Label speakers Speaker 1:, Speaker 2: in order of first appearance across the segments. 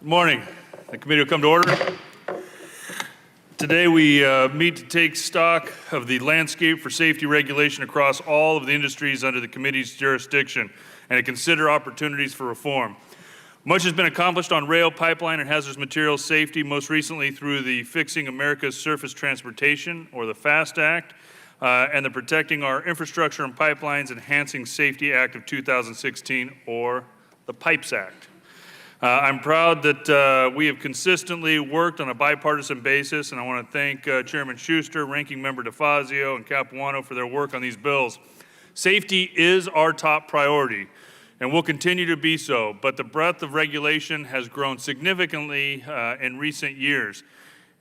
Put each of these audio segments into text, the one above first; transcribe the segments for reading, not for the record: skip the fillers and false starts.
Speaker 1: Good morning. The committee will come to order. Today we meet to take stock of the landscape for safety regulation across all of the industries under the committee's jurisdiction and to consider opportunities for reform. Much has been accomplished on rail, pipeline, and hazardous materials safety, most recently through the Fixing America's Surface Transportation, or the FAST Act, and the Protecting Our Infrastructure and Pipelines Enhancing Safety Act of 2016, or the PIPES Act. I'm proud that we have consistently worked on a bipartisan basis, and I want to thank Chairman Schuster, Ranking Member DeFazio, and Capuano for their work on these bills. Safety is our top priority, and will continue to be so, but the breadth of regulation has grown significantly in recent years.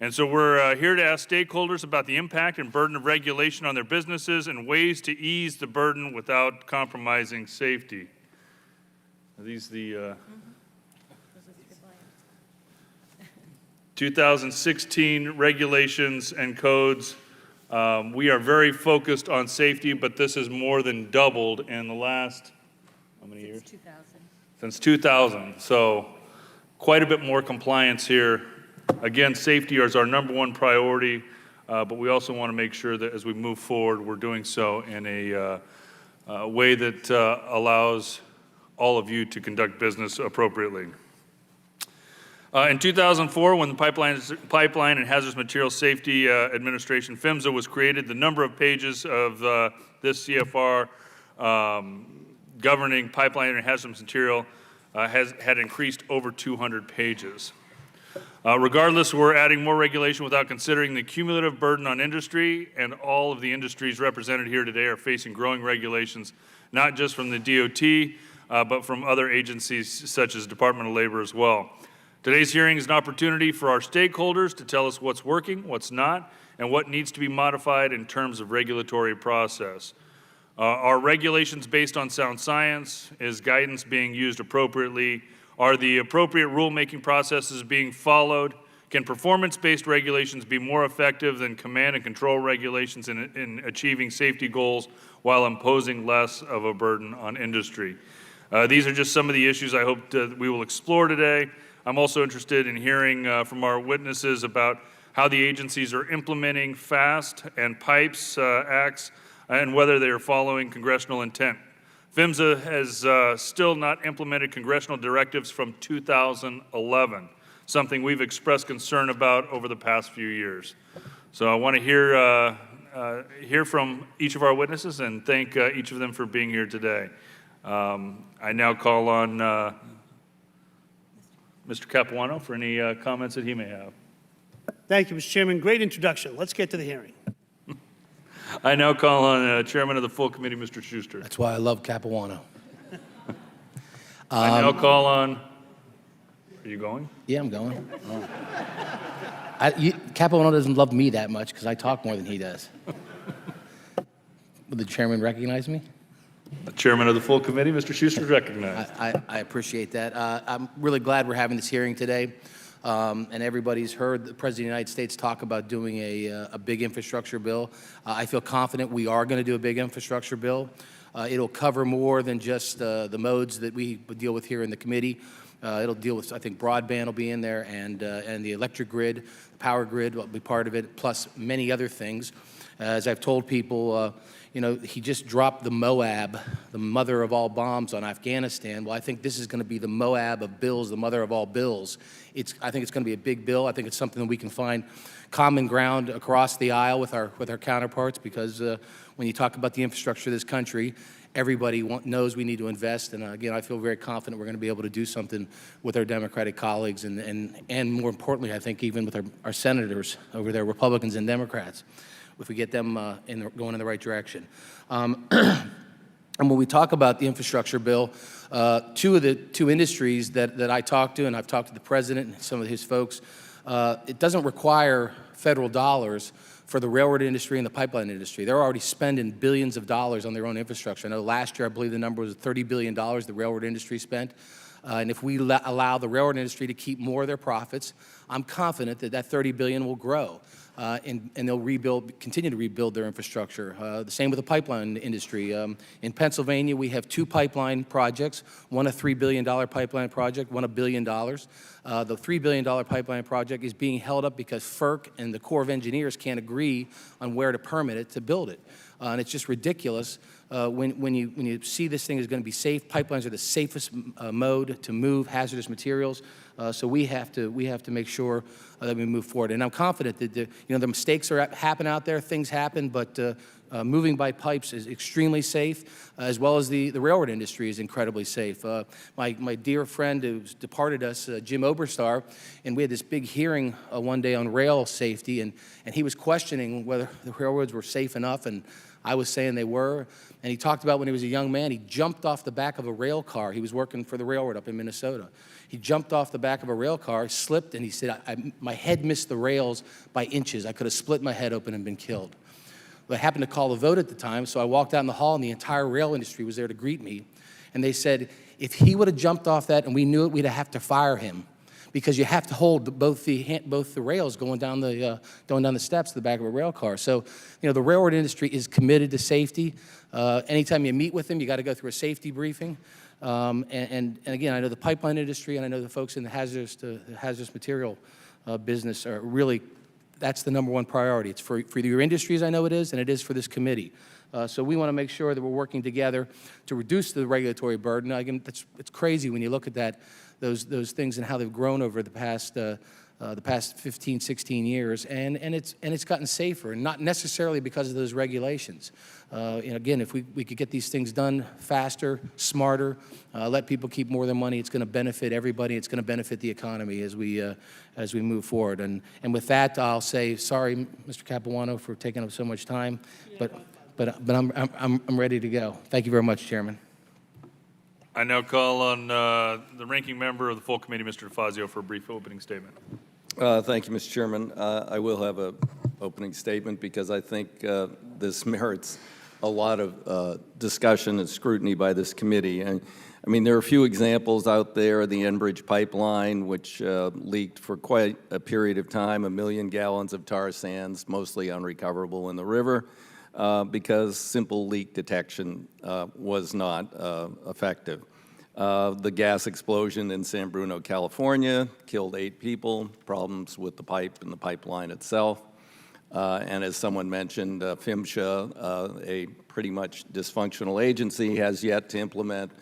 Speaker 1: And so we're here to ask stakeholders about the impact and burden of regulation on their businesses and ways to ease the burden without compromising safety. Are these the 2016 regulations and codes? We are very focused on safety, but this has more than doubled in the last, how many years? 2000. Since 2000. So quite a bit more compliance here. Again, safety is our #1 priority, but we also want to make sure that as we move forward, we're doing so in a way that allows all of you to conduct business appropriately. In 2004, when the Pipeline and Hazardous Materials Safety Administration, PHMSA, was created, the number of pages of this CFR governing pipeline and hazardous material had increased over 200 pages. Regardless, we're adding more regulation without considering the cumulative burden on industry, and all of the industries represented here today are facing growing regulations, not just from the DOT, but from other agencies such as Department of Labor as well. Today's hearing is an opportunity for our stakeholders to tell us what's working, what's not, and what needs to be modified in terms of regulatory process. Are regulations based on sound science? Is guidance being used appropriately? Are the appropriate rulemaking processes being followed? Can performance-based regulations be more effective than command and control regulations in achieving safety goals while imposing less of a burden on industry? These are just some of the issues I hope that we will explore today. I'm also interested in hearing from our witnesses about how the agencies are implementing FAST and PIPES acts and whether they are following congressional intent. PHMSA has still not implemented congressional directives from 2011, something we've expressed concern about over the past few years. So I want to hear from each of our witnesses and thank each of them for being here today. I now call on Mr. Capuano for any comments that he may have.
Speaker 2: Thank you, Mr. Chairman. Great introduction. Let's get to the hearing.
Speaker 1: I now call on Chairman of the full committee, Mr. Schuster.
Speaker 3: That's why I love Capuano.
Speaker 1: I now call on, are you going?
Speaker 3: Yeah, I'm going. Capuano doesn't love me that much because I talk more than he does. Will the chairman recognize me?
Speaker 1: The chairman of the full committee, Mr. Schuster, is recognized.
Speaker 3: I appreciate that. I'm really glad we're having this hearing today. And everybody's heard the President of the United States talk about doing a big infrastructure bill. I feel confident we are going to do a big infrastructure bill. It'll cover more than just the modes that we deal with here in the committee. It'll deal with, I think, broadband will be in there, and the electric grid, the power grid will be part of it, plus many other things. As I've told people, you know, he just dropped the Moab, the mother of all bombs, on Afghanistan. Well, I think this is going to be the Moab of bills, the mother of all bills. I think it's going to be a big bill. I think it's something that we can find common ground across the aisle with our counterparts, because when you talk about the infrastructure of this country, everybody knows we need to invest. And again, I feel very confident we're going to be able to do something with our Democratic colleagues, and more importantly, I think even with our senators over there, Republicans and Democrats, if we get them going in the right direction. And when we talk about the infrastructure bill, two industries that I talked to, and I've talked to the president and some of his folks, it doesn't require federal dollars for the railroad industry and the pipeline industry. They're already spending billions of dollars on their own infrastructure. I know last year, I believe the number was $30 billion the railroad industry spent. And if we allow the railroad industry to keep more of their profits, I'm confident that that $30 billion will grow. And they'll continue to rebuild their infrastructure. The same with the pipeline industry. In Pennsylvania, we have 2 pipeline projects, one a $3 billion pipeline project, one $1 billion. The $3 billion pipeline project is being held up because FERC and the Corps of Engineers can't agree on where to permit it to build it. And it's just ridiculous when you see this thing is going to be safe. Pipelines are the safest mode to move hazardous materials. So we have to make sure that we move forward. And I'm confident that the mistakes happen out there, things happen, but moving by pipes is extremely safe, as well as the railroad industry is incredibly safe. My dear friend who's departed us, Jim Oberstar, and we had this big hearing one day on rail safety, and he was questioning whether the railroads were safe enough, and I was saying they were. And he talked about when he was a young man, he jumped off the back of a rail car. He was working for the railroad up in Minnesota. He jumped off the back of a rail car, slipped, and he said, my head missed the rails by inches. I could have split my head open and been killed. Well, I happened to call the vote at the time, so I walked out in the hall, and the entire rail industry was there to greet me. And they said, if he would have jumped off that and we knew it, we'd have to fire him, because you have to hold both the rails going down the steps to the back of a rail car. So, the railroad industry is committed to safety. Anytime you meet with them, you got to go through a safety briefing. And again, I know the pipeline industry and I know the folks in the hazardous material business are really, that's the number 1 priority. It's for your industries, I know it is, and it is for this committee. So we want to make sure that we're working together to reduce the regulatory burden. Again, it's crazy when you look at those things and how they've grown over the past 15, 16 years, and it's gotten safer, and not necessarily because of those regulations. Again, if we could get these things done faster, smarter, let people keep more of their money, it's going to benefit everybody. It's going to benefit the economy as we move forward. And with that, I'll say sorry, Mr. Capuano, for taking up so much time, but I'm ready to go. Thank you very much, Chairman.
Speaker 1: I now call on the ranking member of the full committee, Mr. DeFazio, for a brief opening statement.
Speaker 4: Thank you, Mr. Chairman. I will have an opening statement because I think this merits a lot of discussion and scrutiny by this committee. And I mean, there are a few examples out there. The Enbridge pipeline, which leaked for quite a period of time, 1 million gallons of tar sands, mostly unrecoverable in the river, because simple leak detection was not effective. The gas explosion in San Bruno, California, killed 8 people, problems with the pipe and the pipeline itself. And as someone mentioned, PHMSA, a pretty much dysfunctional agency, has yet to implement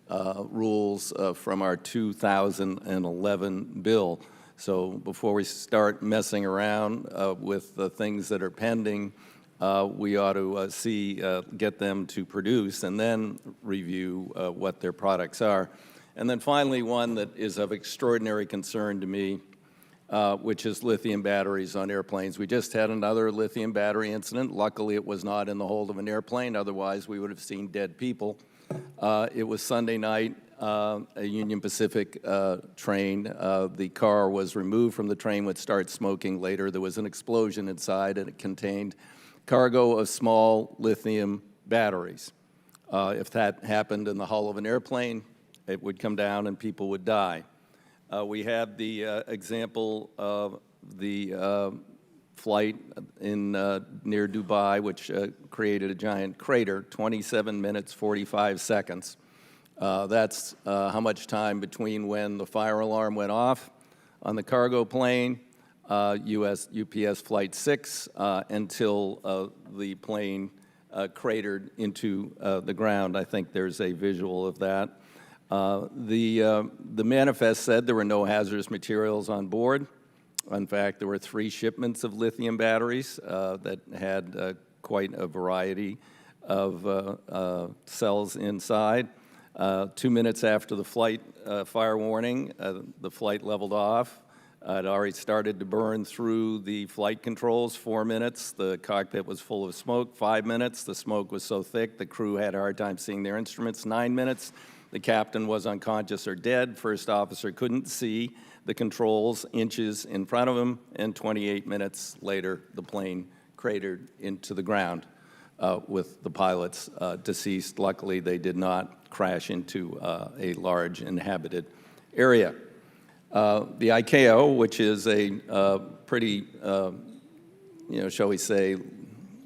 Speaker 4: rules from our 2011 bill. So before we start messing around with the things that are pending, we ought to get them to produce and then review what their products are. And then finally, one that is of extraordinary concern to me, which is lithium batteries on airplanes. We just had another lithium battery incident. Luckily, it was not in the hold of an airplane. Otherwise, we would have seen dead people. It was Sunday night, a Union Pacific train. The car was removed from the train, would start smoking. Later, there was an explosion inside, and it contained cargo of small lithium batteries. If that happened in the hull of an airplane, it would come down and people would die. We had the example of the flight near Dubai, which created a giant crater, 27 minutes, 45 seconds. That's how much time between when the fire alarm went off on the cargo plane, UPS Flight 6, until the plane cratered into the ground. I think there's a visual of that. The manifest said there were no hazardous materials on board. In fact, there were 3 shipments of lithium batteries that had quite a variety of cells inside. 2 minutes after the flight fire warning, the flight leveled off. It already started to burn through the flight controls. 4 minutes, the cockpit was full of smoke. 5 minutes, the smoke was so thick the crew had a hard time seeing their instruments. 9 minutes, the captain was unconscious or dead. First officer couldn't see the controls inches in front of him. And 28 minutes later, the plane cratered into the ground with the pilots deceased. Luckily, they did not crash into a large inhabited area. The ICAO, which is a pretty, shall we say,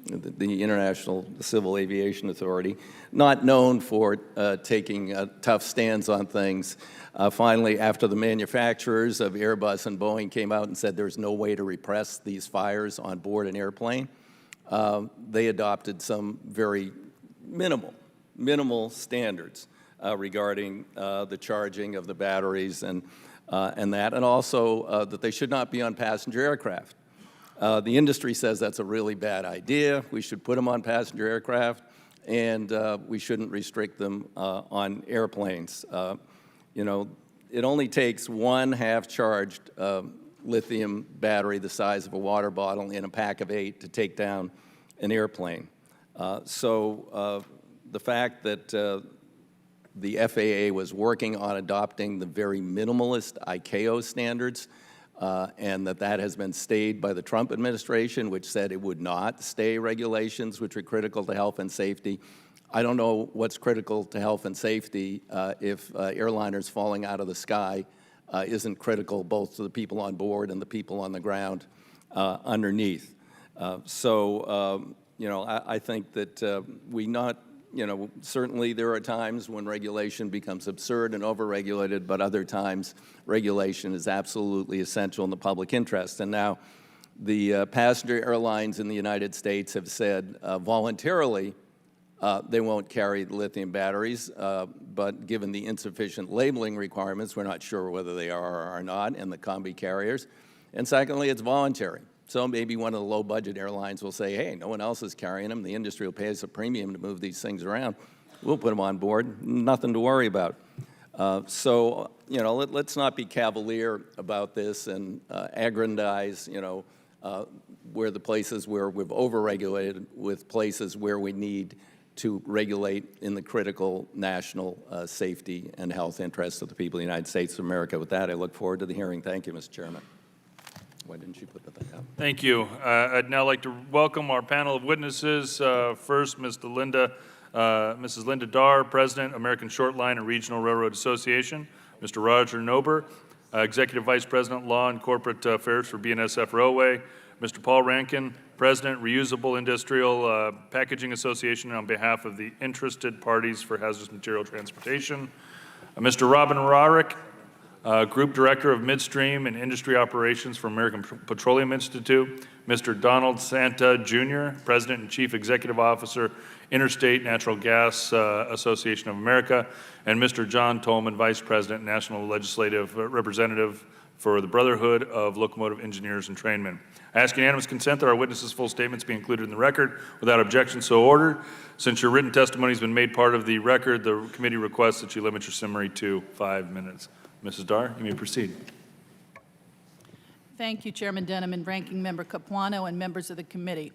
Speaker 4: the International Civil Aviation Authority, not known for taking tough stands on things. Finally, after the manufacturers of Airbus and Boeing came out and said there's no way to repress these fires on board an airplane, they adopted some very minimal standards regarding the charging of the batteries and that, and also that they should not be on passenger aircraft. The industry says that's a really bad idea. We should put them on passenger aircraft, and we shouldn't restrict them on airplanes. It only takes one half-charged lithium battery the size of a water bottle in a pack of 8 to take down an airplane. So the fact that the FAA was working on adopting the very minimalist ICAO standards, and that has been stayed by the Trump administration, which said it would not stay regulations which are critical to health and safety. I don't know what's critical to health and safety if airliners falling out of the sky isn't critical both to the people on board and the people on the ground underneath. I think that certainly there are times when regulation becomes absurd and overregulated, but other times regulation is absolutely essential in the public interest. And now the passenger airlines in the United States have said voluntarily they won't carry lithium batteries, but given the insufficient labeling requirements, we're not sure whether they are or are not, and the combi carriers. And secondly, it's voluntary. So maybe one of the low-budget airlines will say, hey, no one else is carrying them. The industry will pay us a premium to move these things around. We'll put them on board. Nothing to worry about. Let's not be cavalier about this and aggrandize, where the places where we've overregulated with places where we need to regulate in the critical national safety and health interests of the people of the United States of America. With that, I look forward to the hearing. Thank you, Mr. Chairman. Why didn't you put that thing up?
Speaker 1: Thank you. I'd now like to welcome our panel of witnesses. First, Mrs. Linda Darr, President, American Short Line and Regional Railroad Association. Mr. Roger Nober, Executive Vice President, Law and Corporate Affairs for BNSF Railway. Mr. Paul Rankin, President, Reusable Industrial Packaging Association on behalf of the interested parties for hazardous material transportation. Mr. Robin Rarick, Group Director of Midstream and Industry Operations for American Petroleum Institute. Mr. Donald Santa, Jr., President and Chief Executive Officer, Interstate Natural Gas Association of America. And Mr. John Tolman, Vice President, National Legislative Representative for the Brotherhood of Locomotive Engineers and Trainmen. I ask unanimous consent that our witnesses' full statements be included in the record. Without objection, so ordered. Since your written testimony has been made part of the record, the committee requests that you limit your summary to 5 minutes. Mrs. Darr, you may proceed.
Speaker 5: Thank you, Chairman Denham and Ranking Member Capuano and members of the committee.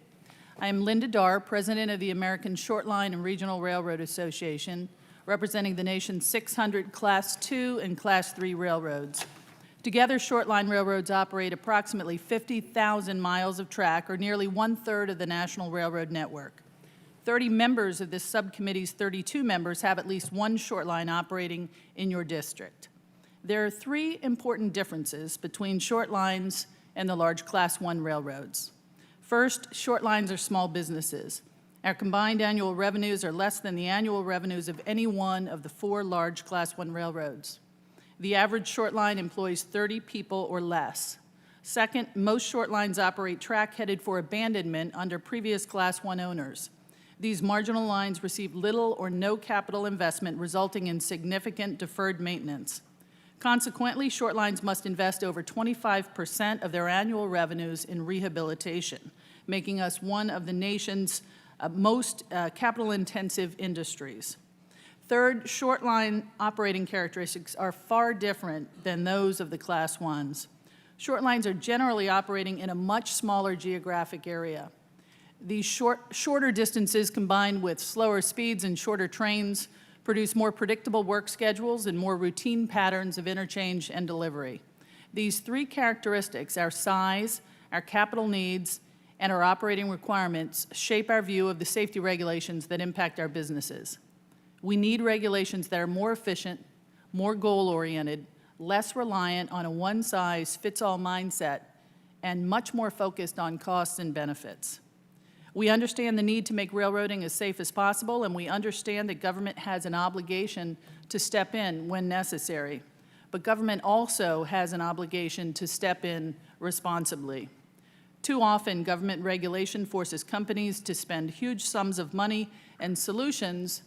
Speaker 5: I am Linda Darr, President of the American Short Line and Regional Railroad Association, representing the nation's 600 Class II and Class III railroads. Together, short line railroads operate approximately 50,000 miles of track, or nearly 1/3 of the national railroad network. 30 members of this subcommittee's 32 members have at least one short line operating in your district. There are 3 important differences between short lines and the large Class I railroads. First, short lines are small businesses. Our combined annual revenues are less than the annual revenues of any one of the 4 large Class I railroads. The average short line employs 30 people or less. Second, most short lines operate track headed for abandonment under previous Class I owners. These marginal lines receive little or no capital investment, resulting in significant deferred maintenance. Consequently, short lines must invest over 25% of their annual revenues in rehabilitation, making us one of the nation's most capital-intensive industries. Third, short line operating characteristics are far different than those of the Class Is. Short lines are generally operating in a much smaller geographic area. These shorter distances combined with slower speeds and shorter trains produce more predictable work schedules and more routine patterns of interchange and delivery. These 3 characteristics, our size, our capital needs, and our operating requirements, shape our view of the safety regulations that impact our businesses. We need regulations that are more efficient, more goal-oriented, less reliant on a one-size-fits-all mindset, and much more focused on costs and benefits. We understand the need to make railroading as safe as possible, and we understand that government has an obligation to step in when necessary. But government also has an obligation to step in responsibly. Too often, government regulation forces companies to spend huge sums of money and solutions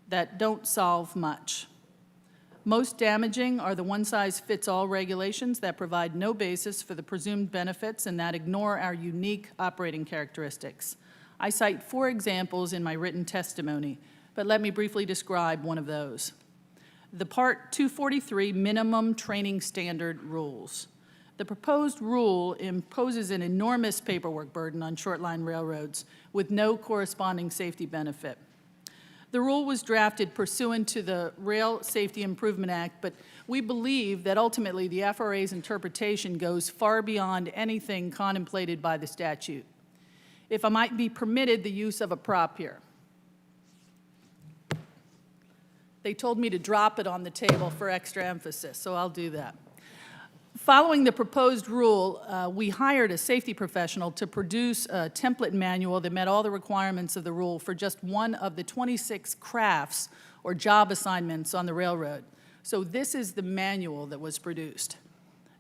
Speaker 5: that don't solve much. Most damaging are the one-size-fits-all regulations that provide no basis for the presumed benefits and that ignore our unique operating characteristics. I cite 4 examples in my written testimony, but let me briefly describe one of those. The Part 243 Minimum Training Standard Rules. The proposed rule imposes an enormous paperwork burden on short-line railroads with no corresponding safety benefit. The rule was drafted pursuant to the Rail Safety Improvement Act, but we believe that ultimately the FRA's interpretation goes far beyond anything contemplated by the statute. If I might be permitted the use of a prop here. They told me to drop it on the table for extra emphasis, so I'll do that. Following the proposed rule, we hired a safety professional to produce a template manual that met all the requirements of the rule for just one of the 26 crafts or job assignments on the railroad. So this is the manual that was produced.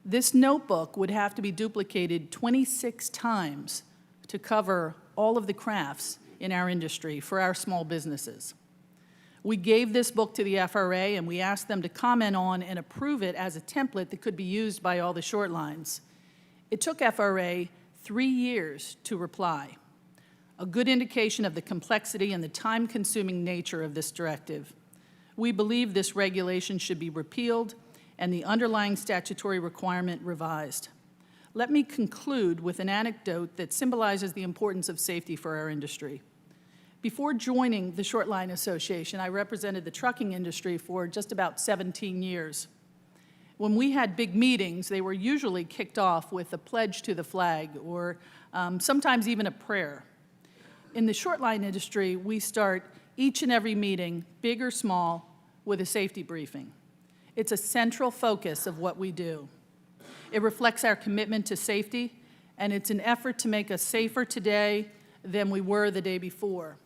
Speaker 5: This notebook would have to be duplicated 26 times to cover all of the crafts in our industry for our small businesses. We gave this book to the FRA and we asked them to comment on and approve it as a template that could be used by all the short lines. It took FRA 3 years to reply, a good indication of the complexity and the time-consuming nature of this directive. We believe this regulation should be repealed and the underlying statutory requirement revised. Let me conclude with an anecdote that symbolizes the importance of safety for our industry. Before joining the Short Line Association, I represented the trucking industry for just about 17 years. When we had big meetings, they were usually kicked off with a pledge to the flag or sometimes even a prayer. In the short line industry, we start each and every meeting, big or small, with a safety briefing. It's a central focus of what we do. It reflects our commitment to safety, and it's an effort to make us safer today than we were the day before.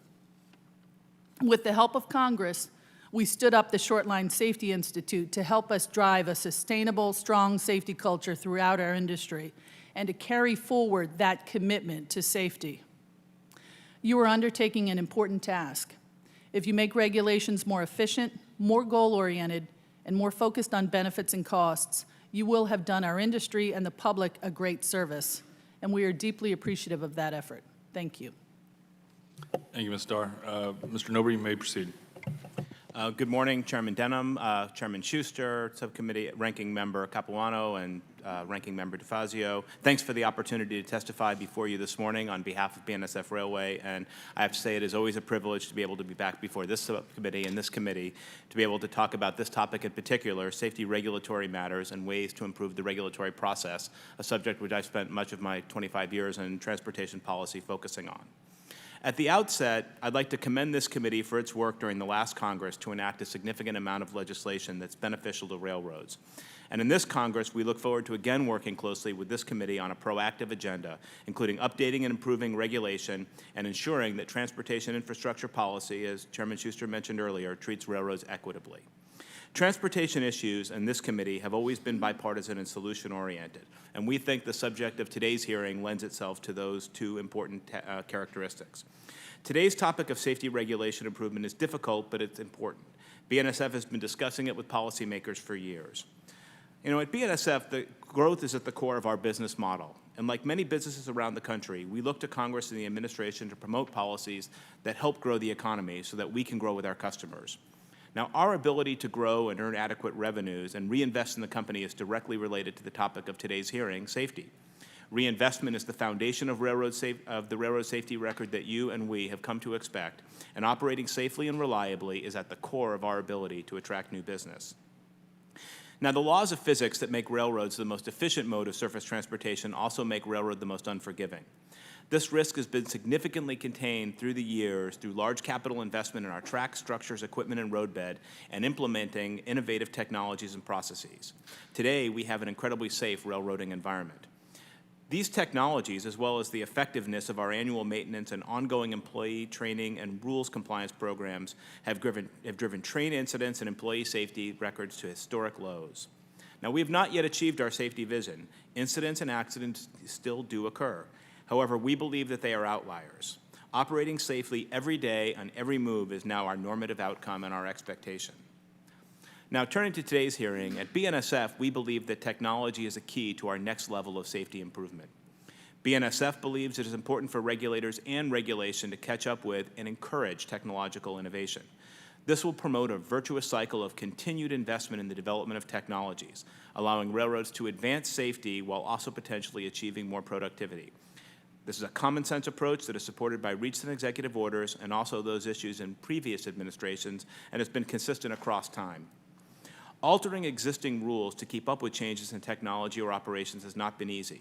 Speaker 5: With the help of Congress, we stood up the Short Line Safety Institute to help us drive a sustainable, strong safety culture throughout our industry and to carry forward that commitment to safety. You are undertaking an important task. If you make regulations more efficient, more goal-oriented, and more focused on benefits and costs, you will have done our industry and the public a great service, and we are deeply appreciative of that effort. Thank you.
Speaker 1: Thank you, Ms. Starr. Mr. Nober, you may proceed.
Speaker 6: Good morning, Chairman Denham, Chairman Schuster, Subcommittee Ranking Member Capuano, and Ranking Member DeFazio. Thanks for the opportunity to testify before you this morning on behalf of BNSF Railway. And I have to say it is always a privilege to be able to be back before this subcommittee and this committee to be able to talk about this topic in particular, safety regulatory matters and ways to improve the regulatory process, a subject which I've spent much of my 25 years in transportation policy focusing on. At the outset, I'd like to commend this committee for its work during the last Congress to enact a significant amount of legislation that's beneficial to railroads. And in this Congress, we look forward to again working closely with this committee on a proactive agenda, including updating and improving regulation and ensuring that transportation infrastructure policy, as Chairman Schuster mentioned earlier, treats railroads equitably. Transportation issues in this committee have always been bipartisan and solution-oriented, and we think the subject of today's hearing lends itself to those two important characteristics. Today's topic of safety regulation improvement is difficult, but it's important. BNSF has been discussing it with policymakers for years. You know, at BNSF, the growth is at the core of our business model. And like many businesses around the country, we look to Congress and the administration to promote policies that help grow the economy so that we can grow with our customers. Now, our ability to grow and earn adequate revenues and reinvest in the company is directly related to the topic of today's hearing, safety. Reinvestment is the foundation of the railroad safety record that you and we have come to expect, and operating safely and reliably is at the core of our ability to attract new business. Now, the laws of physics that make railroads the most efficient mode of surface transportation also make railroad the most unforgiving. This risk has been significantly contained through the years through large capital investment in our track, structures, equipment, and roadbed, and implementing innovative technologies and processes. Today, we have an incredibly safe railroading environment. These technologies, as well as the effectiveness of our annual maintenance and ongoing employee training and rules compliance programs, have driven train incidents and employee safety records to historic lows. Now, we have not yet achieved our safety vision. Incidents and accidents still do occur. However, we believe that they are outliers. Operating safely every day on every move is now our normative outcome and our expectation. Now, turning to today's hearing, at BNSF, we believe that technology is a key to our next level of safety improvement. BNSF believes it is important for regulators and regulation to catch up with and encourage technological innovation. This will promote a virtuous cycle of continued investment in the development of technologies, allowing railroads to advance safety while also potentially achieving more productivity. This is a common sense approach that is supported by recent executive orders and also those issues in previous administrations and has been consistent across time. Altering existing rules to keep up with changes in technology or operations has not been easy.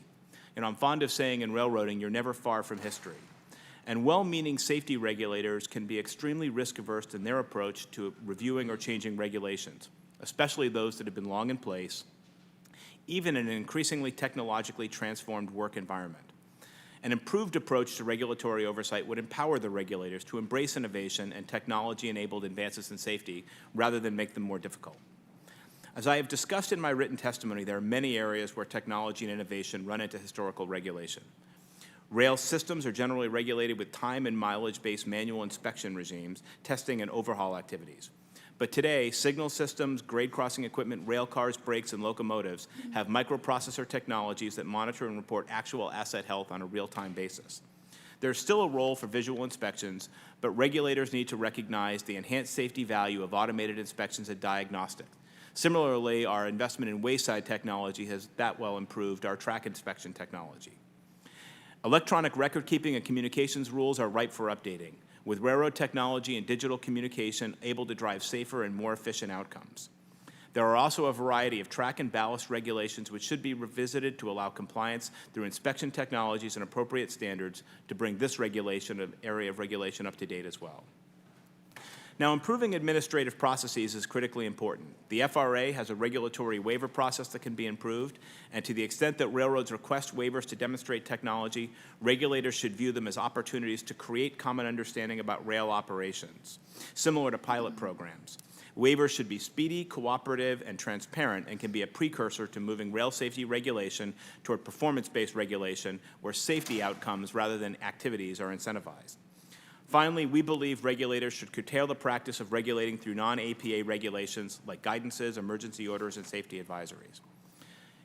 Speaker 6: And I'm fond of saying in railroading, you're never far from history. And well-meaning safety regulators can be extremely risk-averse in their approach to reviewing or changing regulations, especially those that have been long in place, even in an increasingly technologically transformed work environment. An improved approach to regulatory oversight would empower the regulators to embrace innovation and technology-enabled advances in safety rather than make them more difficult. As I have discussed in my written testimony, there are many areas where technology and innovation run into historical regulation. Rail systems are generally regulated with time and mileage-based manual inspection regimes, testing and overhaul activities. But today, signal systems, grade crossing equipment, rail cars, brakes, and locomotives have microprocessor technologies that monitor and report actual asset health on a real-time basis. There's still a role for visual inspections, but regulators need to recognize the enhanced safety value of automated inspections and diagnostics. Similarly, our investment in wayside technology has that well improved our track inspection technology. Electronic record-keeping and communications rules are ripe for updating, with railroad technology and digital communication able to drive safer and more efficient outcomes. There are also a variety of track and ballast regulations which should be revisited to allow compliance through inspection technologies and appropriate standards to bring this area of regulation up to date as well. Now, improving administrative processes is critically important. The FRA has a regulatory waiver process that can be improved, and to the extent that railroads request waivers to demonstrate technology, regulators should view them as opportunities to create common understanding about rail operations, similar to pilot programs. Waivers should be speedy, cooperative, and transparent, and can be a precursor to moving rail safety regulation toward performance-based regulation, where safety outcomes rather than activities are incentivized. Finally, we believe regulators should curtail the practice of regulating through non-APA regulations like guidances, emergency orders, and safety advisories.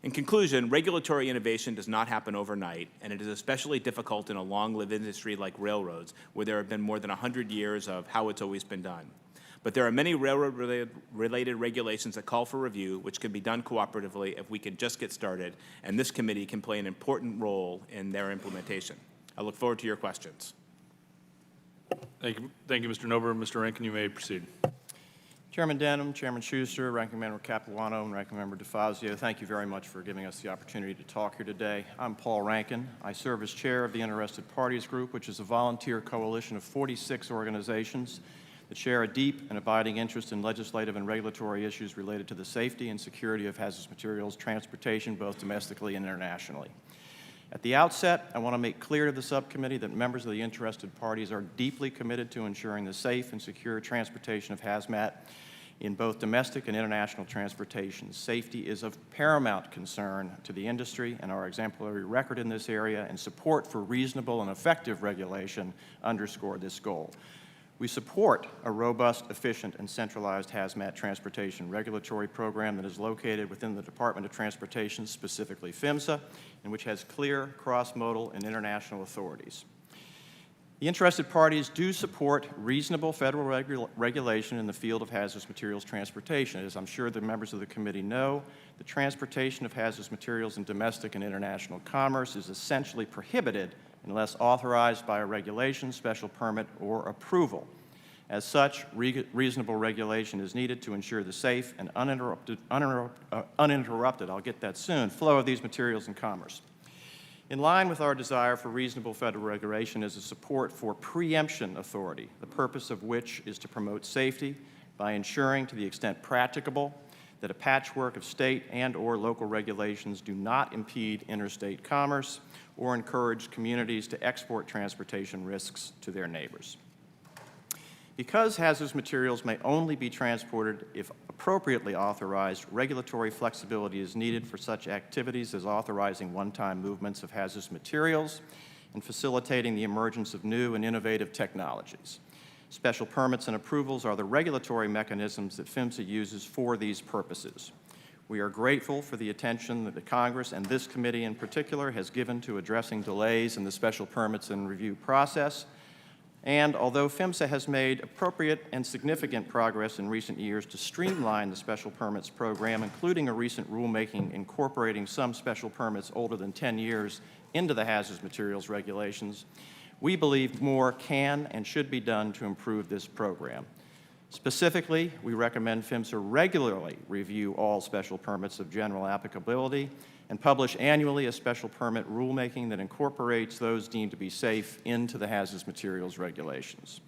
Speaker 6: In conclusion, regulatory innovation does not happen overnight, and it is especially difficult in a long-lived industry like railroads, where there have been more than 100 years of how it's always been done. But there are many railroad-related regulations that call for review, which can be done cooperatively if we can just get started, and this committee can play an important role in their implementation. I look forward to your questions.
Speaker 1: Thank you, Mr. Nover. Mr. Rankin, you may proceed.
Speaker 7: Chairman Denham, Chairman Schuster, Ranking Member Capuano, and Ranking Member DeFazio, thank you very much for giving us the opportunity to talk here today. I'm Paul Rankin. I serve as chair of the Interested Parties Group, which is a volunteer coalition of 46 organizations that share a deep and abiding interest in legislative and regulatory issues related to the safety and security of hazardous materials transportation, both domestically and internationally. At the outset, I want to make clear to the subcommittee that members of the interested parties are deeply committed to ensuring the safe and secure transportation of hazmat in both domestic and international transportation. Safety is of paramount concern to the industry, and our exemplary record in this area and support for reasonable and effective regulation underscore this goal. We support a robust, efficient, and centralized hazmat transportation regulatory program that is located within the Department of Transportation, specifically PHMSA, and which has clear cross-modal and international authorities. The interested parties do support reasonable federal regulation in the field of hazardous materials transportation. As I'm sure the members of the committee know, the transportation of hazardous materials in domestic and international commerce is essentially prohibited unless authorized by a regulation, special permit, or approval. As such, reasonable regulation is needed to ensure the safe and uninterrupted, I'll get that soon, flow of these materials in commerce. In line with our desire for reasonable federal regulation is a support for preemption authority, the purpose of which is to promote safety by ensuring, to the extent practicable, that a patchwork of state and/or local regulations do not impede interstate commerce or encourage communities to export transportation risks to their neighbors. Because hazardous materials may only be transported if appropriately authorized, regulatory flexibility is needed for such activities as authorizing one-time movements of hazardous materials and facilitating the emergence of new and innovative technologies. Special permits and approvals are the regulatory mechanisms that PHMSA uses for these purposes. We are grateful for the attention that the Congress and this committee in particular has given to addressing delays in the special permits and review process. And although PHMSA has made appropriate and significant progress in recent years to streamline the special permits program, including a recent rulemaking incorporating some special permits older than 10 years into the hazardous materials regulations, we believe more can and should be done to improve this program. Specifically, we recommend PHMSA regularly review all special permits of general applicability and publish annually a special permit rulemaking that incorporates those deemed to be safe into the hazardous materials regulations.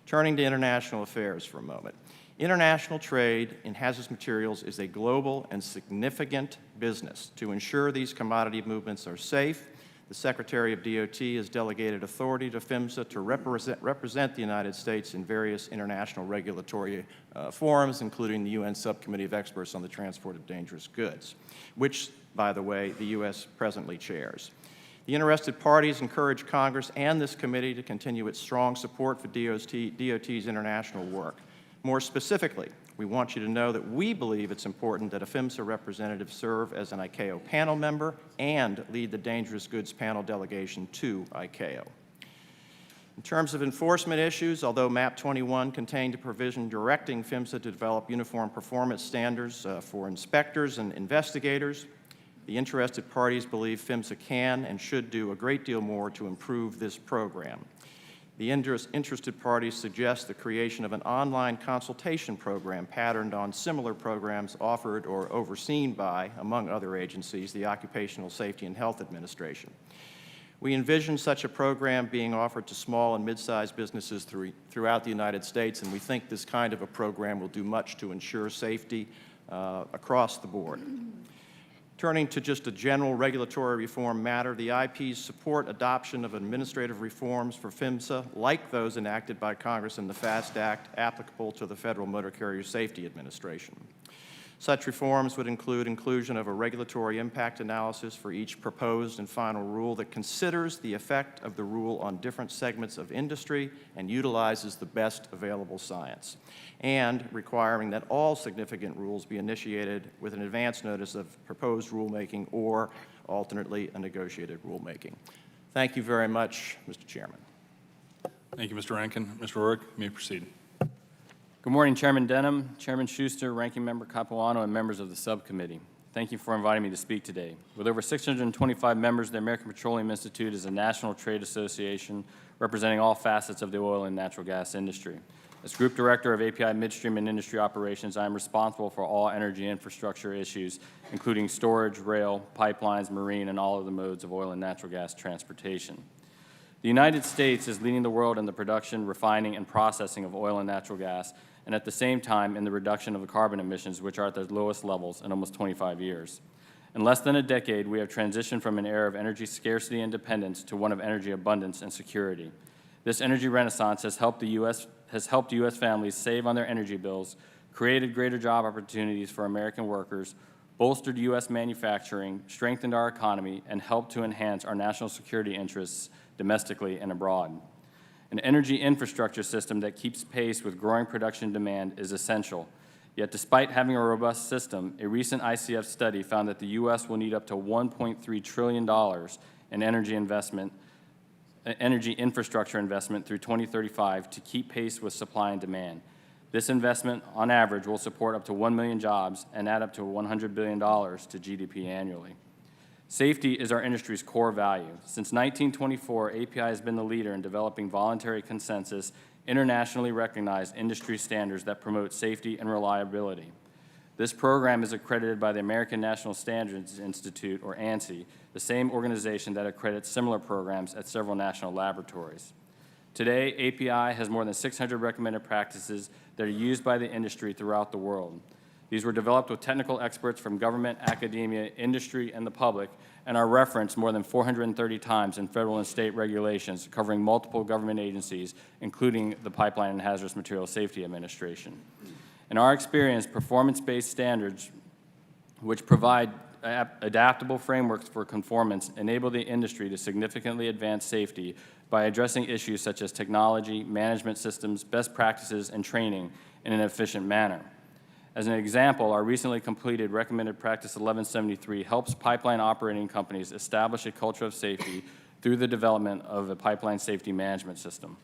Speaker 7: Turning to international affairs for a moment. International trade in hazardous materials is a global and significant business. To ensure these commodity movements are safe, the Secretary of DOT has delegated authority to PHMSA to represent the United States in various international regulatory forums, including the UN Subcommittee of Experts on the Transport of Dangerous Goods, which, by the way, the U.S. presently chairs. The interested parties encourage Congress and this committee to continue its strong support for DOT's international work. More specifically, we want you to know that we believe it's important that a PHMSA representative serve as an ICAO panel member and lead the Dangerous Goods Panel delegation to ICAO. In terms of enforcement issues, although MAP 21 contained a provision directing PHMSA to develop uniform performance standards for inspectors and investigators, the interested parties believe PHMSA can and should do a great deal more to improve this program. The interested parties suggest the creation of an online consultation program patterned on similar programs offered or overseen by, among other agencies, the Occupational Safety and Health Administration. We envision such a program being offered to small and mid-sized businesses throughout the United States, and we think this kind of a program will do much to ensure safety across the board. Turning to just a general regulatory reform matter, the IPs support adoption of administrative reforms for PHMSA, like those enacted by Congress in the FAST Act, applicable to the Federal Motor Carrier Safety Administration. Such reforms would include inclusion of a regulatory impact analysis for each proposed and final rule that considers the effect of the rule on different segments of industry and utilizes the best available science, and requiring that all significant rules be initiated with an advance notice of proposed rulemaking or, alternately, a negotiated rulemaking. Thank you very much, Mr. Chairman.
Speaker 1: Thank you, Mr. Rankin. Mr. Rourke, you may proceed.
Speaker 8: Good morning, Chairman Denham, Chairman Schuster, Ranking Member Capuano, and members of the subcommittee. Thank you for inviting me to speak today. With over 625 members, the American Petroleum Institute is a national trade association representing all facets of the oil and natural gas industry. As Group Director of API Midstream and Industry Operations, I am responsible for all energy infrastructure issues, including storage, rail, pipelines, marine, and all of the modes of oil and natural gas transportation. The United States is leading the world in the production, refining, and processing of oil and natural gas, and at the same time in the reduction of the carbon emissions, which are at their lowest levels in almost 25 years. In less than a decade, we have transitioned from an era of energy scarcity and dependence to one of energy abundance and security. This energy renaissance has helped U.S. families save on their energy bills, created greater job opportunities for American workers, bolstered U.S. manufacturing, strengthened our economy, and helped to enhance our national security interests domestically and abroad. An energy infrastructure system that keeps pace with growing production demand is essential. Yet despite having a robust system, a recent ICF study found that the U.S. will need up to $1.3 trillion in energy infrastructure investment through 2035 to keep pace with supply and demand. This investment, on average, will support up to 1 million jobs and add up to $100 billion to GDP annually. Safety is our industry's core value. Since 1924, API has been the leader in developing voluntary consensus, internationally recognized industry standards that promote safety and reliability. This program is accredited by the American National Standards Institute, or ANSI, the same organization that accredits similar programs at several national laboratories. Today, API has more than 600 recommended practices that are used by the industry throughout the world. These were developed with technical experts from government, academia, industry, and the public, and are referenced more than 430 times in federal and state regulations covering multiple government agencies, including the Pipeline and Hazardous Materials Safety Administration. In our experience, performance-based standards, which provide adaptable frameworks for conformance, enable the industry to significantly advance safety by addressing issues such as technology, management systems, best practices, and training in an efficient manner. As an example, our recently completed Recommended Practice 1173 helps pipeline operating companies establish a culture of safety through the development of a pipeline safety management system.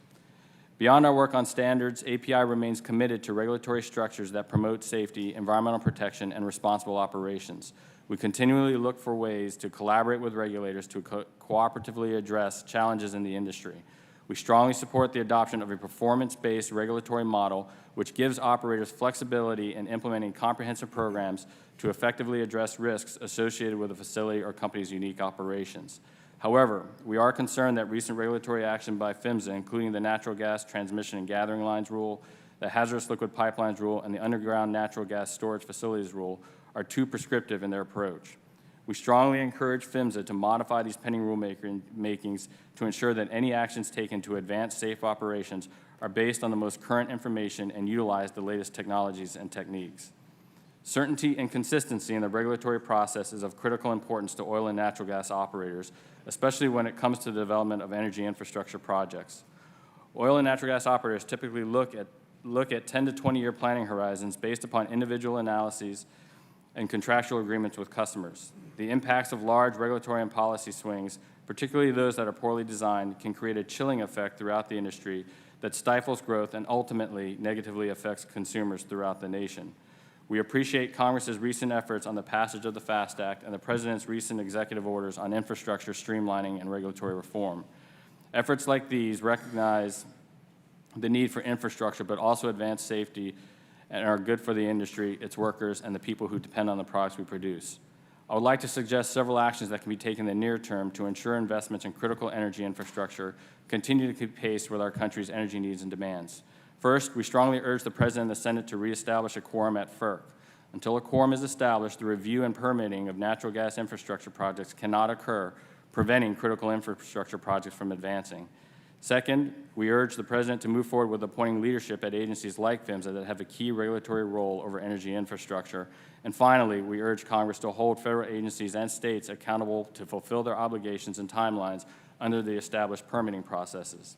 Speaker 8: Beyond our work on standards, API remains committed to regulatory structures that promote safety, environmental protection, and responsible operations. We continually look for ways to collaborate with regulators to cooperatively address challenges in the industry. We strongly support the adoption of a performance-based regulatory model which gives operators flexibility in implementing comprehensive programs to effectively address risks associated with a facility or company's unique operations. However, we are concerned that recent regulatory action by PHMSA, including the Natural Gas Transmission and Gathering Lines Rule, the Hazardous Liquid Pipelines Rule, and the Underground Natural Gas Storage Facilities Rule, are too prescriptive in their approach. We strongly encourage PHMSA to modify these pending rulemakings to ensure that any actions taken to advance safe operations are based on the most current information and utilize the latest technologies and techniques. Certainty and consistency in the regulatory process is of critical importance to oil and natural gas operators, especially when it comes to the development of energy infrastructure projects. Oil and natural gas operators typically look at 10 to 20-year planning horizons based upon individual analyses and contractual agreements with customers. The impacts of large regulatory and policy swings, particularly those that are poorly designed, can create a chilling effect throughout the industry that stifles growth and ultimately negatively affects consumers throughout the nation. We appreciate Congress's recent efforts on the passage of the FAST Act and the President's recent executive orders on infrastructure streamlining and regulatory reform. Efforts like these recognize the need for infrastructure, but also advance safety and are good for the industry, its workers, and the people who depend on the products we produce. I would like to suggest several actions that can be taken in the near term to ensure investments in critical energy infrastructure continue to keep pace with our country's energy needs and demands. First, we strongly urge the President and the Senate to reestablish a quorum at FERC. Until a quorum is established, the review and permitting of natural gas infrastructure projects cannot occur, preventing critical infrastructure projects from advancing. Second, we urge the President to move forward with appointing leadership at agencies like PHMSA that have a key regulatory role over energy infrastructure. And finally, we urge Congress to hold federal agencies and states accountable to fulfill their obligations and timelines under the established permitting processes.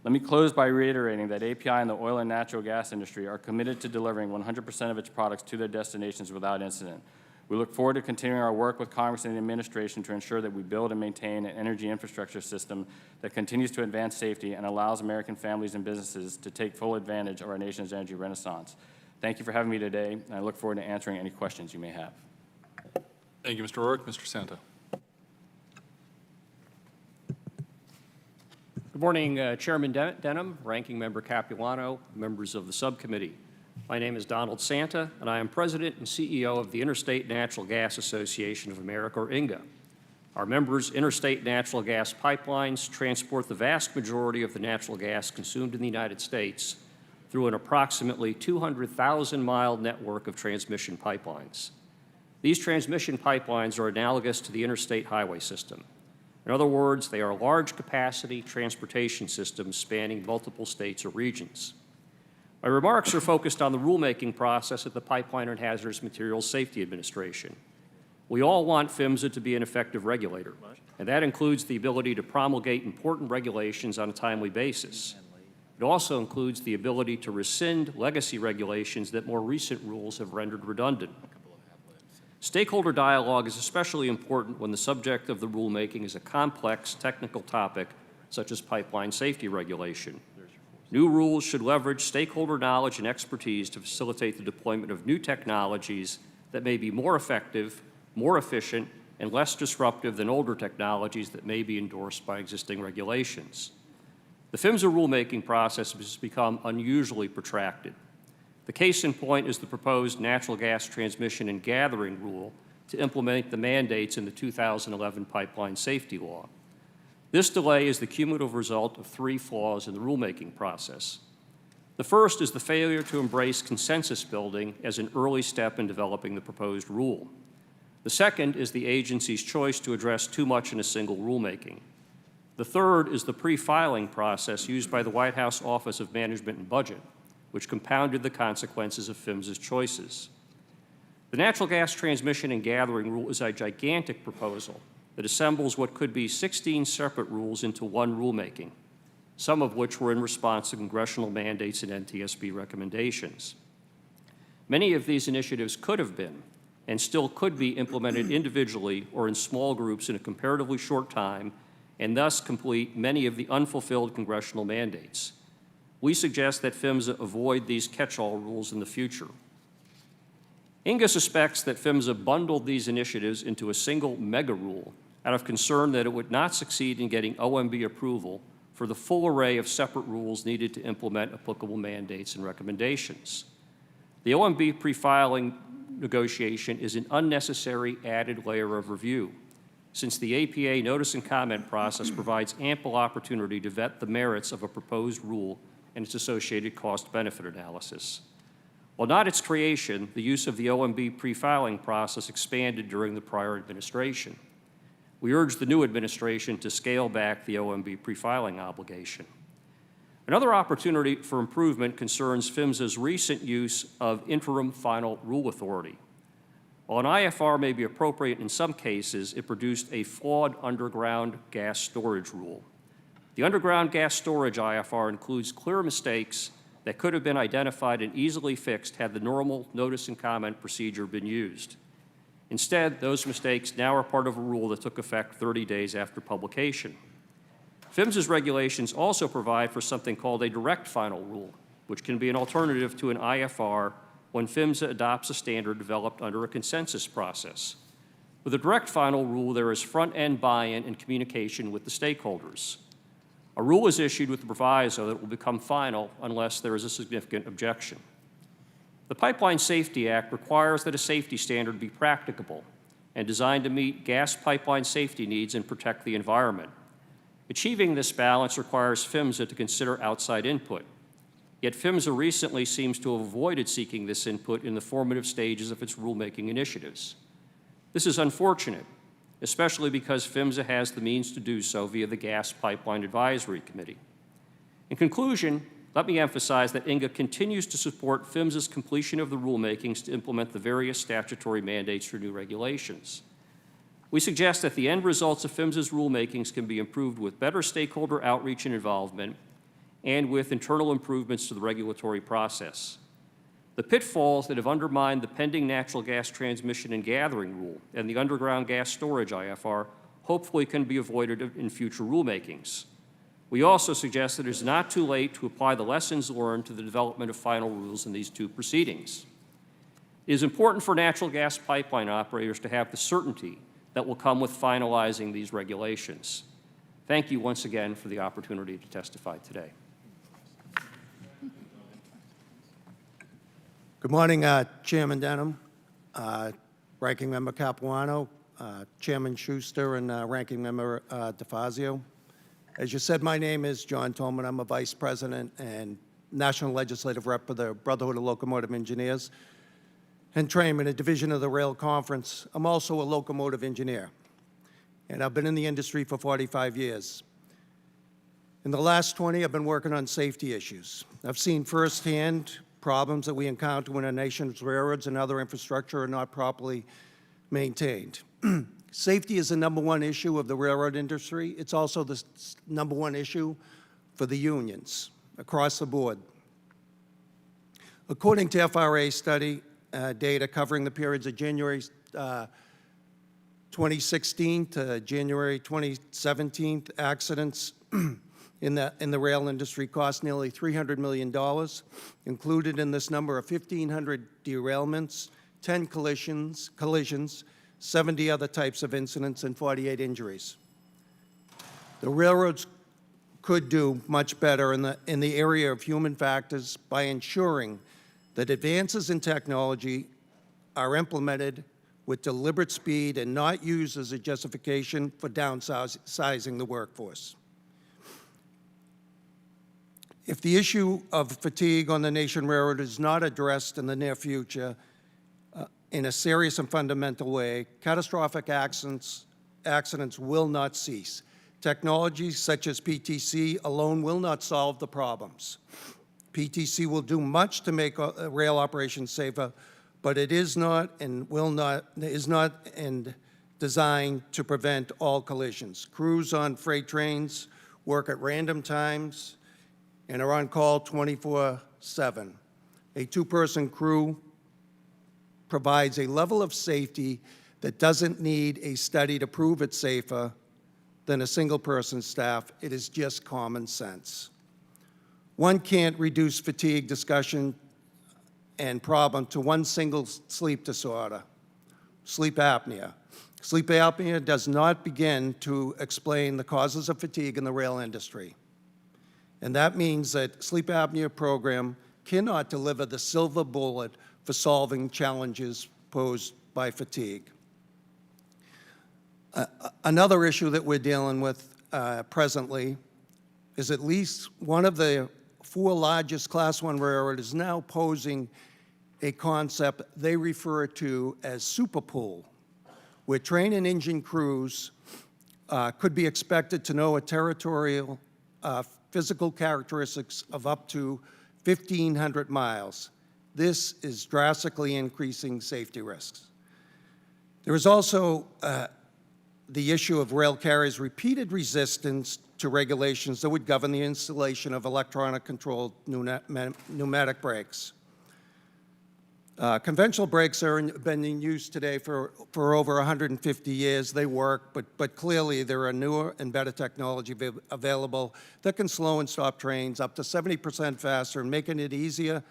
Speaker 8: Let me close by reiterating that API and the oil and natural gas industry are committed to delivering 100% of its products to their destinations without incident. We look forward to continuing our work with Congress and the administration to ensure that we build and maintain an energy infrastructure system that continues to advance safety and allows American families and businesses to take full advantage of our nation's energy renaissance. Thank you for having me today, and I look forward to answering any questions you may have.
Speaker 1: Thank you, Mr. O'Rourke. Mr. Santa.
Speaker 9: Good morning, Chairman Denham, Ranking Member Capulano, members of the subcommittee. My name is Donald Santa, and I am President and CEO of the Interstate Natural Gas Association of America, or INGA. Our members' interstate natural gas pipelines transport the vast majority of the natural gas consumed in the United States through an approximately 200,000-mile network of transmission pipelines. These transmission pipelines are analogous to the interstate highway system. In other words, they are large-capacity transportation systems spanning multiple states or regions. My remarks are focused on the rulemaking process at the Pipeline and Hazardous Materials Safety Administration. We all want PHMSA to be an effective regulator, and that includes the ability to promulgate important regulations on a timely basis. It also includes the ability to rescind legacy regulations that more recent rules have rendered redundant. Stakeholder dialogue is especially important when the subject of the rulemaking is a complex technical topic such as pipeline safety regulation. New rules should leverage stakeholder knowledge and expertise to facilitate the deployment of new technologies that may be more effective, more efficient, and less disruptive than older technologies that may be endorsed by existing regulations. The PHMSA rulemaking process has become unusually protracted. The case in point is the proposed natural gas transmission and gathering rule to implement the mandates in the 2011 pipeline safety law. This delay is the cumulative result of three flaws in the rulemaking process. The first is the failure to embrace consensus building as an early step in developing the proposed rule. The second is the agency's choice to address too much in a single rulemaking. The third is the pre-filing process used by the White House Office of Management and Budget, which compounded the consequences of PHMSA's choices. The natural gas transmission and gathering rule is a gigantic proposal that assembles what could be 16 separate rules into one rulemaking, some of which were in response to congressional mandates and NTSB recommendations. Many of these initiatives could have been and still could be implemented individually or in small groups in a comparatively short time and thus complete many of the unfulfilled congressional mandates. We suggest that PHMSA avoid these catch-all rules in the future. INGA suspects that PHMSA bundled these initiatives into a single mega rule out of concern that it would not succeed in getting OMB approval for the full array of separate rules needed to implement applicable mandates and recommendations. The OMB pre-filing negotiation is an unnecessary added layer of review, since the APA notice and comment process provides ample opportunity to vet the merits of a proposed rule and its associated cost-benefit analysis. While not its creation, the use of the OMB pre-filing process expanded during the prior administration. We urge the new administration to scale back the OMB pre-filing obligation. Another opportunity for improvement concerns PHMSA's recent use of interim final rule authority. While an IFR may be appropriate in some cases, it produced a flawed underground gas storage rule. The underground gas storage IFR includes clear mistakes that could have been identified and easily fixed had the normal notice and comment procedure been used. Instead, those mistakes now are part of a rule that took effect 30 days after publication. PHMSA's regulations also provide for something called a direct final rule, which can be an alternative to an IFR when PHMSA adopts a standard developed under a consensus process. With a direct final rule, there is front-end buy-in and communication with the stakeholders. A rule is issued with the proviso that it will become final unless there is a significant objection. The Pipeline Safety Act requires that a safety standard be practicable and designed to meet gas pipeline safety needs and protect the environment. Achieving this balance requires PHMSA to consider outside input. Yet PHMSA recently seems to have avoided seeking this input in the formative stages of its rulemaking initiatives. This is unfortunate, especially because PHMSA has the means to do so via the Gas Pipeline Advisory Committee. In conclusion, let me emphasize that INGA continues to support PHMSA's completion of the rulemakings to implement the various statutory mandates for new regulations. We suggest that the end results of PHMSA's rulemakings can be improved with better stakeholder outreach and involvement and with internal improvements to the regulatory process. The pitfalls that have undermined the pending natural gas transmission and gathering rule and the underground gas storage IFR hopefully can be avoided in future rulemakings. We also suggest that it is not too late to apply the lessons learned to the development of final rules in these two proceedings. It is important for natural gas pipeline operators to have the certainty that will come with finalizing these regulations. Thank you once again for the opportunity to testify today.
Speaker 10: Good morning, Chairman Denham, Ranking Member Capuano, Chairman Schuster, and Ranking Member DeFazio. As you said, my name is John Tolman. I'm a Vice President and National Legislative Rep for the Brotherhood of Locomotive Engineers and trained in a division of the Rail Conference. I'm also a locomotive engineer, and I've been in the industry for 45 years. In the last 20, I've been working on safety issues. I've seen firsthand problems that we encounter when our nation's railroads and other infrastructure are not properly maintained. Safety is the #1 issue of the railroad industry. It's also the #1 issue for the unions across the board. According to FRA study data covering the periods of January 2016 to January 2017, accidents in the rail industry cost nearly $300 million. Included in this number are 1,500 derailments, 10 collisions, 70 other types of incidents, and 48 injuries. The railroads could do much better in the area of human factors by ensuring that advances in technology are implemented with deliberate speed and not used as a justification for downsizing the workforce. If the issue of fatigue on the Nation Railroad is not addressed in the near future in a serious and fundamental way, catastrophic accidents will not cease. Technologies such as PTC alone will not solve the problems. PTC will do much to make rail operations safer, but it is not designed to prevent all collisions. Crews on freight trains work at random times and are on call 24/7. A two-person crew provides a level of safety that doesn't need a study to prove it's safer than a single-person staff. It is just common sense. One can't reduce fatigue discussion and problem to one single sleep disorder, sleep apnea. Sleep apnea does not begin to explain the causes of fatigue in the rail industry. And that means that sleep apnea program cannot deliver the silver bullet for solving challenges posed by fatigue. Another issue that we're dealing with presently is at least one of the 4 largest Class I railroads is now posing a concept they refer to as super pool, where train and engine crews could be expected to know a territorial physical characteristics of up to 1,500 miles. This is drastically increasing safety risks. There is also the issue of rail carriers' repeated resistance to regulations that would govern the installation of electronic-controlled pneumatic brakes. Conventional brakes have been in use today for over 150 years. They work, but clearly there are newer and better technology available that can slow and stop trains up to 70% faster, and making it easier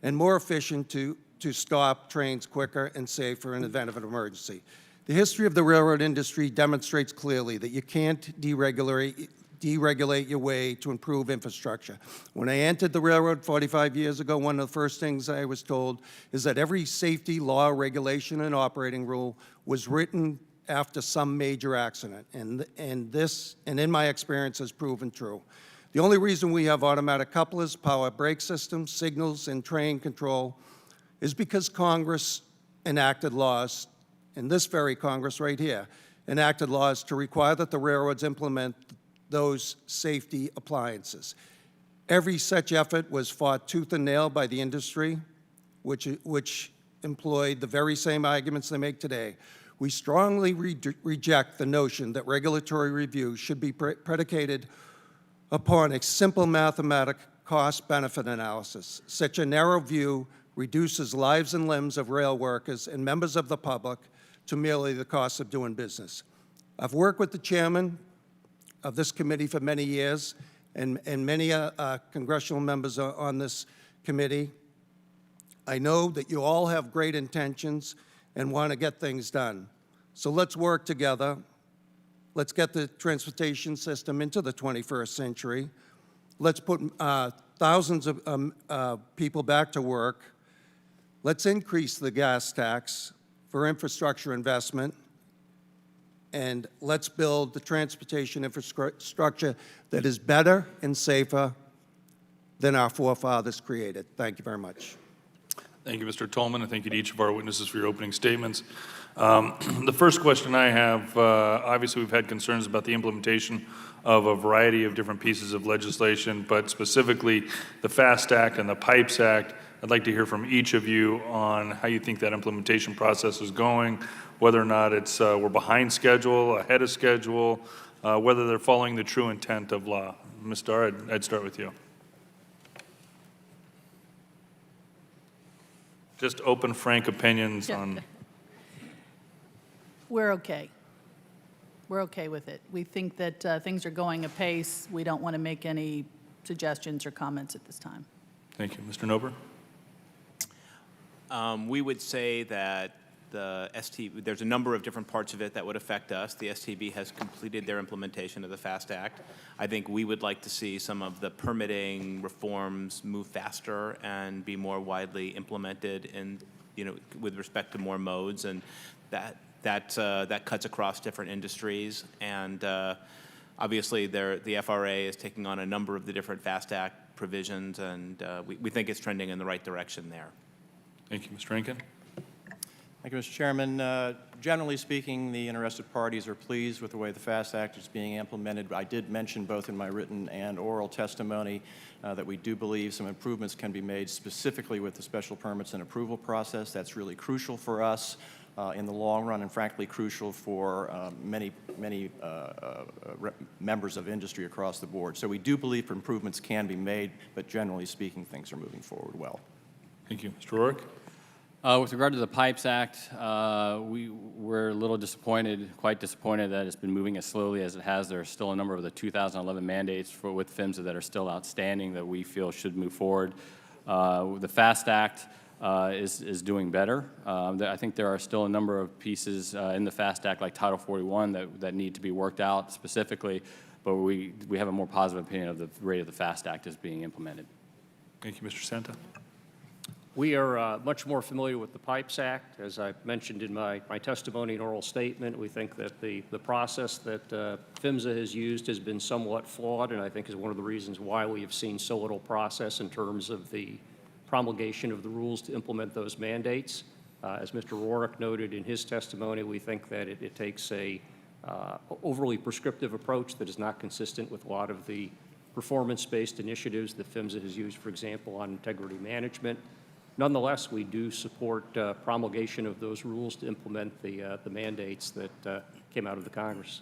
Speaker 10: and more efficient to stop trains quicker and safer in the event of an emergency. The history of the railroad industry demonstrates clearly that you can't deregulate your way to improve infrastructure. When I entered the railroad 45 years ago, one of the first things I was told is that every safety law, regulation, and operating rule was written after some major accident, and in my experience has proven true. The only reason we have automatic couplers, power brake systems, signals, and train control is because Congress enacted laws, and this very Congress right here, enacted laws to require that the railroads implement those safety appliances. Every such effort was fought tooth and nail by the industry, which employed the very same arguments they make today. We strongly reject the notion that regulatory review should be predicated upon a simple mathematic cost-benefit analysis. Such a narrow view reduces lives and limbs of rail workers and members of the public to merely the cost of doing business. I've worked with the chairman of this committee for many years, and many congressional members are on this committee. I know that you all have great intentions and want to get things done. So let's work together. Let's get the transportation system into the 21st century. Let's put thousands of people back to work. Let's increase the gas tax for infrastructure investment, and let's build the transportation infrastructure that is better and safer than our forefathers created. Thank you very much.
Speaker 1: Thank you, Mr. Tolman, and thank you to each of our witnesses for your opening statements. The first question I have, obviously we've had concerns about the implementation of a variety of different pieces of legislation, but specifically the FAST Act and the PIPES Act. I'd like to hear from each of you on how you think that implementation process is going, whether or not it's we're behind schedule, ahead of schedule, whether they're following the true intent of law. Ms. Starr, I'd start with you. Just open, frank opinions on.
Speaker 5: We're okay. We're okay with it. We think that things are going apace. We don't want to make any suggestions or comments at this time.
Speaker 1: Thank you. Mr. Nober?
Speaker 6: We would say that there's a number of different parts of it that would affect us. The STB has completed their implementation of the FAST Act. I think we would like to see some of the permitting reforms move faster and be more widely implemented in, with respect to more modes, and that cuts across different industries. And obviously, the FRA is taking on a number of the different FAST Act provisions, and we think it's trending in the right direction there.
Speaker 1: Thank you, Mr. Rankin.
Speaker 7: Thank you, Mr. Chairman. Generally speaking, the interested parties are pleased with the way the FAST Act is being implemented. I did mention both in my written and oral testimony that we do believe some improvements can be made specifically with the special permits and approval process. That's really crucial for us in the long run, and frankly crucial for many members of industry across the board. So we do believe improvements can be made, but generally speaking, things are moving forward well.
Speaker 1: Thank you. Mr. Rourke?
Speaker 8: With regard to the Pipes Act, we're a little disappointed, quite disappointed that it's been moving as slowly as it has. There are still a number of the 2011 mandates with PHMSA that are still outstanding that we feel should move forward. The FAST Act is doing better. I think there are still a number of pieces in the FAST Act, like Title 41, that need to be worked out specifically, but we have a more positive opinion of the rate of the FAST Act as being implemented.
Speaker 1: Thank you, Mr. Santa.
Speaker 9: We are much more familiar with the Pipes Act. As I mentioned in my testimony and oral statement, we think that the process that PHMSA has used has been somewhat flawed, and I think is one of the reasons why we have seen so little process in terms of the promulgation of the rules to implement those mandates. As Mr. Rourke noted in his testimony, we think that it takes a overly prescriptive approach that is not consistent with a lot of the performance-based initiatives that PHMSA has used, for example, on integrity management. Nonetheless, we do support promulgation of those rules to implement the mandates that came out of the Congress.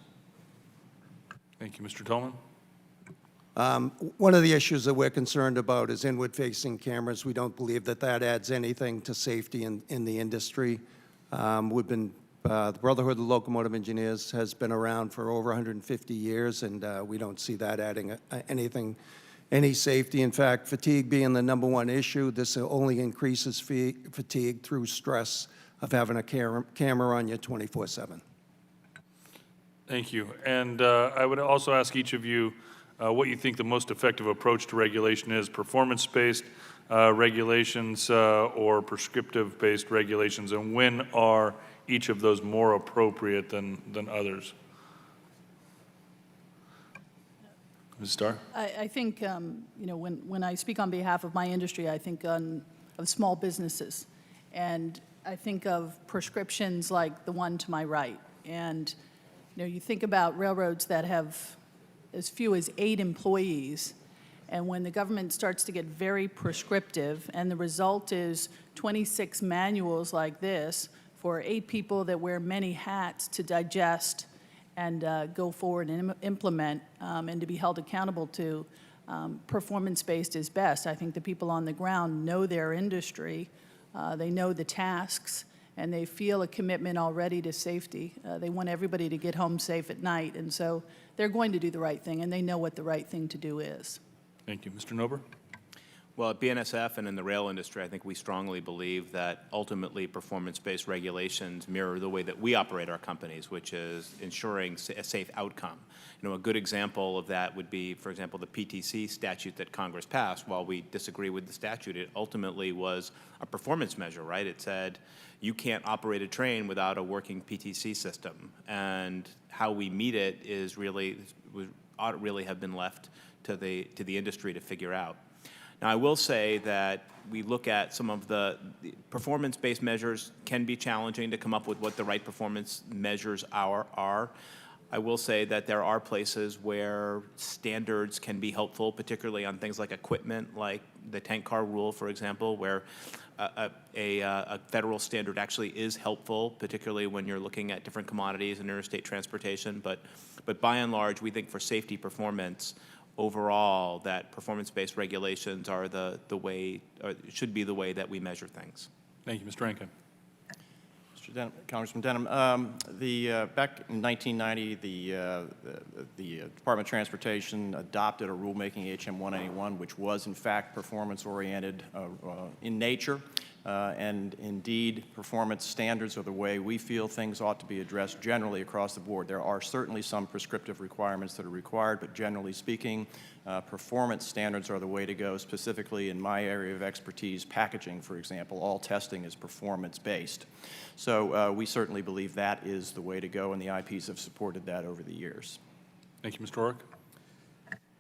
Speaker 1: Thank you, Mr. Tolman.
Speaker 10: One of the issues that we're concerned about is inward-facing cameras. We don't believe that adds anything to safety in the industry. The Brotherhood of Locomotive Engineers has been around for over 150 years, and we don't see that adding any safety. In fact, fatigue being the #1 issue, this only increases fatigue through stress of having a camera on you 24/7.
Speaker 1: Thank you. And I would also ask each of you what you think the most effective approach to regulation is: performance-based regulations or prescriptive-based regulations, and when are each of those more appropriate than others? Ms. Starr?
Speaker 5: I think, when I speak on behalf of my industry, I think of small businesses. And I think of prescriptions like the one to my right. And, you think about railroads that have as few as 8 employees. And when the government starts to get very prescriptive, and the result is 26 manuals like this for 8 people that wear many hats to digest and go forward and implement and to be held accountable to, performance-based is best. I think the people on the ground know their industry, they know the tasks, and they feel a commitment already to safety. They want everybody to get home safe at night, and so they're going to do the right thing, and they know what the right thing to do is.
Speaker 1: Thank you. Mr. Nober?
Speaker 6: Well, at BNSF and in the rail industry, I think we strongly believe that ultimately performance-based regulations mirror the way that we operate our companies, which is ensuring a safe outcome. A good example of that would be, for example, the PTC statute that Congress passed. While we disagree with the statute, it ultimately was a performance measure, right? It said you can't operate a train without a working PTC system, and how we meet it ought to really have been left to the industry to figure out. Now, I will say that we look at some of the performance-based measures can be challenging to come up with what the right performance measures are. I will say that there are places where standards can be helpful, particularly on things like equipment, like the tank car rule, for example, where a federal standard actually is helpful, particularly when you're looking at different commodities and interstate transportation. But by and large, we think for safety performance, overall, that performance-based regulations are the way, or should be the way that we measure things.
Speaker 1: Thank you. Mr. Rankin?
Speaker 7: Mr. Denham, Congressman Denham, back in 1990, the Department of Transportation adopted a rulemaking, HM 181, which was in fact performance-oriented in nature. and indeed, performance standards are the way we feel things ought to be addressed generally across the board. There are certainly some prescriptive requirements that are required, but generally speaking, performance standards are the way to go, specifically in my area of expertise, packaging, for example. All testing is performance-based. So we certainly believe that is the way to go, and the IPs have supported that over the years.
Speaker 1: Thank you, Mr. Orrick.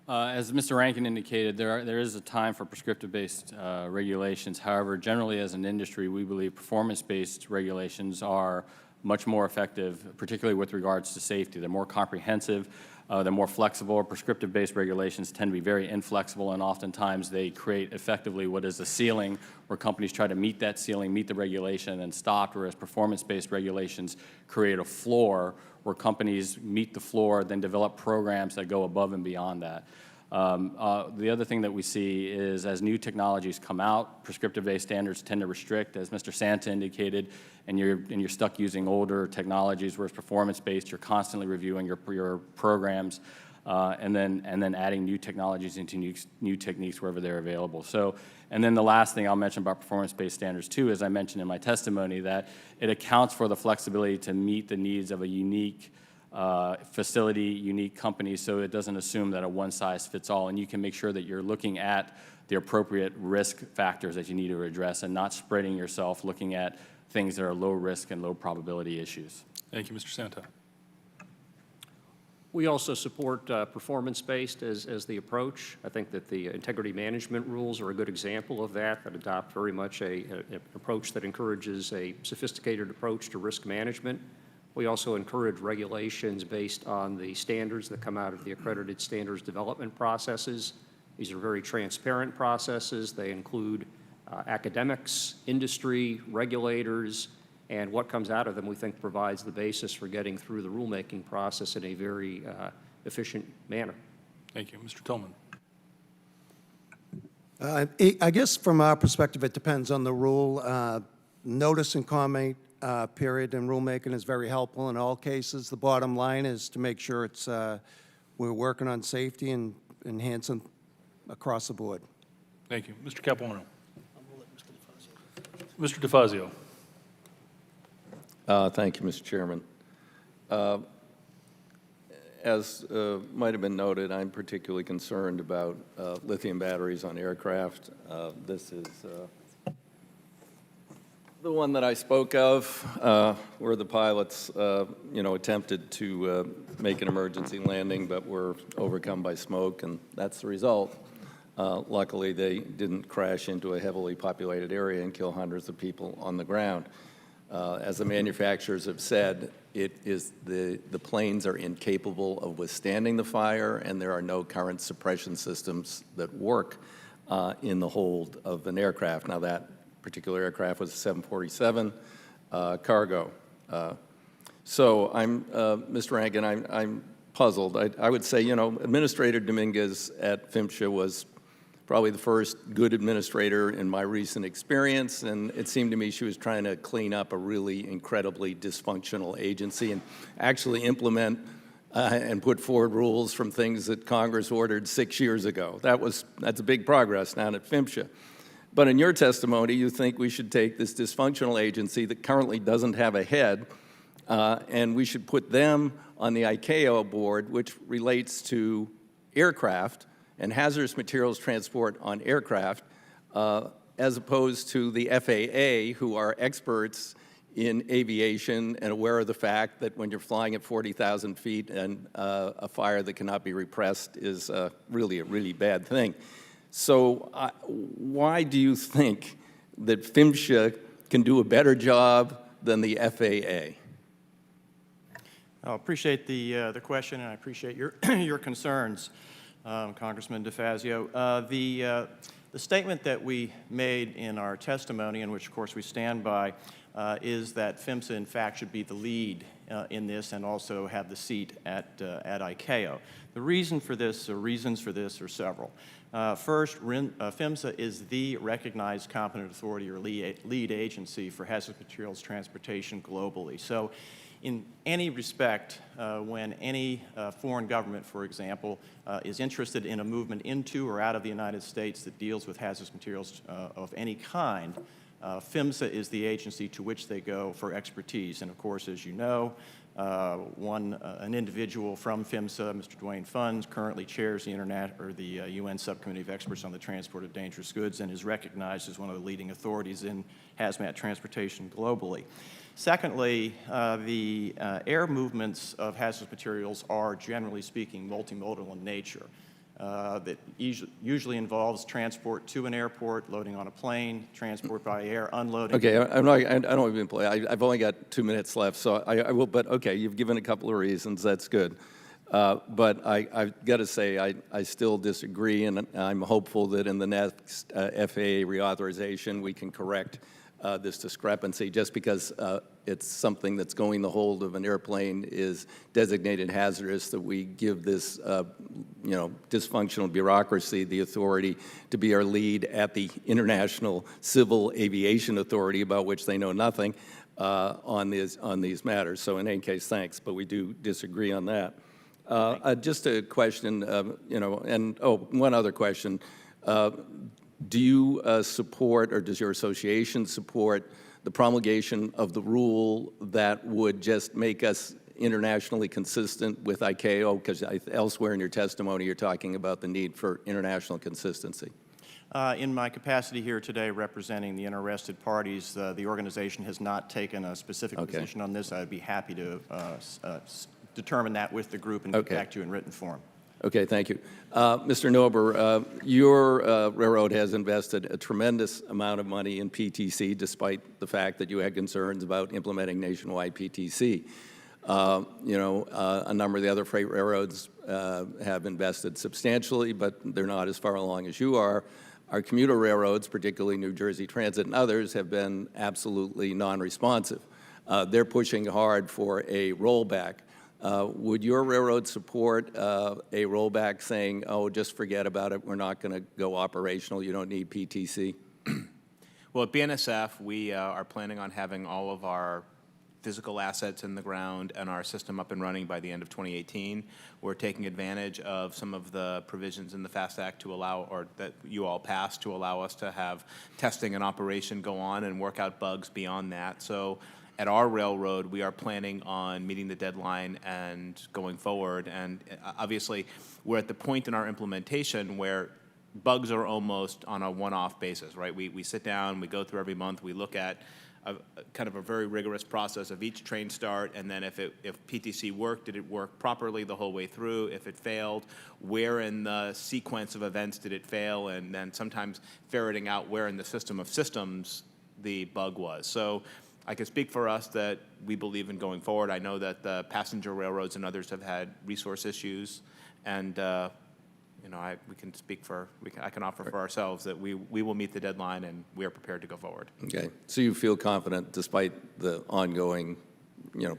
Speaker 8: As Mr. Rankin indicated, there is a time for prescriptive-based regulations. However, generally as an industry, we believe performance-based regulations are much more effective, particularly with regards to safety. They're more comprehensive, they're more flexible. Prescriptive-based regulations tend to be very inflexible, and oftentimes they create effectively what is a ceiling where companies try to meet that ceiling, meet the regulation, and stop, whereas performance-based regulations create a floor where companies meet the floor, then develop programs that go above and beyond that. The other thing that we see is as new technologies come out, prescriptive-based standards tend to restrict, as Mr. Santa indicated, and you're stuck using older technologies, whereas performance-based, you're constantly reviewing your programs and then adding new technologies into new techniques wherever they're available. So, and then the last thing I'll mention about performance-based standards too, as I mentioned in my testimony, that it accounts for the flexibility to meet the needs of a unique facility, unique company, so it doesn't assume that a one-size-fits-all, and you can make sure that you're looking at the appropriate risk factors that you need to address and not spreading yourself, looking at things that are low risk and low probability issues.
Speaker 1: Thank you, Mr. Santa.
Speaker 9: We also support performance-based as the approach. I think that the integrity management rules are a good example of that adopt very much an approach that encourages a sophisticated approach to risk management. We also encourage regulations based on the standards that come out of the accredited standards development processes. These are very transparent processes. They include academics, industry, regulators, and what comes out of them we think provides the basis for getting through the rulemaking process in a very efficient manner.
Speaker 1: Thank you. Mr. Tillman.
Speaker 10: I guess from our perspective, it depends on the rule. Notice and comment period in rulemaking is very helpful in all cases. The bottom line is to make sure it's we're working on safety and enhancing across the board.
Speaker 1: Thank you. Mr. Capuano. Mr. DeFazio.
Speaker 4: Thank you, Mr. Chairman. As might have been noted, I'm particularly concerned about lithium batteries on aircraft. This is the one that I spoke of, where the pilots, attempted to make an emergency landing, but were overcome by smoke, and that's the result. Luckily, they didn't crash into a heavily populated area and kill hundreds of people on the ground. As the manufacturers have said, the planes are incapable of withstanding the fire, and there are no current suppression systems that work in the hold of an aircraft. Now, that particular aircraft was a 747 cargo. So Mr. Rankin, I'm puzzled. I would say, Administrator Dominguez at PHMSA was probably the first good administrator in my recent experience, and it seemed to me she was trying to clean up a really incredibly dysfunctional agency and actually implement and put forward rules from things that Congress ordered 6 years ago. That's a big progress down at PHMSA. But in your testimony, you think we should take this dysfunctional agency that currently doesn't have a head, and we should put them on the ICAO board, which relates to aircraft and hazardous materials transport on aircraft, as opposed to the FAA, who are experts in aviation and aware of the fact that when you're flying at 40,000 feet and a fire that cannot be repressed is really a really bad thing. So why do you think that PHMSA can do a better job than the FAA?
Speaker 7: I appreciate the question, and I appreciate your your concerns, Congressman DeFazio. The statement that we made in our testimony, in which, of course, we stand by, is that PHMSA, in fact, should be the lead in this and also have the seat at ICAO. The reasons for this are several. First, PHMSA is the recognized competent authority or lead agency for hazardous materials transportation globally. So in any respect, when any foreign government, for example, is interested in a movement into or out of the United States that deals with hazardous materials of any kind, PHMSA is the agency to which they go for expertise. And of course, as you know, an individual from PHMSA, Mr. Dwayne Funds, currently chairs the UN Subcommittee of Experts on the Transport of Dangerous Goods and is recognized as one of the leading authorities in hazmat transportation globally. Secondly, the air movements of hazardous materials are, generally speaking, multimodal in nature. That usually involves transport to an airport, loading on a plane, transport by air, unloading.
Speaker 4: Okay, I don't even play. I've only got 2 minutes left, so I will, but okay, you've given a couple of reasons, that's good. But I've got to say, I still disagree, and I'm hopeful that in the next FAA reauthorization, we can correct this discrepancy. Just because it's something that's going the hold of an airplane is designated hazardous, that we give this, dysfunctional bureaucracy the authority to be our lead at the International Civil Aviation Authority, about which they know nothing, on these matters. So in any case, thanks, but we do disagree on that. Just a question, one other question. Do you support, or does your association support, the promulgation of the rule that would just make us internationally consistent with ICAO? Because elsewhere in your testimony, you're talking about the need for international consistency.
Speaker 7: In my capacity here today representing the interested parties, the organization has not taken a specific position on this. I'd be happy to determine that with the group and get back to you in written form.
Speaker 4: Okay, thank you. Mr. Nober, your railroad has invested a tremendous amount of money in PTC, despite the fact that you had concerns about implementing nationwide PTC. A number of the other freight railroads have invested substantially, but they're not as far along as you are. Our commuter railroads, particularly New Jersey Transit and others, have been absolutely non-responsive. They're pushing hard for a rollback. Would your railroad support a rollback saying, oh, just forget about it, we're not going to go operational, you don't need PTC?
Speaker 6: Well, at BNSF, we are planning on having all of our physical assets in the ground and our system up and running by the end of 2018. We're taking advantage of some of the provisions in the FAST Act to allow, or that you all passed, to allow us to have testing and operation go on and work out bugs beyond that. So at our railroad, we are planning on meeting the deadline and going forward. And obviously, we're at the point in our implementation where bugs are almost on a one-off basis, right? We sit down, we go through every month, we look at kind of a very rigorous process of each train start, and then if PTC worked, did it work properly the whole way through? If it failed, where in the sequence of events did it fail? And then sometimes ferreting out where in the system of systems the bug was. So I can speak for us that we believe in going forward. I know that the passenger railroads and others have had resource issues, and I can offer for ourselves that we will meet the deadline and we are prepared to go forward.
Speaker 4: Okay, so you feel confident, despite the ongoing,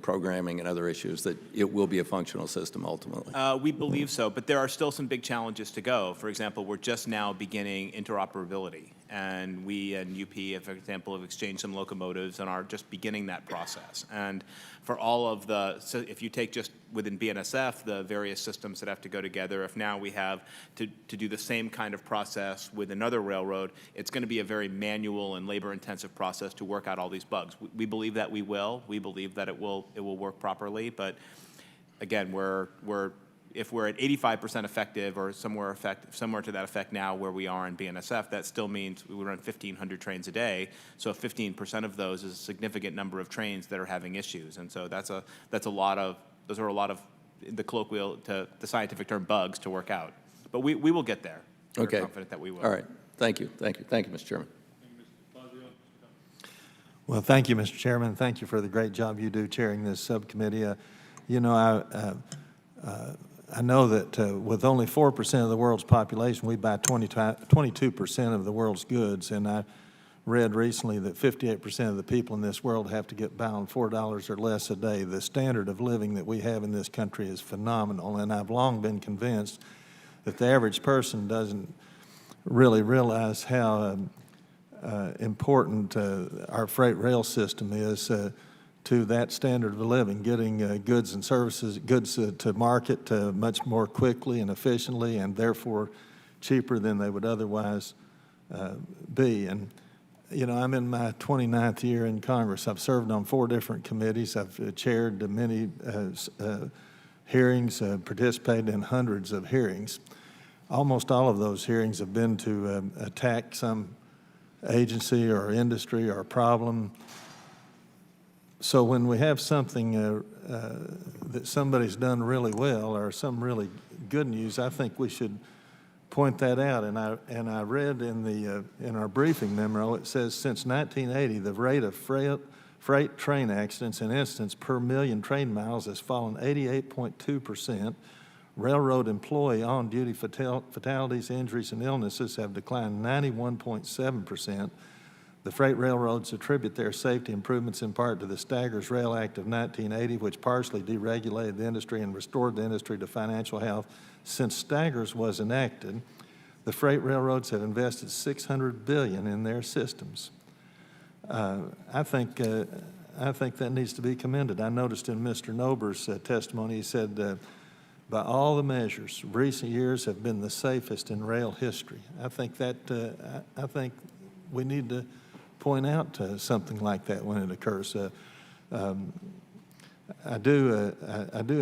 Speaker 4: programming and other issues, that it will be a functional system ultimately?
Speaker 6: We believe so, but there are still some big challenges to go. For example, we're just now beginning interoperability, and we and UP, for example, have exchanged some locomotives and are just beginning that process. And for all of so if you take just within BNSF, the various systems that have to go together, if now we have to do the same kind of process with another railroad, it's going to be a very manual and labor-intensive process to work out all these bugs. We believe that we will. We believe that it will work properly, but again, if we're at 85% effective or somewhere to that effect now where we are in BNSF, that still means we run 1,500 trains a day. So 15% of those is a significant number of trains that are having issues, and so those are a lot of the colloquial, to the scientific term, bugs to work out. But we will get there. We're confident that we will.
Speaker 4: All right. Thank you, Mr. Chairman.
Speaker 11: Well, thank you, Mr. Chairman. Thank you for the great job you do chairing this subcommittee. I know that with only 4% of the world's population, we buy 22% of the world's goods, and I read recently that 58% of the people in this world have to get by on $4 or less a day. The standard of living that we have in this country is phenomenal, and I've long been convinced that the average person doesn't really realize how important our freight rail system is to that standard of living, getting goods and services, to market much more quickly and efficiently, and therefore cheaper than they would otherwise be. And You know, I'm in my 29th year in Congress. I've served on 4 different committees. I've chaired many hearings, participated in hundreds of hearings. Almost all of those hearings have been to attack some agency or industry or problem. So when we have something that somebody's done really well or some really good news, I think we should point that out. And I read in our briefing memo, it says since 1980, the rate of freight train accidents and incidents per million train miles has fallen 88.2%. Railroad employee on-duty fatalities, injuries, and illnesses have declined 91.7%. The freight railroads attribute their safety improvements in part to the Staggers Rail Act of 1980, which partially deregulated the industry and restored the industry to financial health. Since Staggers was enacted, the freight railroads have invested $600 billion in their systems. I think that needs to be commended. I noticed in Mr. Nober's testimony, he said, by all the measures, recent years have been the safest in rail history. I think we need to point out something like that when it occurs. I do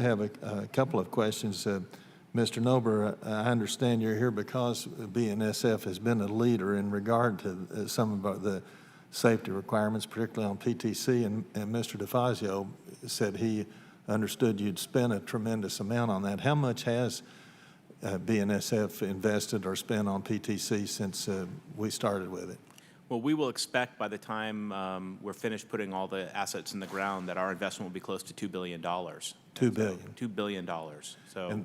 Speaker 11: have a couple of questions. Mr. Nober, I understand you're here because BNSF has been a leader in regard to some of the safety requirements, particularly on PTC, and Mr. DeFazio said he understood you'd spent a tremendous amount on that. How much has BNSF invested or spent on PTC since we started with it?
Speaker 6: Well, we will expect by the time we're finished putting all the assets in the ground that our investment will be close to $2 billion. $2
Speaker 11: billion.
Speaker 6: $2 billion. So.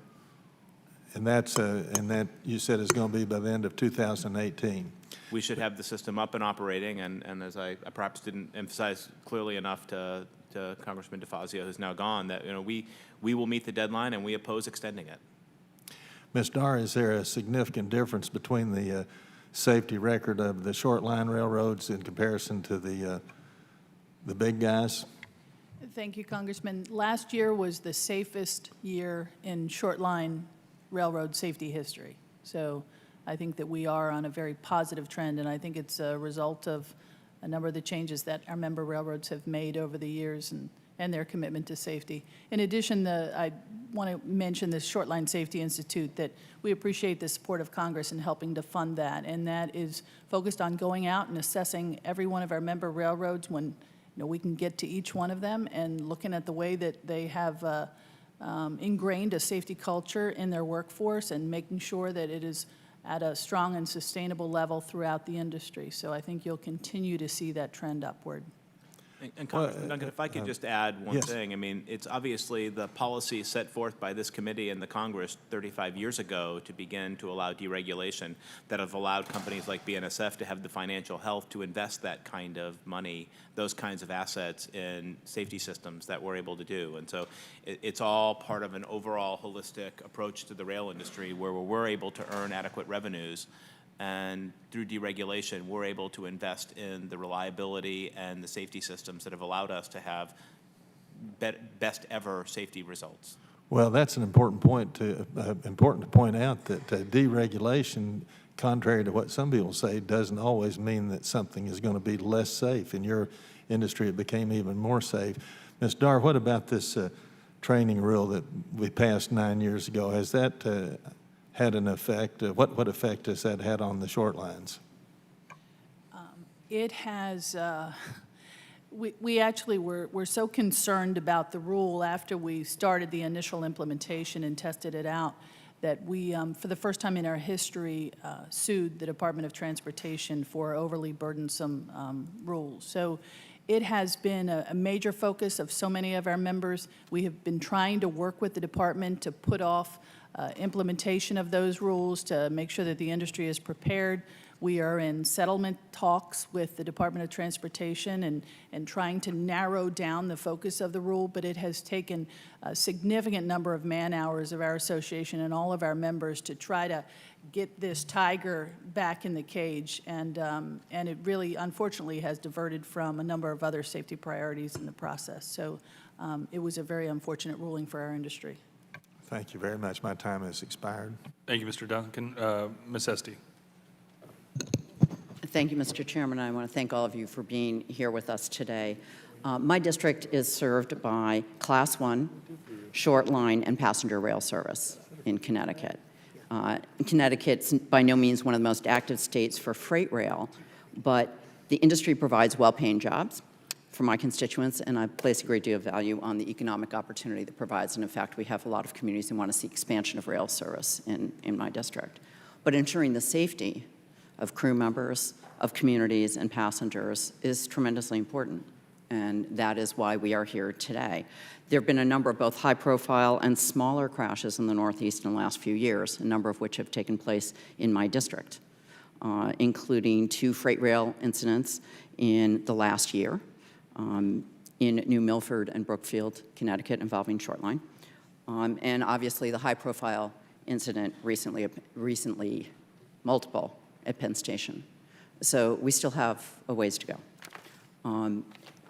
Speaker 11: And that you said is going to be by the end of 2018.
Speaker 6: We should have the system up and operating, and as I perhaps didn't emphasize clearly enough to Congressman DeFazio, who's now gone, that we will meet the deadline and we oppose extending it.
Speaker 11: Ms. Dar, is there a significant difference between the safety record of the short line railroads in comparison to the big guys?
Speaker 5: Thank you, Congressman. Last year was the safest year in short line railroad safety history. So I think that we are on a very positive trend, and I think it's a result of a number of the changes that our member railroads have made over the years and their commitment to safety. In addition, I want to mention the Short Line Safety Institute, that we appreciate the support of Congress in helping to fund that, and that is focused on going out and assessing every one of our member railroads when we can get to each one of them and looking at the way that they have ingrained a safety culture in their workforce and making sure that it is at a strong and sustainable level throughout the industry. So I think you'll continue to see that trend upward.
Speaker 6: And Congressman Duncan, if I could just add one
Speaker 11: yes.
Speaker 6: thing. I mean, it's obviously the policy set forth by this committee and the Congress 35 years ago to begin to allow deregulation that have allowed companies like BNSF to have the financial health to invest that kind of money, those kinds of assets in safety systems that we're able to do. And so it's all part of an overall holistic approach to the rail industry where we're able to earn adequate revenues. And through deregulation, we're able to invest in the reliability and the safety systems that have allowed us to have best ever safety results.
Speaker 11: Well, that's an important point to point out that deregulation, contrary to what some people say, doesn't always mean that something is going to be less safe. In your industry, it became even more safe. Ms. Dar, what about this training rule that we passed 9 years ago? Has that had an effect? What effect has that had on the short lines?
Speaker 5: It has, we actually were so concerned about the rule after we started the initial implementation and tested it out that we, for the first time in our history, sued the Department of Transportation for overly burdensome rules. So it has been a major focus of so many of our members. We have been trying to work with the department to put off implementation of those rules to make sure that the industry is prepared. We are in settlement talks with the Department of Transportation and trying to narrow down the focus of the rule, but it has taken a significant number of man-hours of our association and all of our members to try to get this tiger back in the cage, and it really, unfortunately, has diverted from a number of other safety priorities in the process. So it was a very unfortunate ruling for our industry.
Speaker 11: Thank you very much. My time has expired.
Speaker 1: Thank you, Mr. Duncan. Ms. Esty.
Speaker 12: Thank you, Mr. Chairman. I want to thank all of you for being here with us today. My district is served by Class 1, short line, and passenger rail service in Connecticut. Connecticut's by no means one of the most active states for freight rail, but the industry provides well-paying jobs for my constituents, and I place a great deal of value on the economic opportunity that provides. And in fact, we have a lot of communities who want to see expansion of rail service in my district. But ensuring the safety of crew members, of communities, and passengers is tremendously important. And that is why we are here today. There have been a number of both high-profile and smaller crashes in the Northeast in the last few years, a number of which have taken place in my district, including 2 freight rail incidents in the last year in New Milford and Brookfield, Connecticut, involving short line. And obviously the high-profile incident recently multiple at Penn Station. So we still have a ways to go.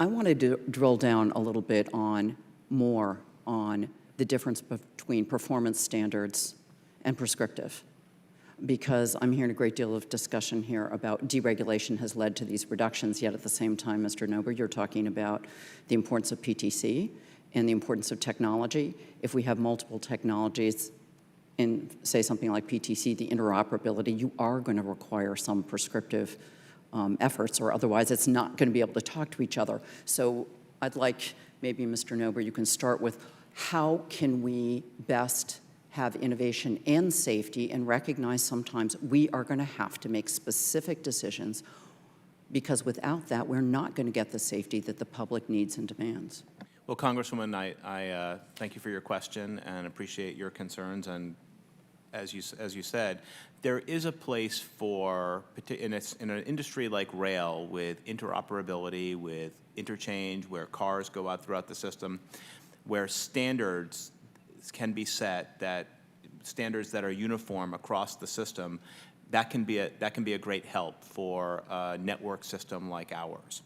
Speaker 12: I wanted to drill down a little bit more on the difference between performance standards and prescriptive, because I'm hearing a great deal of discussion here about deregulation has led to these reductions, yet at the same time, Mr. Nober, you're talking about the importance of PTC and the importance of technology. If we have multiple technologies in, say, something like PTC, the interoperability, you are going to require some prescriptive efforts, or otherwise it's not going to be able to talk to each other. So I'd like, maybe Mr. Nober, you can start with how can we best have innovation and safety and recognize sometimes we are going to have to make specific decisions, because without that, we're not going to get the safety that the public needs and demands.
Speaker 6: Well, Congresswoman, I thank you for your question and appreciate your concerns. And as you said, there is a place for, in an industry like rail, with interoperability, with interchange, where cars go out throughout the system, where standards can be set, that standards that are uniform across the system, that can be a great help for a network system like ours.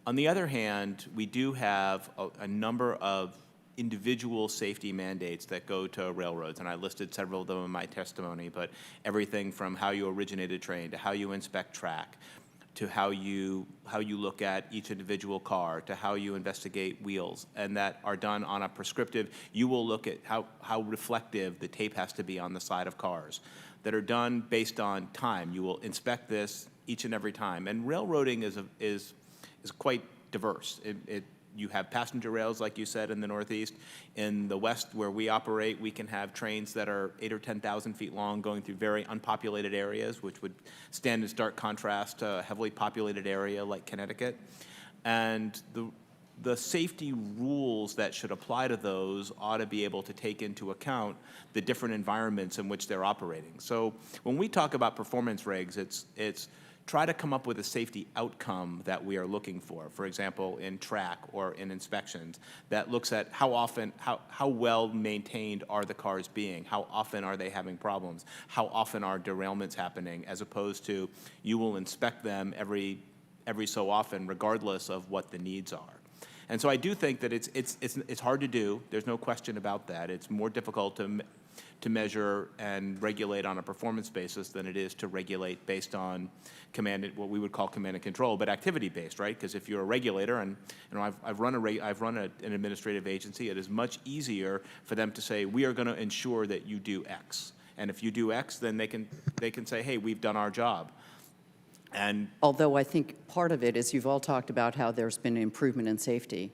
Speaker 6: On the other hand, we do have a number of individual safety mandates that go to railroads, and I listed several of them in my testimony, but everything from how you originate a train, to how you inspect track, to how you look at each individual car, to how you investigate wheels, and that are done on a prescriptive. You will look at how reflective the tape has to be on the side of cars, that are done based on time. You will inspect this each and every time. And railroading is quite diverse. You have passenger rails, like you said, in the Northeast. In the West, where we operate, we can have trains that are 8,000 or 10,000 feet long, going through very unpopulated areas, which would stand in stark contrast to a heavily populated area like Connecticut. And the safety rules that should apply to those ought to be able to take into account the different environments in which they're operating. So when we talk about performance regs, it's try to come up with a safety outcome that we are looking for. For example, in track or in inspections, that looks at how often, how well maintained are the cars being, how often are they having problems, how often are derailments happening, as opposed to you will inspect them every so often, regardless of what the needs are. And so I do think that it's hard to do. There's no question about that. It's more difficult to measure and regulate on a performance basis than it is to regulate based on what we would call command and control, but activity-based, right? Because if you're a regulator, and I've run an administrative agency, it is much easier for them to say, we are going to ensure that you do X, and if you do X, then they can say, hey, we've done our job. And
Speaker 12: although I think part of it is you've all talked about how there's been an improvement in safety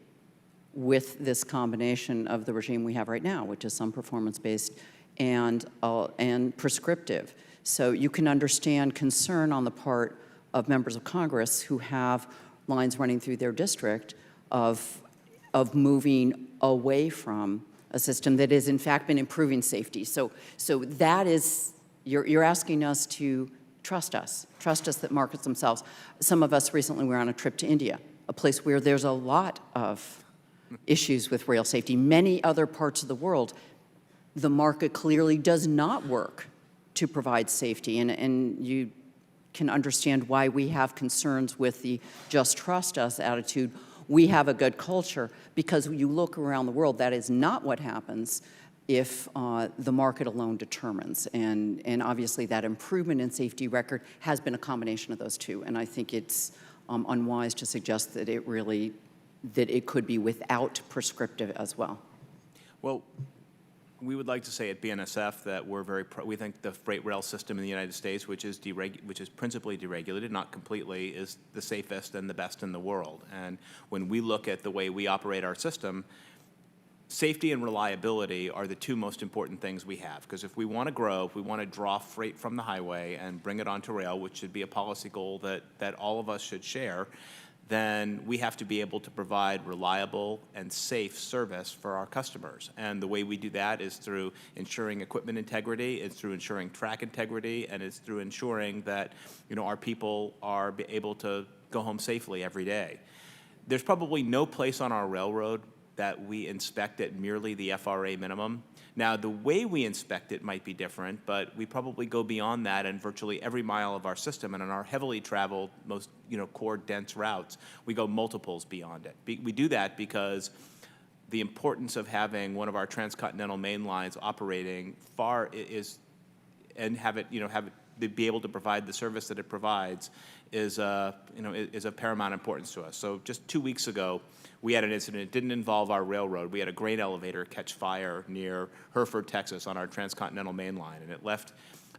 Speaker 12: with this combination of the regime we have right now, which is some performance-based and prescriptive. So you can understand concern on the part of members of Congress who have lines running through their district of moving away from a system that has in fact been improving safety. So that is, you're asking us to trust us that markets themselves. Some of us recently were on a trip to India, a place where there's a lot of issues with rail safety. Many other parts of the world, the market clearly does not work to provide safety, and you can understand why we have concerns with the just trust us attitude. We have a good culture, because you look around the world, that is not what happens. if the market alone determines. And obviously that improvement in safety record has been a combination of those two. And I think it's unwise to suggest that it could be without prescriptive as well.
Speaker 6: Well, we would like to say at BNSF that we think the freight rail system in the United States, which is principally deregulated, not completely, is the safest and the best in the world. And when we look at the way we operate our system, safety and reliability are the two most important things we have. Because if we want to grow, if we want to draw freight from the highway and bring it onto rail, which should be a policy goal that all of us should share, then we have to be able to provide reliable and safe service for our customers. And the way we do that is through ensuring equipment integrity, it's through ensuring track integrity, and it's through ensuring that our people are able to go home safely every day. There's probably no place on our railroad that we inspect at merely the FRA minimum. Now, the way we inspect it might be different, but we probably go beyond that in virtually every mile of our system. And on our heavily traveled, most core dense routes, we go multiples beyond it. We do that because the importance of having one of our transcontinental main lines operating far is, and have it be able to provide the service that it provides is of paramount importance to us. So just 2 weeks ago, we had an incident. It didn't involve our railroad. We had a grain elevator catch fire near Hereford, Texas, on our transcontinental main line, and it left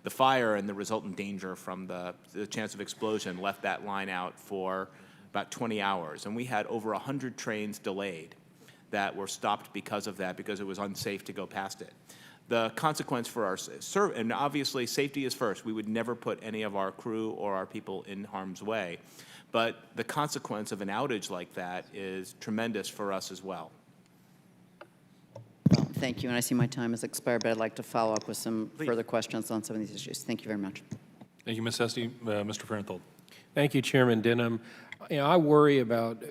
Speaker 6: the fire and the resultant danger from the chance of explosion left that line out for about 20 hours. And we had over 100 trains delayed that were stopped because of that, because it was unsafe to go past it. The consequence for our service, and obviously safety is first. We would never put any of our crew or our people in harm's way. But the consequence of an outage like that is tremendous for us as well.
Speaker 12: Well, thank you, and I see my time has expired, but I'd like to follow up with some further questions on some of these issues. Thank you very much.
Speaker 1: Thank you, Ms. Hesty. Mr. Farenthold.
Speaker 13: Thank you, Chairman Denham. I worry about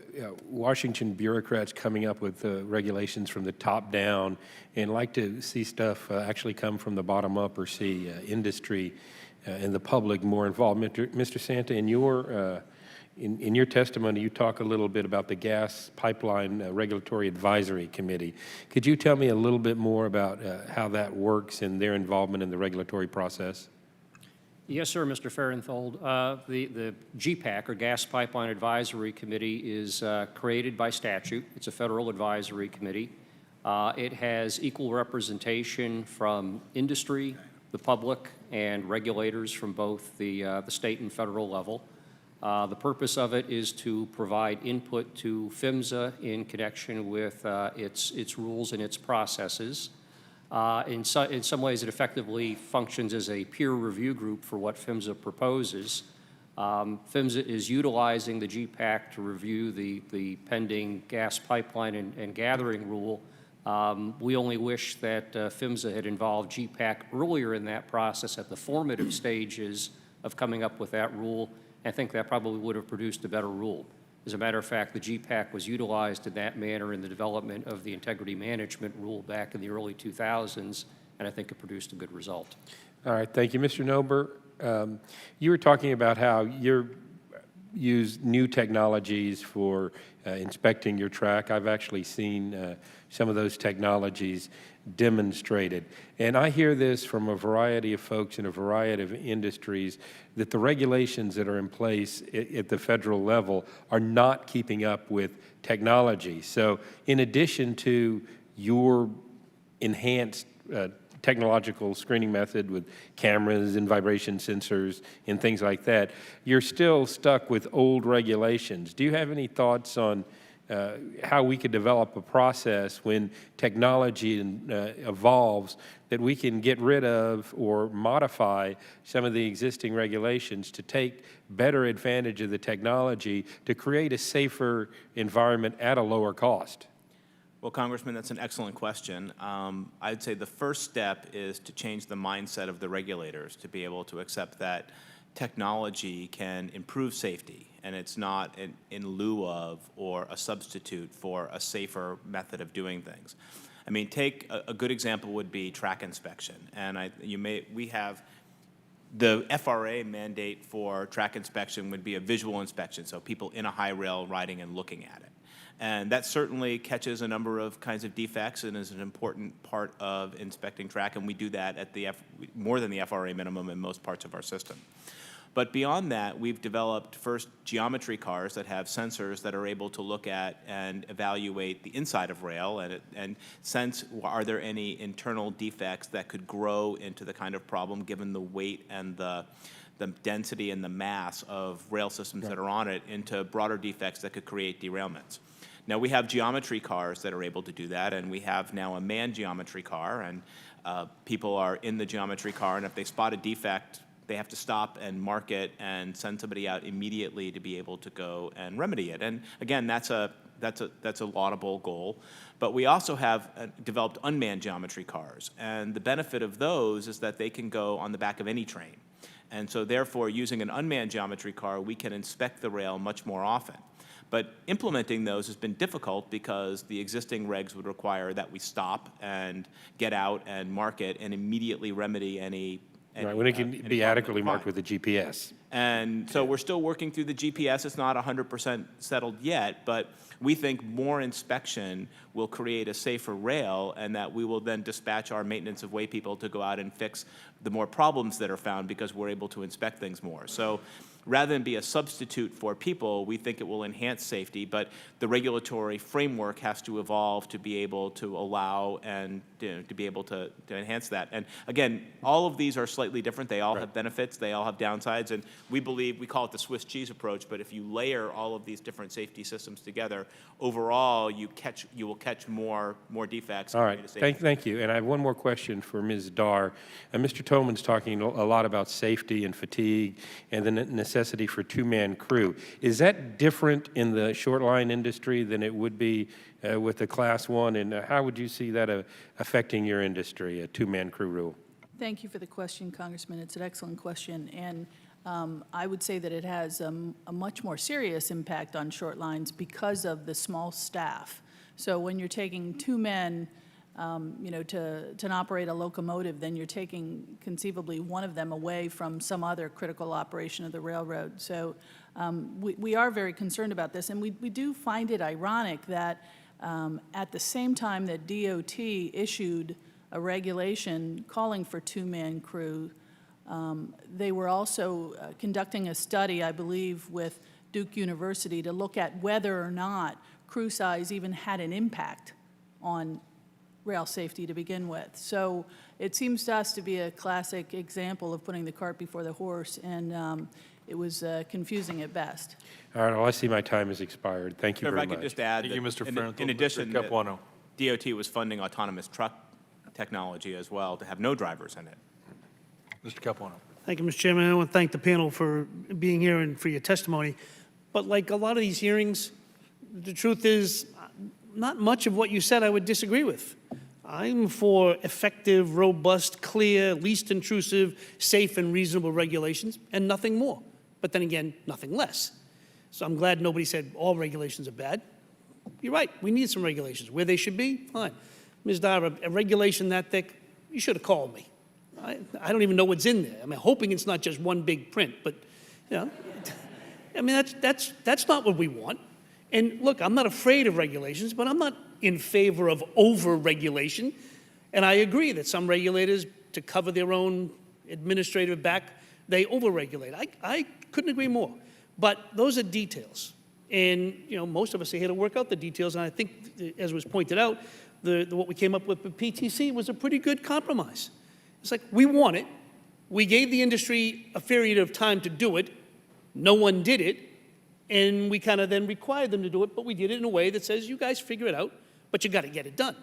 Speaker 13: Washington bureaucrats coming up with regulations from the top down, and like to see stuff actually come from the bottom up, or see industry and the public more involved. Mr. Santa, in your testimony, you talk a little bit about the Gas Pipeline Regulatory Advisory Committee. Could you tell me a little bit more about how that works and their involvement in the regulatory process?
Speaker 9: Yes, sir, Mr. Farenthold. The GPAC, or Gas Pipeline Advisory Committee, is created by statute. It's a federal advisory committee. It has equal representation from industry, the public, and regulators from both the state and federal level. The purpose of it is to provide input to PHMSA in connection with its rules and its processes. In some ways, it effectively functions as a peer review group for what PHMSA proposes. PHMSA is utilizing the GPAC to review the pending gas pipeline and gathering rule. We only wish that PHMSA had involved GPAC earlier in that process at the formative stages of coming up with that rule. I think that probably would have produced a better rule. As a matter of fact, the GPAC was utilized in that manner in the development of the integrity management rule back in the early 2000s, and I think it produced a good result.
Speaker 13: All right, thank you. Mr. Nober, you were talking about how you use new technologies for inspecting your track. I've actually seen some of those technologies demonstrated. And I hear this from a variety of folks in a variety of industries, that the regulations that are in place at the federal level are not keeping up with technology. So in addition to your enhanced technological screening method with cameras and vibration sensors and things like that, you're still stuck with old regulations. Do you have any thoughts on how we could develop a process when technology evolves, that we can get rid of or modify some of the existing regulations to take better advantage of the technology to create a safer environment at a lower cost?
Speaker 6: Well, Congressman, that's an excellent question. I'd say the first step is to change the mindset of the regulators to be able to accept that technology can improve safety, and it's not in lieu of or a substitute for a safer method of doing things. I mean, take a good example would be track inspection, and we have the FRA mandate for track inspection would be a visual inspection, so people in a high rail riding and looking at it. And that certainly catches a number of kinds of defects and is an important part of inspecting track, and we do that at the more than the FRA minimum in most parts of our system. But beyond that, we've developed first geometry cars that have sensors that are able to look at and evaluate the inside of rail and sense, are there any internal defects that could grow into the kind of problem given the weight and the density and the mass of rail systems that are on it, into broader defects that could create derailments. Now, we have geometry cars that are able to do that, and we have now a manned geometry car, and people are in the geometry car, and if they spot a defect, they have to stop and mark it and send somebody out immediately to be able to go and remedy it. And again, that's a laudable goal. But we also have developed unmanned geometry cars, and the benefit of those is that they can go on the back of any train. And so therefore, using an unmanned geometry car, we can inspect the rail much more often. But implementing those has been difficult because the existing regs would require that we stop and get out and mark it and immediately remedy any
Speaker 13: Right, when it can be adequately marked with a GPS.
Speaker 6: And so we're still working through the GPS. It's not 100% settled yet, but we think more inspection will create a safer rail, and that we will then dispatch our maintenance of way people to go out and fix the more problems that are found because we're able to inspect things more. So rather than be a substitute for people, we think it will enhance safety, but the regulatory framework has to evolve to be able to allow and to be able to enhance that. And again, all of these are slightly different. They all have benefits. They all have downsides. And we believe, we call it the Swiss cheese approach, but if you layer all of these different safety systems together, overall you will catch more defects.
Speaker 13: All right, thank you. And I have one more question for Ms. Dar. Mr. Tolman's talking a lot about safety and fatigue and the necessity for two-man crew. Is that different in the short line industry than it would be with the Class 1? And how would you see that affecting your industry, a two-man crew rule?
Speaker 5: Thank you for the question, Congressman. It's an excellent question. And I would say that it has a much more serious impact on short lines because of the small staff. So when you're taking two men, to operate a locomotive, then you're taking conceivably one of them away from some other critical operation of the railroad. So we are very concerned about this, and we do find it ironic that at the same time that DOT issued a regulation calling for two-man crew, they were also conducting a study, I believe, with Duke University to look at whether or not crew size even had an impact on rail safety to begin with. So it seems to us to be a classic example of putting the cart before the horse, and it was confusing at best.
Speaker 13: All right, well, I see my time has expired. Thank you very much.
Speaker 6: If I could just add,
Speaker 1: Thank you, Mr. Fernandez.
Speaker 6: in addition,
Speaker 1: Mr. Capuano.
Speaker 6: DOT was funding autonomous truck technology as well to have no drivers in it.
Speaker 1: Mr. Capuano.
Speaker 2: Thank you, Mr. Chairman. I want to thank the panel for being here and for your testimony. But like a lot of these hearings, the truth is, not much of what you said I would disagree with. I'm for effective, robust, clear, least intrusive, safe, and reasonable regulations, and nothing more. But then again, nothing less. So I'm glad nobody said all regulations are bad. You're right, we need some regulations. Where they should be, fine. Ms. Dara, a regulation that thick, you should have called me. I don't even know what's in there. I'm hoping it's not just one big print, but, I mean, that's not what we want. And look, I'm not afraid of regulations, but I'm not in favor of over-regulation. And I agree that some regulators, to cover their own administrative back, they over-regulate. I couldn't agree more. But those are details. And, most of us are here to work out the details. And I think, as was pointed out, what we came up with PTC was a pretty good compromise. It's like, we want it. We gave the industry a period of time to do it. No one did it. And we kind of then required them to do it, but we did it in a way that says, you guys figure it out, but you got to get it done.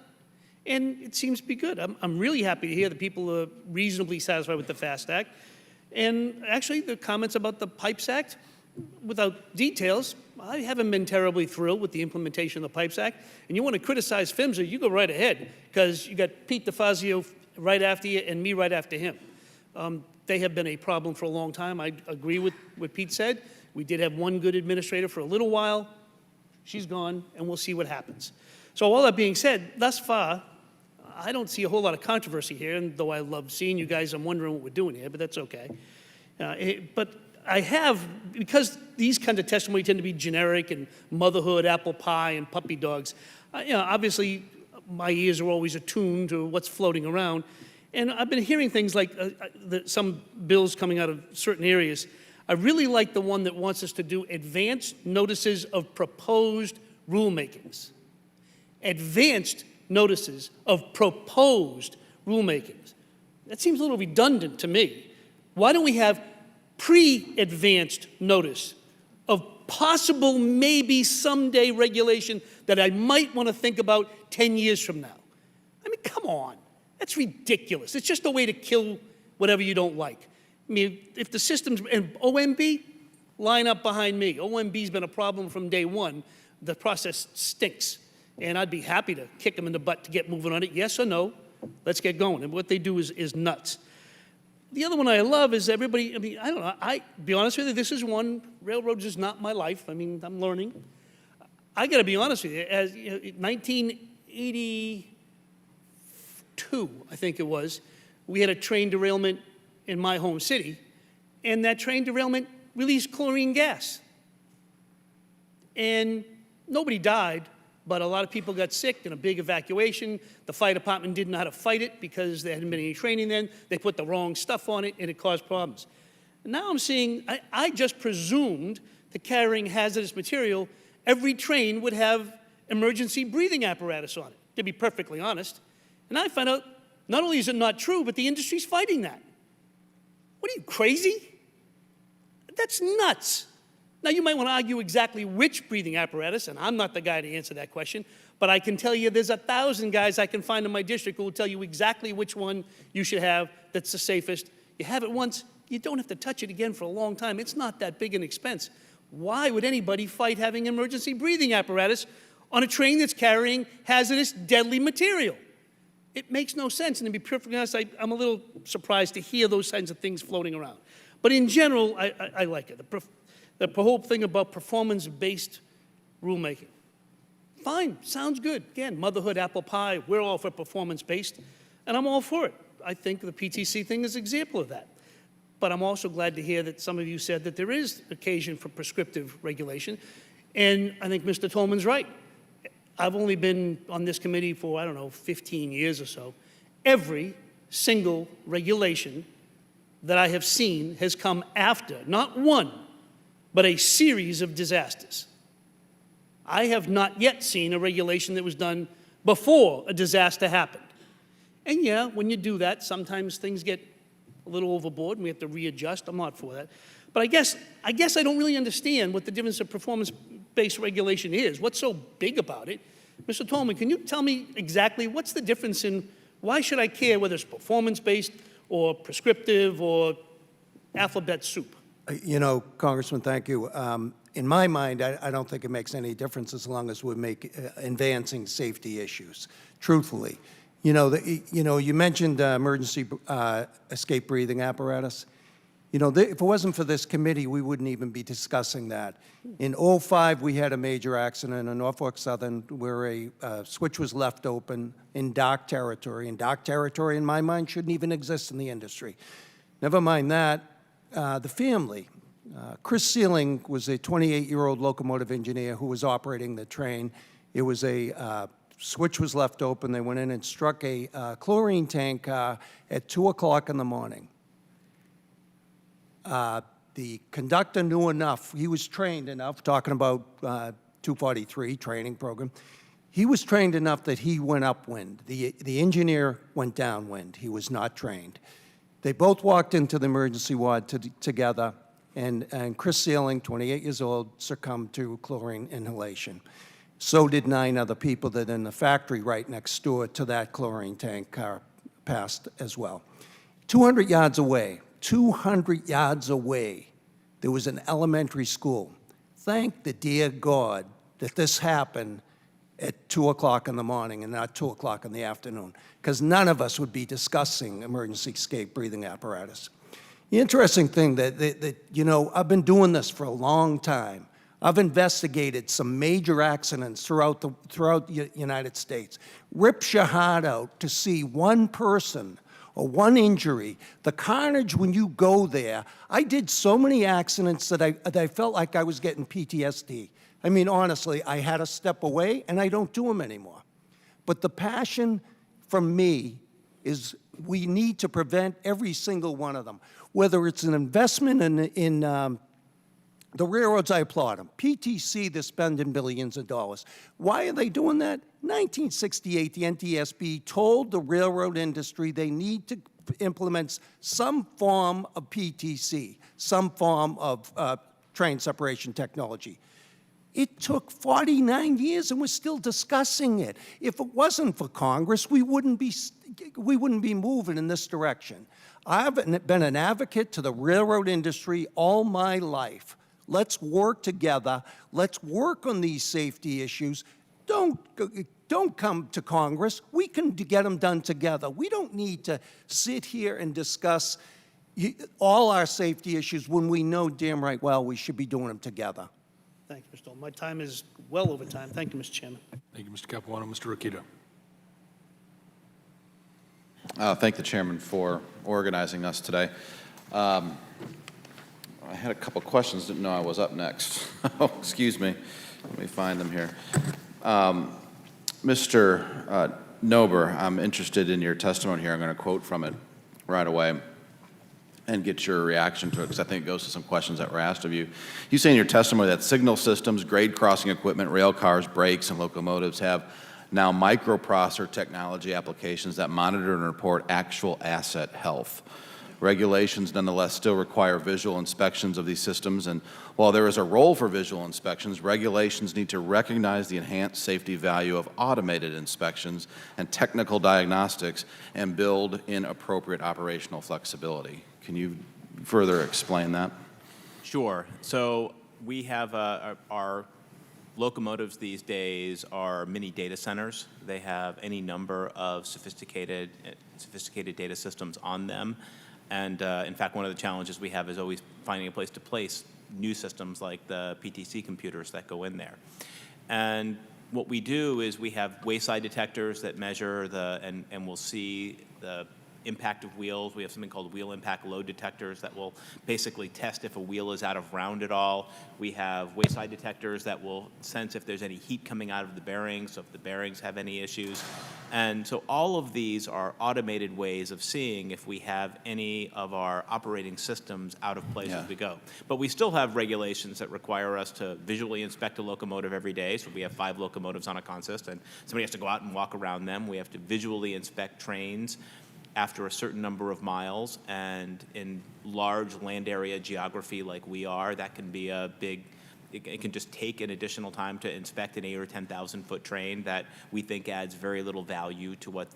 Speaker 2: And it seems to be good. I'm really happy to hear that people are reasonably satisfied with the FAST Act. And actually, the comments about the Pipes Act, without details, I haven't been terribly thrilled with the implementation of the Pipes Act. And you want to criticize PHMSA, you go right ahead, because you got Pete DeFazio right after you and me right after him. They have been a problem for a long time. I agree with what Pete said. We did have one good administrator for a little while. She's gone, and we'll see what happens. So all that being said, thus far, I don't see a whole lot of controversy here, and though I love seeing you guys, I'm wondering what we're doing here, but that's okay. But I have, because these kinds of testimony tend to be generic and motherhood, apple pie, and puppy dogs, obviously my ears are always attuned to what's floating around. And I've been hearing things like some bills coming out of certain areas. I really like the one that wants us to do advanced notices of proposed rulemakings. Advanced notices of proposed rulemakings. That seems a little redundant to me. Why don't we have pre-advanced notice of possible, maybe someday regulation that I might want to think about 10 years from now? I mean, come on. That's ridiculous. It's just a way to kill whatever you don't like. I mean, if the system's, and OMB, line up behind me. OMB's been a problem from day one. The process stinks. And I'd be happy to kick them in the butt to get moving on it. Yes or no? Let's get going. And what they do is nuts. The other one I love is everybody, I mean, I don't know, be honest with you, this is one, railroads is not my life. I mean, I'm learning. I got to be honest with you, as 1982, I think it was, we had a train derailment in my home city, and that train derailment released chlorine gas. And nobody died, but a lot of people got sick in a big evacuation. The fire department didn't know how to fight it because there hadn't been any training then. They put the wrong stuff on it, and it caused problems. And now I'm seeing, I just presumed that carrying hazardous material, every train would have emergency breathing apparatus on it, to be perfectly honest. And I found out, not only is it not true, but the industry's fighting that. What are you, crazy? That's nuts. Now, you might want to argue exactly which breathing apparatus, and I'm not the guy to answer that question, but I can tell you there's 1,000 guys I can find in my district who will tell you exactly which one you should have that's the safest. You have it once, you don't have to touch it again for a long time. It's not that big an expense. Why would anybody fight having emergency breathing apparatus on a train that's carrying hazardous, deadly material? It makes no sense, and to be perfectly honest, I'm a little surprised to hear those kinds of things floating around. But in general, I like it. The whole thing about performance-based rulemaking. Fine, sounds good. Again, motherhood, apple pie, we're all for performance-based, and I'm all for it. I think the PTC thing is an example of that. But I'm also glad to hear that some of you said that there is occasion for prescriptive regulation, and I think Mr. Tolman's right. I've only been on this committee for, 15 years or so. Every single regulation that I have seen has come after, not one, but a series of disasters. I have not yet seen a regulation that was done before a disaster happened. And yeah, when you do that, sometimes things get a little overboard and we have to readjust. I'm not for that. But I guess I don't really understand what the difference of performance-based regulation is. What's so big about it? Mr. Tolman, can you tell me exactly what's the difference in why should I care whether it's performance-based or prescriptive or alphabet soup?
Speaker 10: You know, Congressman, thank you. In my mind, I don't think it makes any difference as long as we make advancing safety issues, truthfully. You mentioned emergency escape breathing apparatus. If it wasn't for this committee, we wouldn't even be discussing that. In '05, we had a major accident in Norfolk Southern where a switch was left open in dark territory. And dark territory, in my mind, shouldn't even exist in the industry. Never mind that. The family, Chris Sealing was a 28-year-old locomotive engineer who was operating the train. It was a switch was left open. They went in and struck a chlorine tank at 2 o'clock in the morning. The conductor knew enough. He was trained enough, talking about 243 training program. He was trained enough that he went upwind. The engineer went downwind. He was not trained. They both walked into the emergency ward together, and Chris Sealing, 28 years old, succumbed to chlorine inhalation. So did 9 other people that in the factory right next door to that chlorine tank car passed as well. 200 yards away, there was an elementary school. Thank the dear God that this happened at 2 o'clock in the morning and not 2 o'clock in the afternoon, because none of us would be discussing emergency escape breathing apparatus. The interesting thing that I've been doing this for a long time. I've investigated some major accidents throughout the United States. Rips your heart out to see one person or one injury, the carnage when you go there, I did so many accidents that I felt like I was getting PTSD. I mean, honestly, I had to step away, and I don't do them anymore. But the passion from me is we need to prevent every single one of them, whether it's an investment in the railroads. I applaud them. PTC, they're spending billions of dollars. Why are they doing that? 1968, the NTSB told the railroad industry they need to implement some form of PTC, some form of train separation technology. It took 49 years, and we're still discussing it. If it wasn't for Congress, we wouldn't be moving in this direction. I've been an advocate to the railroad industry all my life. Let's work together. Let's work on these safety issues. Don't come to Congress. We can get them done together. We don't need to sit here and discuss all our safety issues when we know damn right well we should be doing them together.
Speaker 2: Thank you, Mr. Dole. My time is well over time. Thank you, Mr. Chairman.
Speaker 1: Thank you, Mr. Capuano. Mr. Rokita.
Speaker 14: Thank the chairman for organizing us today. I had a couple questions, didn't know I was up next. Oh, excuse me. Let me find them here. Mr. Nober, I'm interested in your testimony here. I'm going to quote from it right away and get your reaction to it, because I think it goes to some questions that were asked of you. You say in your testimony that signal systems, grade crossing equipment, rail cars, brakes, and locomotives have now microprocessor technology applications that monitor and report actual asset health. Regulations nonetheless still require visual inspections of these systems, and while there is a role for visual inspections, regulations need to recognize the enhanced safety value of automated inspections and technical diagnostics and build in appropriate operational flexibility. Can you further explain that?
Speaker 6: Sure. So we have our locomotives these days are mini data centers. They have any number of sophisticated data systems on them. And in fact, one of the challenges we have is always finding a place to place new systems like the PTC computers that go in there. And what we do is we have wayside detectors that measure and we'll see the impact of wheels. We have something called wheel impact load detectors that will basically test if a wheel is out of round at all. We have wayside detectors that will sense if there's any heat coming out of the bearings, so if the bearings have any issues. And so all of these are automated ways of seeing if we have any of our operating systems out of place as we go. But we still have regulations that require us to visually inspect a locomotive every day. So we have 5 locomotives on a consist, and somebody has to go out and walk around them. We have to visually inspect trains after a certain number of miles, and in large land area geography like we are, that can be a big, it can just take an additional time to inspect an 8,000 or 10,000 foot train that we think adds very little value to what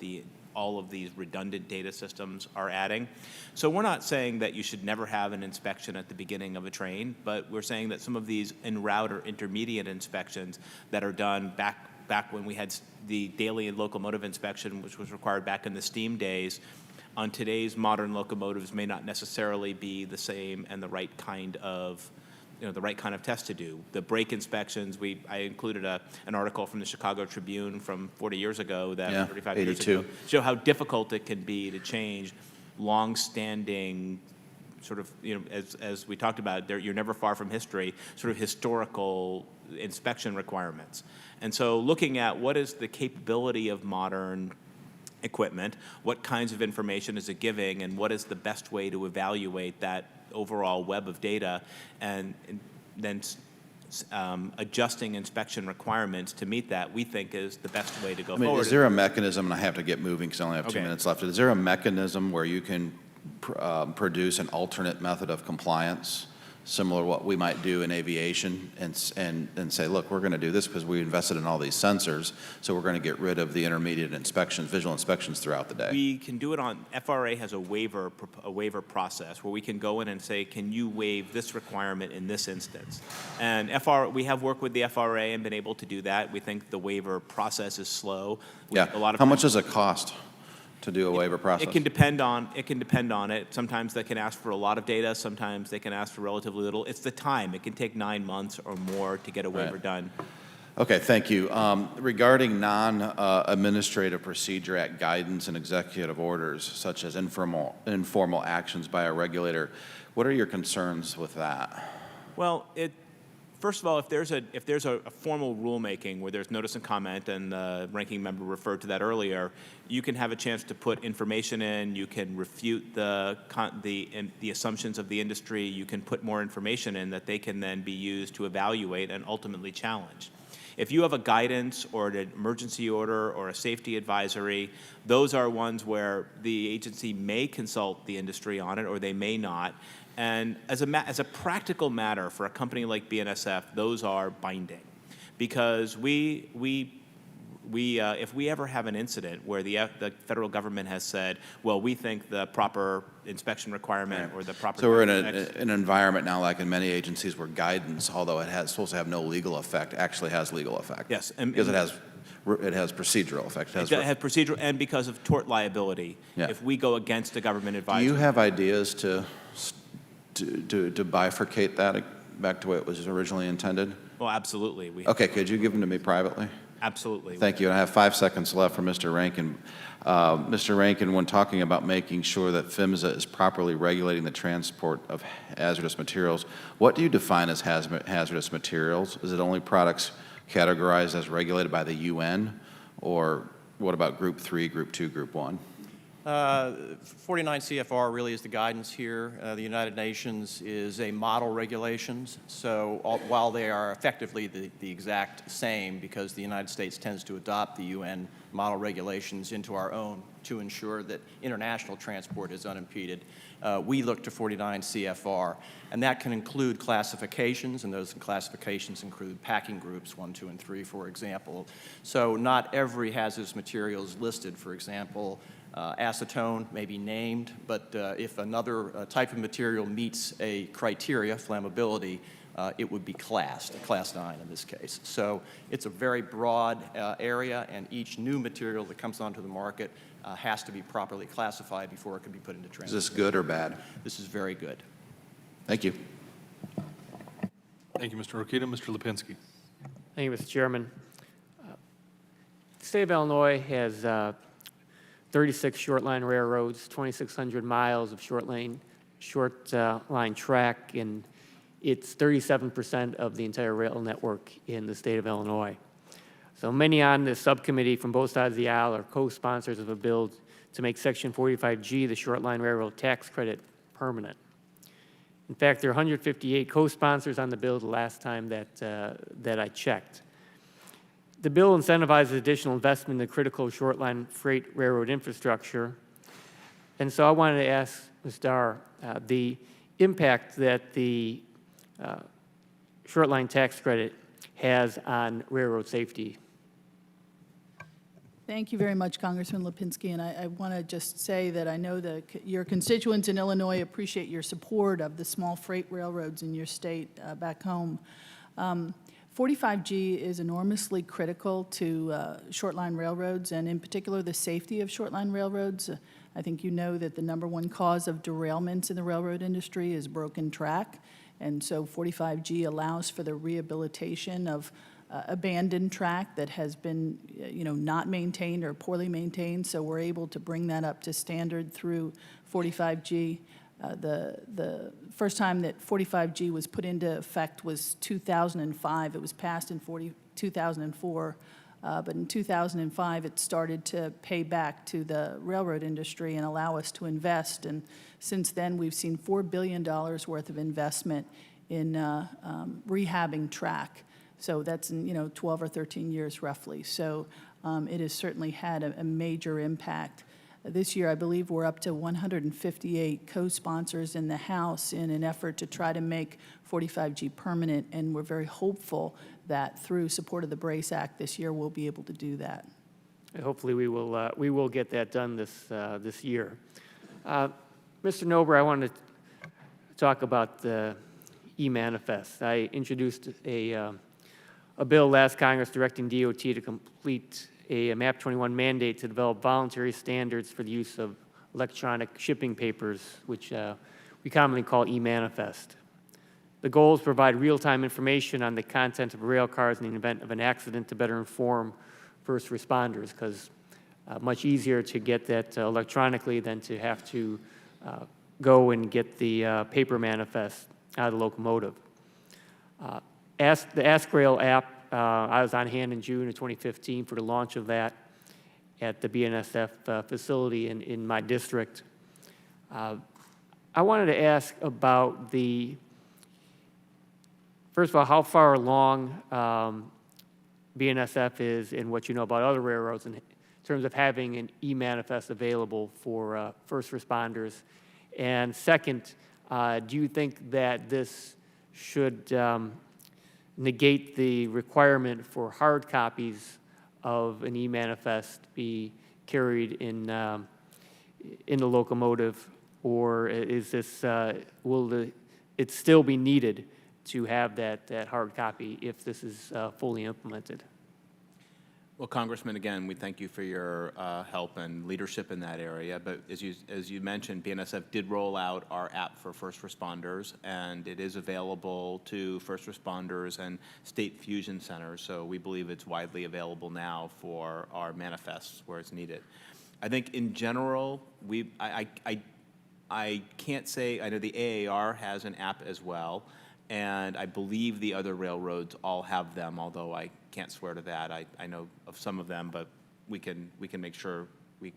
Speaker 6: all of these redundant data systems are adding. So we're not saying that you should never have an inspection at the beginning of a train, but we're saying that some of these en route or intermediate inspections that are done back when we had the daily locomotive inspection, which was required back in the steam days, on today's modern locomotives may not necessarily be the same and the right kind of, the right kind of test to do. The brake inspections, I included an article from the Chicago Tribune from 40 years ago, 35 years ago, show how difficult it can be to change long-standing sort of, as we talked about, you're never far from history, sort of historical inspection requirements. And so looking at what is the capability of modern equipment, what kinds of information is it giving, and what is the best way to evaluate that overall web of data, and then adjusting inspection requirements to meet that, we think is the best way to go forward.
Speaker 14: Is there a mechanism, and I have to get moving because I only have 2 minutes left, is there a mechanism where you can produce an alternate method of compliance, similar to what we might do in aviation, and say, look, we're going to do this because we invested in all these sensors, so we're going to get rid of the intermediate inspections, visual inspections throughout the day?
Speaker 6: We can do it on, FRA has a waiver process where we can go in and say, can you waive this requirement in this instance? And we have worked with the FRA and been able to do that. We think the waiver process is slow.
Speaker 14: How much does it cost to do a waiver process?
Speaker 6: It can depend on it. Sometimes they can ask for a lot of data. Sometimes they can ask for relatively little. It's the time. It can take 9 months or more to get a waiver done.
Speaker 14: Okay, thank you. Regarding non-Administrative Procedure Act guidance and executive orders, such as informal actions by a regulator, what are your concerns with that?
Speaker 6: Well, first of all, if there's a formal rulemaking where there's notice and comment, and the ranking member referred to that earlier, you can have a chance to put information in. You can refute the assumptions of the industry. You can put more information in that they can then be used to evaluate and ultimately challenge. If you have a guidance or an emergency order or a safety advisory, those are ones where the agency may consult the industry on it or they may not. And as a practical matter for a company like BNSF, those are binding, because if we ever have an incident where the federal government has said, well, we think the proper inspection requirement or the proper...
Speaker 14: So we're in an environment now, like in many agencies, where guidance, although it has supposed to have no legal effect, actually has legal effect.
Speaker 6: Yes.
Speaker 14: Because it has procedural effect.
Speaker 6: It has procedural, and because of tort liability,
Speaker 14: Yeah.
Speaker 6: if we go against a government advisor...
Speaker 14: Do you have ideas to bifurcate that back to what it was originally intended?
Speaker 6: Well, absolutely.
Speaker 14: Okay, could you give them to me privately?
Speaker 6: Absolutely.
Speaker 14: Thank you. And I have 5 seconds left for Mr. Rankin. Mr. Rankin, when talking about making sure that PHMSA is properly regulating the transport of hazardous materials, what do you define as hazardous materials? Is it only products categorized as regulated by the UN? Or what about Group 3, Group 2, Group 1?
Speaker 7: 49 CFR really is the guidance here. The United Nations is a model regulations, so while they are effectively the exact same, because the United States tends to adopt the UN model regulations into our own to ensure that international transport is unimpeded, we look to 49 CFR, and that can include classifications, and those classifications include packing groups 1, 2, and 3, for example. So not every hazardous material is listed. For example, acetone may be named, but if another type of material meets a criteria, flammability, it would be classed, Class 9 in this case. So it's a very broad area, and each new material that comes onto the market has to be properly classified before it can be put into transport.
Speaker 14: Is this good or bad?
Speaker 7: This is very good.
Speaker 14: Thank you.
Speaker 1: Thank you, Mr. Rokita. Mr. Lipinski.
Speaker 15: Thank you, Mr. Chairman. The state of Illinois has 36 short line railroads, 2,600 miles of short line track, and it's 37% of the entire rail network in the state of Illinois. So many on this subcommittee from both sides of the aisle are co-sponsors of a bill to make Section 45G, the short line railroad tax credit, permanent. In fact, there are 158 co-sponsors on the bill the last time that I checked. The bill incentivizes additional investment in the critical short line freight railroad infrastructure. And so I wanted to ask Ms. Dar the impact that the short line tax credit has on railroad safety.
Speaker 5: Thank you very much, Congressman Lipinski, and I want to just say that I know that your constituents in Illinois appreciate your support of the small freight railroads in your state back home. 45G is enormously critical to short-line railroads, and in particular the safety of short-line railroads. I think you know that the #1 cause of derailments in the railroad industry is broken track, and so 45G allows for the rehabilitation of abandoned track that has been, not maintained or poorly maintained. So we're able to bring that up to standard through 45G. The first time that 45G was put into effect was 2005. It was passed in 2004, but in 2005 it started to pay back to the railroad industry and allow us to invest. And since then we've seen $4 billion worth of investment in rehabbing track. So that's in 12 or 13 years roughly. So it has certainly had a major impact. This year, I believe we're up to 158 co-sponsors in the House in an effort to try to make 45G permanent, and we're very hopeful that through support of the BRACE Act this year, we'll be able to do that.
Speaker 15: Hopefully we will get that done this year. Mr. Nober, I wanted to talk about the e-manifest. I introduced a bill last Congress directing DOT to complete a MAP 21 mandate to develop voluntary standards for the use of electronic shipping papers, which we commonly call e-manifest. The goal is to provide real-time information on the content of rail cars in the event of an accident to better inform first responders, because much easier to get that electronically than to have to go and get the paper manifest out of the locomotive. The Ask Rail app, I was on hand in June of 2015 for the launch of that at the BNSF facility in my district. I wanted to ask about first of all, how far along BNSF is in what you know about other railroads in terms of having an e-manifest available for first responders. And second, do you think that this should negate the requirement for hard copies of an e-manifest be carried in the locomotive, or is this will it still be needed to have that hard copy if this is fully implemented?
Speaker 6: Well, Congressman, again, we thank you for your help and leadership in that area. But as you mentioned, BNSF did roll out our app for first responders, and it is available to first responders and state fusion centers. So we believe it's widely available now for our manifests where it's needed. I think in general, I can't say, I know the AAR has an app as well, and I believe the other railroads all have them, although I can't swear to that. I know of some of them, but we can make sure we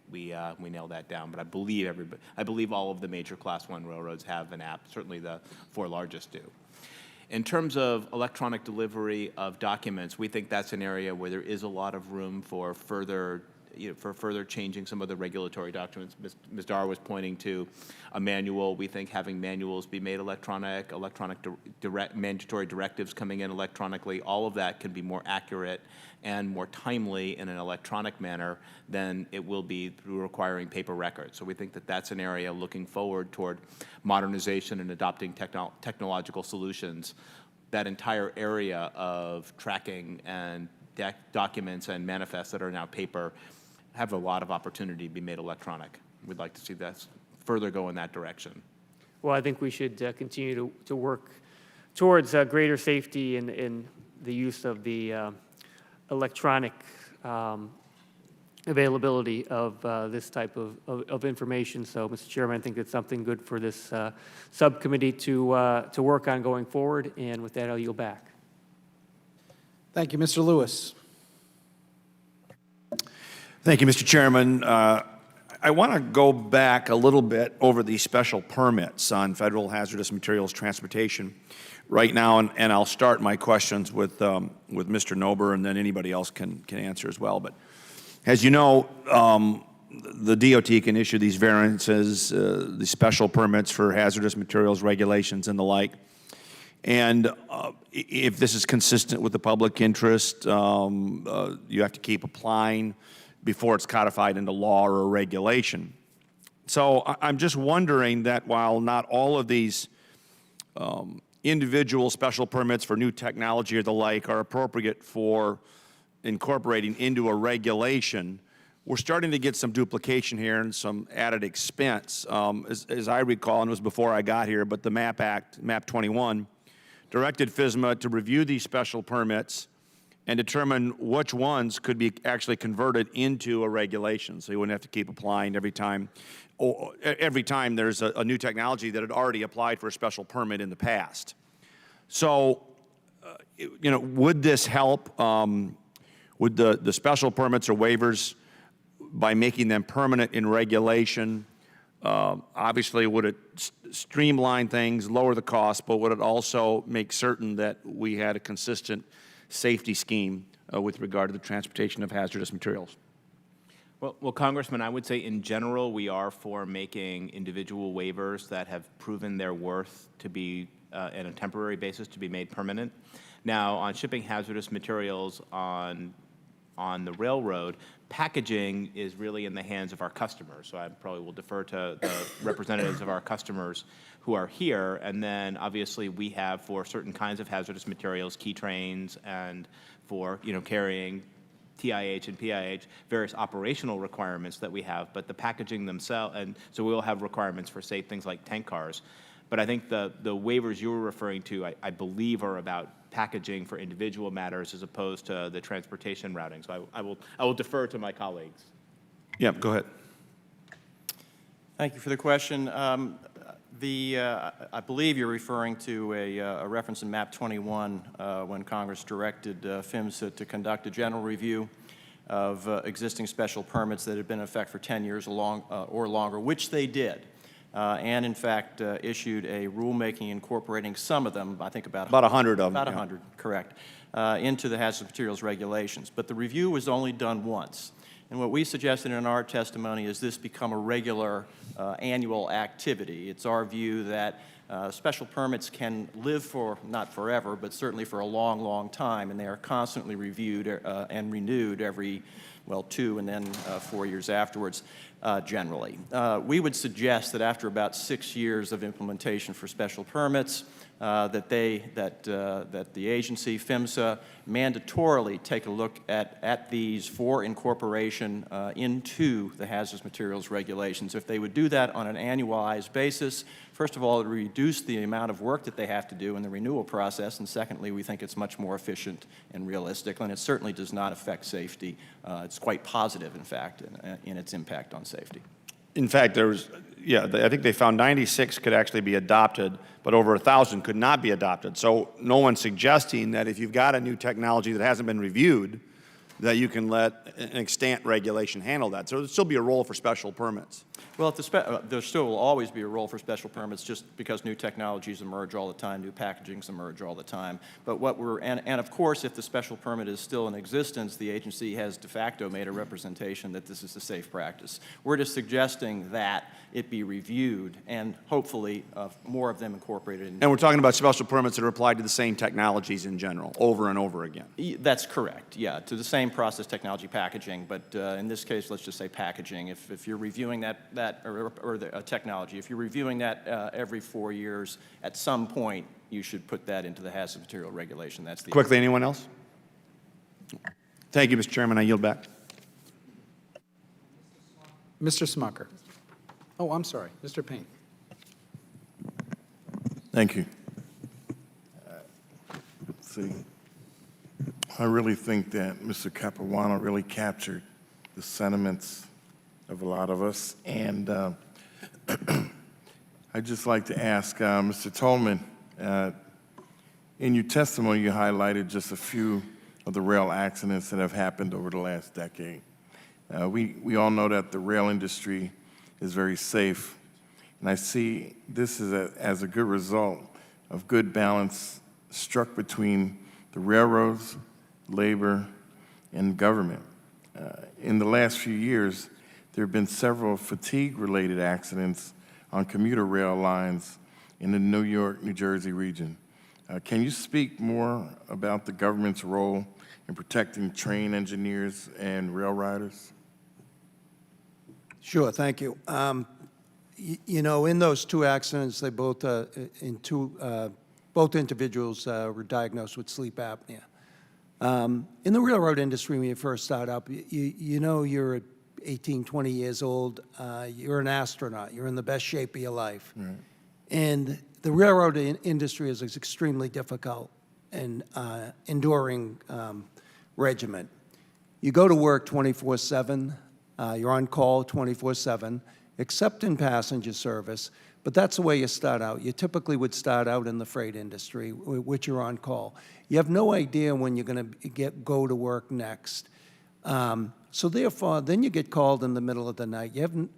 Speaker 6: nail that down. But I believe all of the major Class 1 railroads have an app. Certainly the 4 largest do. In terms of electronic delivery of documents, we think that's an area where there is a lot of room for further changing some of the regulatory documents. Ms. Dar was pointing to a manual. We think having manuals be made electronic mandatory directives coming in electronically, all of that can be more accurate and more timely in an electronic manner than it will be through requiring paper records. So we think that that's an area looking forward toward modernization and adopting technological solutions. That entire area of tracking and documents and manifests that are now paper have a lot of opportunity to be made electronic. We'd like to see that further go in that direction.
Speaker 15: Well, I think we should continue to work towards greater safety in the use of the electronic availability of this type of information. So, Mr. Chairman, I think it's something good for this subcommittee to work on going forward. And with that, I'll yield back.
Speaker 16: Thank you, Mr. Lewis.
Speaker 17: Thank you, Mr. Chairman. I want to go back a little bit over the special permits on federal hazardous materials transportation right now, and I'll start my questions with Mr. Nober, and then anybody else can answer as well. But as you know, the DOT can issue these variances, the special permits for hazardous materials regulations and the like. And if this is consistent with the public interest, you have to keep applying before it's codified into law or a regulation. So I'm just wondering that while not all of these individual special permits for new technology or the like are appropriate for incorporating into a regulation, we're starting to get some duplication here and some added expense. As I recall, and it was before I got here, but the MAP Act, MAP 21, directed FSMA to review these special permits and determine which ones could be actually converted into a regulation, so you wouldn't have to keep applying every time there's a new technology that had already applied for a special permit in the past. So, would this help? Would the special permits or waivers, by making them permanent in regulation, obviously would it streamline things, lower the cost, but would it also make certain that we had a consistent safety scheme with regard to the transportation of hazardous materials?
Speaker 6: Well, Congressman, I would say in general we are for making individual waivers that have proven their worth to be, on a temporary basis, to be made permanent. Now, on shipping hazardous materials on the railroad, packaging is really in the hands of our customers. So I probably will defer to the representatives of our customers who are here. And then obviously we have, for certain kinds of hazardous materials, key trains, and for carrying TIH and PIH, various operational requirements that we have. But the packaging themselves, and so we will have requirements for, say, things like tank cars. But I think the waivers you were referring to, I believe, are about packaging for individual matters as opposed to the transportation routing. So I will defer to my colleagues.
Speaker 17: Yeah, go ahead.
Speaker 7: Thank you for the question. I believe you're referring to a reference in MAP 21 when Congress directed PHMSA to conduct a general review of existing special permits that had been in effect for 10 years or longer, which they did, and in fact issued a rulemaking incorporating some of them, I think about
Speaker 17: 100 of them.
Speaker 7: About
Speaker 17: yeah.
Speaker 7: 100, correct, into the hazardous materials regulations. But the review was only done once. And what we suggested in our testimony is this become a regular annual activity. It's our view that special permits can live for, not forever, but certainly for a long, long time, and they are constantly reviewed and renewed every, well, 2 and then 4 years afterwards, generally. We would suggest that after about 6 years of implementation for special permits, that the agency, PHMSA, mandatorily take a look at these for incorporation into the hazardous materials regulations. If they would do that on an annualized basis, first of all, it would reduce the amount of work that they have to do in the renewal process, and secondly, we think it's much more efficient and realistic, and it certainly does not affect safety. It's quite positive, in fact, in its impact on safety.
Speaker 17: In fact, I think they found 96 could actually be adopted, but over 1,000 could not be adopted. So no one's suggesting that if you've got a new technology that hasn't been reviewed, that you can let an extant regulation handle that. So there'll still be a role for special permits.
Speaker 7: Well, there still will always be a role for special permits just because new technologies emerge all the time, new packagings emerge all the time. But and of course, if the special permit is still in existence, the agency has de facto made a representation that this is a safe practice. We're just suggesting that it be reviewed and hopefully more of them incorporated.
Speaker 17: And we're talking about special permits that are applied to the same technologies in general, over and over again.
Speaker 7: That's correct, yeah, to the same process technology packaging, but in this case, let's just say packaging. If you're reviewing a technology, if you're reviewing that every 4 years, at some point, you should put that into the hazardous material regulation. That's the
Speaker 17: Quickly, anyone else? Thank you, Mr. Chairman. I yield back.
Speaker 16: Mr. Smucker. Oh, I'm sorry, Mr. Payne.
Speaker 18: Thank you. Let's see. I really think that Mr. Capuano really captured the sentiments of a lot of us. And I'd just like to ask Mr. Tolman, in your testimony, you highlighted just a few of the rail accidents that have happened over the last decade. We all know that the rail industry is very safe, and I see this as a good result of good balance struck between the railroads, labor, and government. In the last few years, there have been several fatigue-related accidents on commuter rail lines in the New York, New Jersey region. Can you speak more about the government's role in protecting train engineers and rail riders?
Speaker 10: Sure, thank you. You know, in those 2 accidents, they both individuals were diagnosed with sleep apnea. In the railroad industry, when you first start up, you know you're 18, 20 years old, you're an astronaut, you're in the best shape of your life. Right. And the railroad industry is extremely difficult and enduring regimen. You go to work 24/7, you're on call 24/7, except in passenger service, but that's the way you start out. You typically would start out in the freight industry, which you're on call. You have no idea when you're going to go to work next. So therefore, then you get called in the middle of the night. You haven't,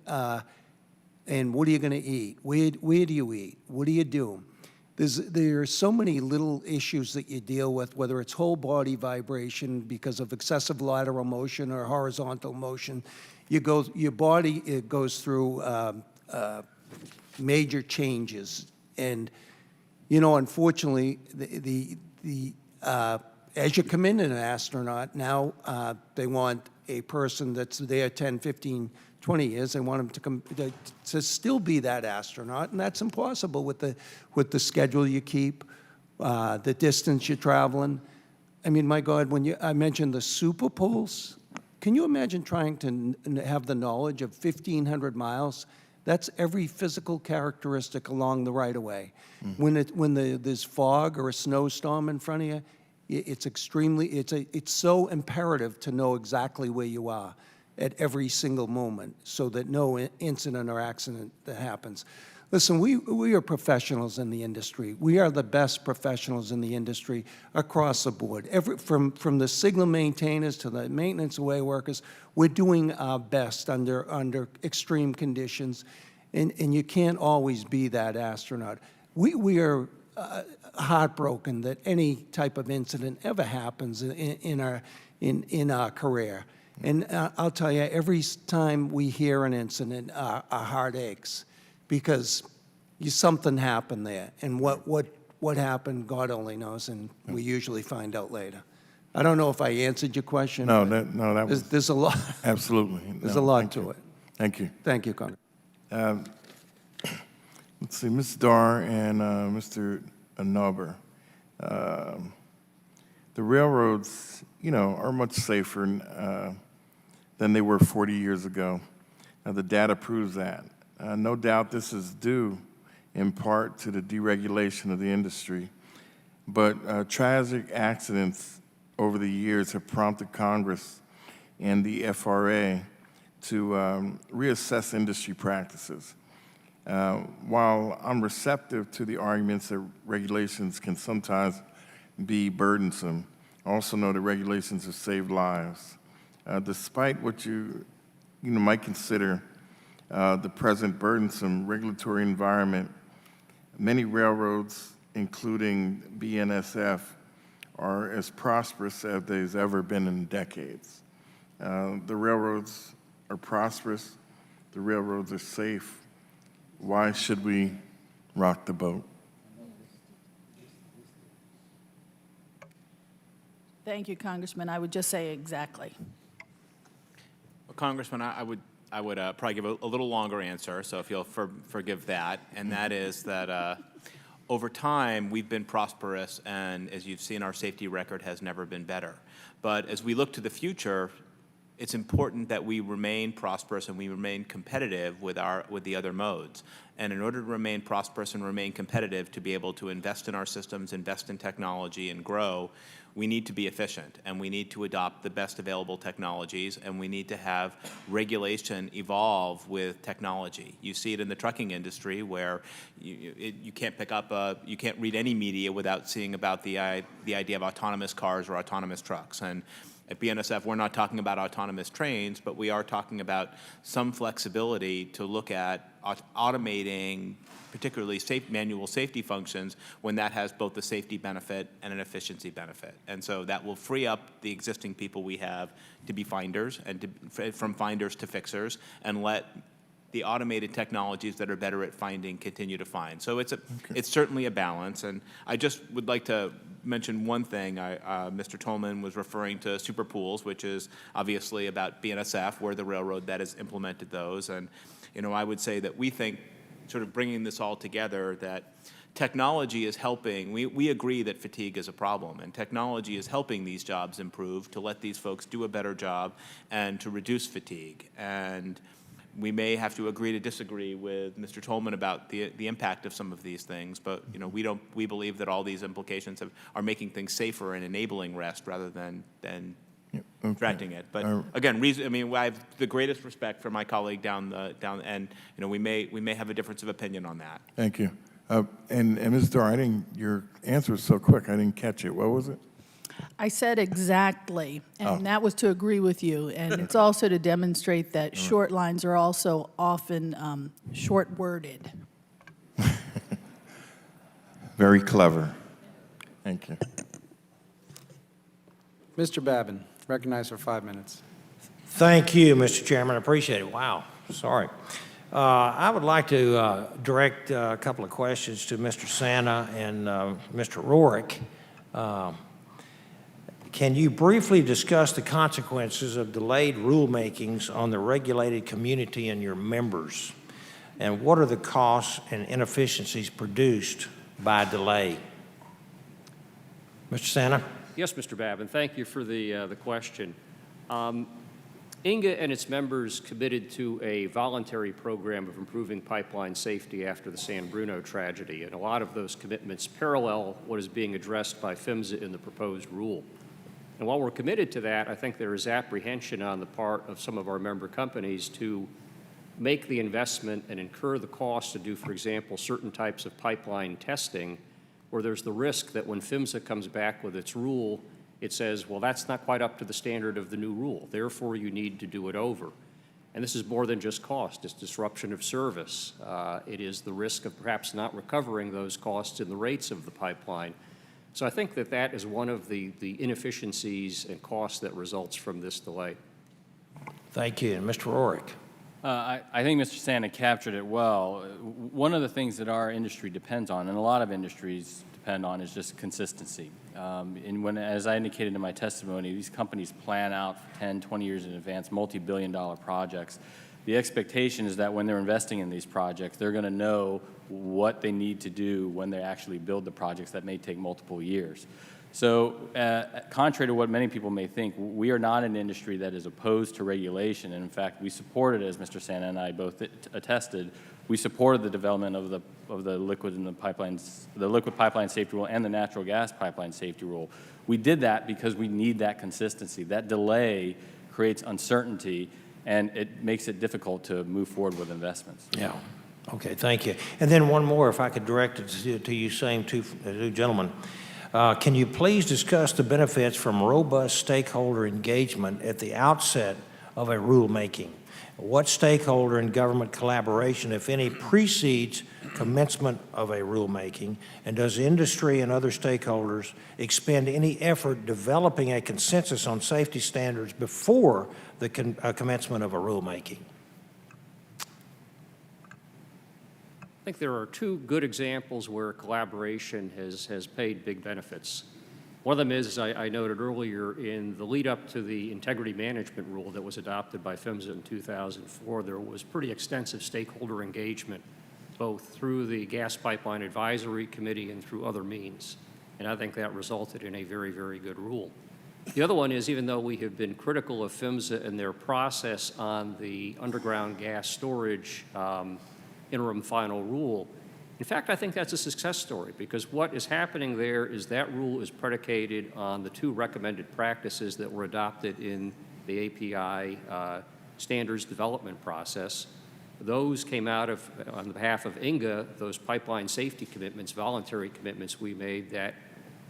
Speaker 10: and what are you going to eat? Where do you eat? What do you do? There are so many little issues that you deal with, whether it's whole body vibration because of excessive lateral motion or horizontal motion. Your body goes through major changes, and you know, unfortunately, as you come in an astronaut, now they want a person that's there 10, 15, 20 years. They want them to still be that astronaut, and that's impossible with the schedule you keep, the distance you're traveling. I mean, my God, when I mentioned the super pulse, can you imagine trying to have the knowledge of 1,500 miles That's every physical characteristic along the right-of-way. When there's fog or a snowstorm in front of you, it's so imperative to know exactly where you are at every single moment so that no incident or accident that happens. Listen, we are professionals in the industry. We are the best professionals in the industry across the board. From the signal maintainers to the maintenance way workers, we're doing our best under extreme conditions, and you can't always be that astronaut. We are heartbroken that any type of incident ever happens in our career. And I'll tell you, every time we hear an incident, our heart aches, because something happened there. And what happened, God only knows, and we usually find out later. I don't know if I answered your question.
Speaker 18: No, that was...
Speaker 10: There's a lot.
Speaker 18: Absolutely.
Speaker 10: There's a lot to it.
Speaker 18: Thank you.
Speaker 10: Thank you, Congressman.
Speaker 18: Let's see, Ms. Dar and Mr. Nauber. The railroads, are much safer than they were 40 years ago. The data proves that. No doubt this is due in part to the deregulation of the industry, but tragic accidents over the years have prompted Congress and the FRA to reassess industry practices. While I'm receptive to the arguments that regulations can sometimes be burdensome, I also know that regulations have saved lives. Despite what you might consider the present burdensome regulatory environment, many railroads, including BNSF, are as prosperous as they've ever been in decades. The railroads are prosperous. The railroads are safe. Why should we rock the boat?
Speaker 5: Thank you, Congressman. I would just say exactly.
Speaker 6: Well, Congressman, I would probably give a little longer answer, so if you'll forgive that, and that is that over time, we've been prosperous, and as you've seen, our safety record has never been better. But as we look to the future, it's important that we remain prosperous and we remain competitive with the other modes. And in order to remain prosperous and remain competitive, to be able to invest in our systems, invest in technology, and grow, we need to be efficient, and we need to adopt the best available technologies, and we need to have regulation evolve with technology. You see it in the trucking industry, where you can't you can't read any media without seeing about the idea of autonomous cars or autonomous trucks. And at BNSF, we're not talking about autonomous trains, but we are talking about some flexibility to look at automating particularly manual safety functions when that has both a safety benefit and an efficiency benefit. And so that will free up the existing people we have to be finders, and from finders to fixers, and let the automated technologies that are better at finding continue to find. So it's certainly a balance. And I just would like to mention one thing. Mr. Tolman was referring to super pools, which is obviously about BNSF. We're the railroad that has implemented those. And I would say that we think, sort of bringing this all together, that technology is helping. We agree that fatigue is a problem, and technology is helping these jobs improve, to let these folks do a better job and to reduce fatigue. And we may have to agree to disagree with Mr. Tolman about the impact of some of these things, but we believe that all these implications are making things safer and enabling rest rather than directing it. But again, I have the greatest respect for my colleague down, and we may have a difference of opinion on that.
Speaker 18: Thank you. And Ms. Dar, your answer was so quick, I didn't catch it. What was it?
Speaker 5: I said exactly, and that was to agree with you. And it's also to demonstrate that short lines are also often short-worded.
Speaker 18: Very clever. Thank you.
Speaker 16: Mr. Babin, recognized for 5 minutes.
Speaker 19: Thank you, Mr. Chairman. I appreciate it. Wow, sorry. I would like to direct a couple of questions to Mr. Santa and Mr. Rorick. Can you briefly discuss the consequences of delayed rulemakings on the regulated community and your members? And what are the costs and inefficiencies produced by delay? Mr. Santa?
Speaker 9: Yes, Mr. Babin, thank you for the question. INGA and its members committed to a voluntary program of improving pipeline safety after the San Bruno tragedy, and a lot of those commitments parallel what is being addressed by PHMSA in the proposed rule. And while we're committed to that, I think there is apprehension on the part of some of our member companies to make the investment and incur the cost to do, for example, certain types of pipeline testing, where there's the risk that when PHMSA comes back with its rule, it says, well, that's not quite up to the standard of the new rule. Therefore, you need to do it over. And this is more than just cost. It's disruption of service. It is the risk of perhaps not recovering those costs in the rates of the pipeline. So I think that that is one of the inefficiencies and costs that results from this delay.
Speaker 19: Thank you. And Mr. Rorick.
Speaker 8: I think Mr. Santa captured it well. One of the things that our industry depends on, and a lot of industries depend on, is just consistency. And as I indicated in my testimony, these companies plan out for 10, 20 years in advance, multi-billion-dollar projects. The expectation is that when they're investing in these projects, they're going to know what they need to do when they actually build the projects that may take multiple years. So contrary to what many people may think, we are not an industry that is opposed to regulation. And in fact, we supported, as Mr. Santa and I both attested, we supported the development of the liquid and the liquid pipeline safety rule and the natural gas pipeline safety rule. We did that because we need that consistency. That delay creates uncertainty, and it makes it difficult to move forward with investments.
Speaker 19: Yeah. Okay, thank you. And then one more, if I could direct it to you, same two gentlemen. Can you please discuss the benefits from robust stakeholder engagement at the outset of a rulemaking? What stakeholder and government collaboration, if any, precedes commencement of a rulemaking? And does industry and other stakeholders expend any effort developing a consensus on safety standards before the commencement of a rulemaking?
Speaker 9: I think there are two good examples where collaboration has paid big benefits. One of them is, as I noted earlier, in the lead up to the integrity management rule that was adopted by PHMSA in 2004, there was pretty extensive stakeholder engagement, both through the Gas Pipeline Advisory Committee and through other means. And I think that resulted in a very, very good rule. The other one is, even though we have been critical of PHMSA and their process on the underground gas storage interim final rule, in fact, I think that's a success story, because what is happening there is that rule is predicated on the two recommended practices that were adopted in the API standards development process. Those came out of, on behalf of INGA, those pipeline safety commitments, voluntary commitments we made that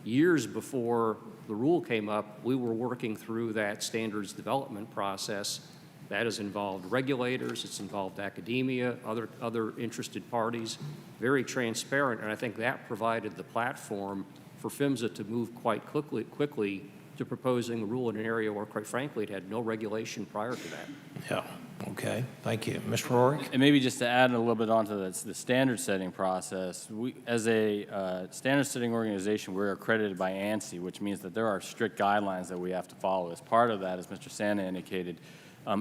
Speaker 9: years before the rule came up, we were working through that standards development process. That has involved regulators, it's involved academia, other interested parties, very transparent, and I think that provided the platform for PHMSA to move quite quickly to proposing a rule in an area where, quite frankly, it had no regulation prior to that.
Speaker 19: Yeah, okay, thank you. Mr. Rorick?
Speaker 8: And maybe just to add a little bit onto the standard setting process, we, as a standard setting organization, we're accredited by ANSI, which means that there are strict guidelines that we have to follow. As part of that, as Mr. Santa indicated,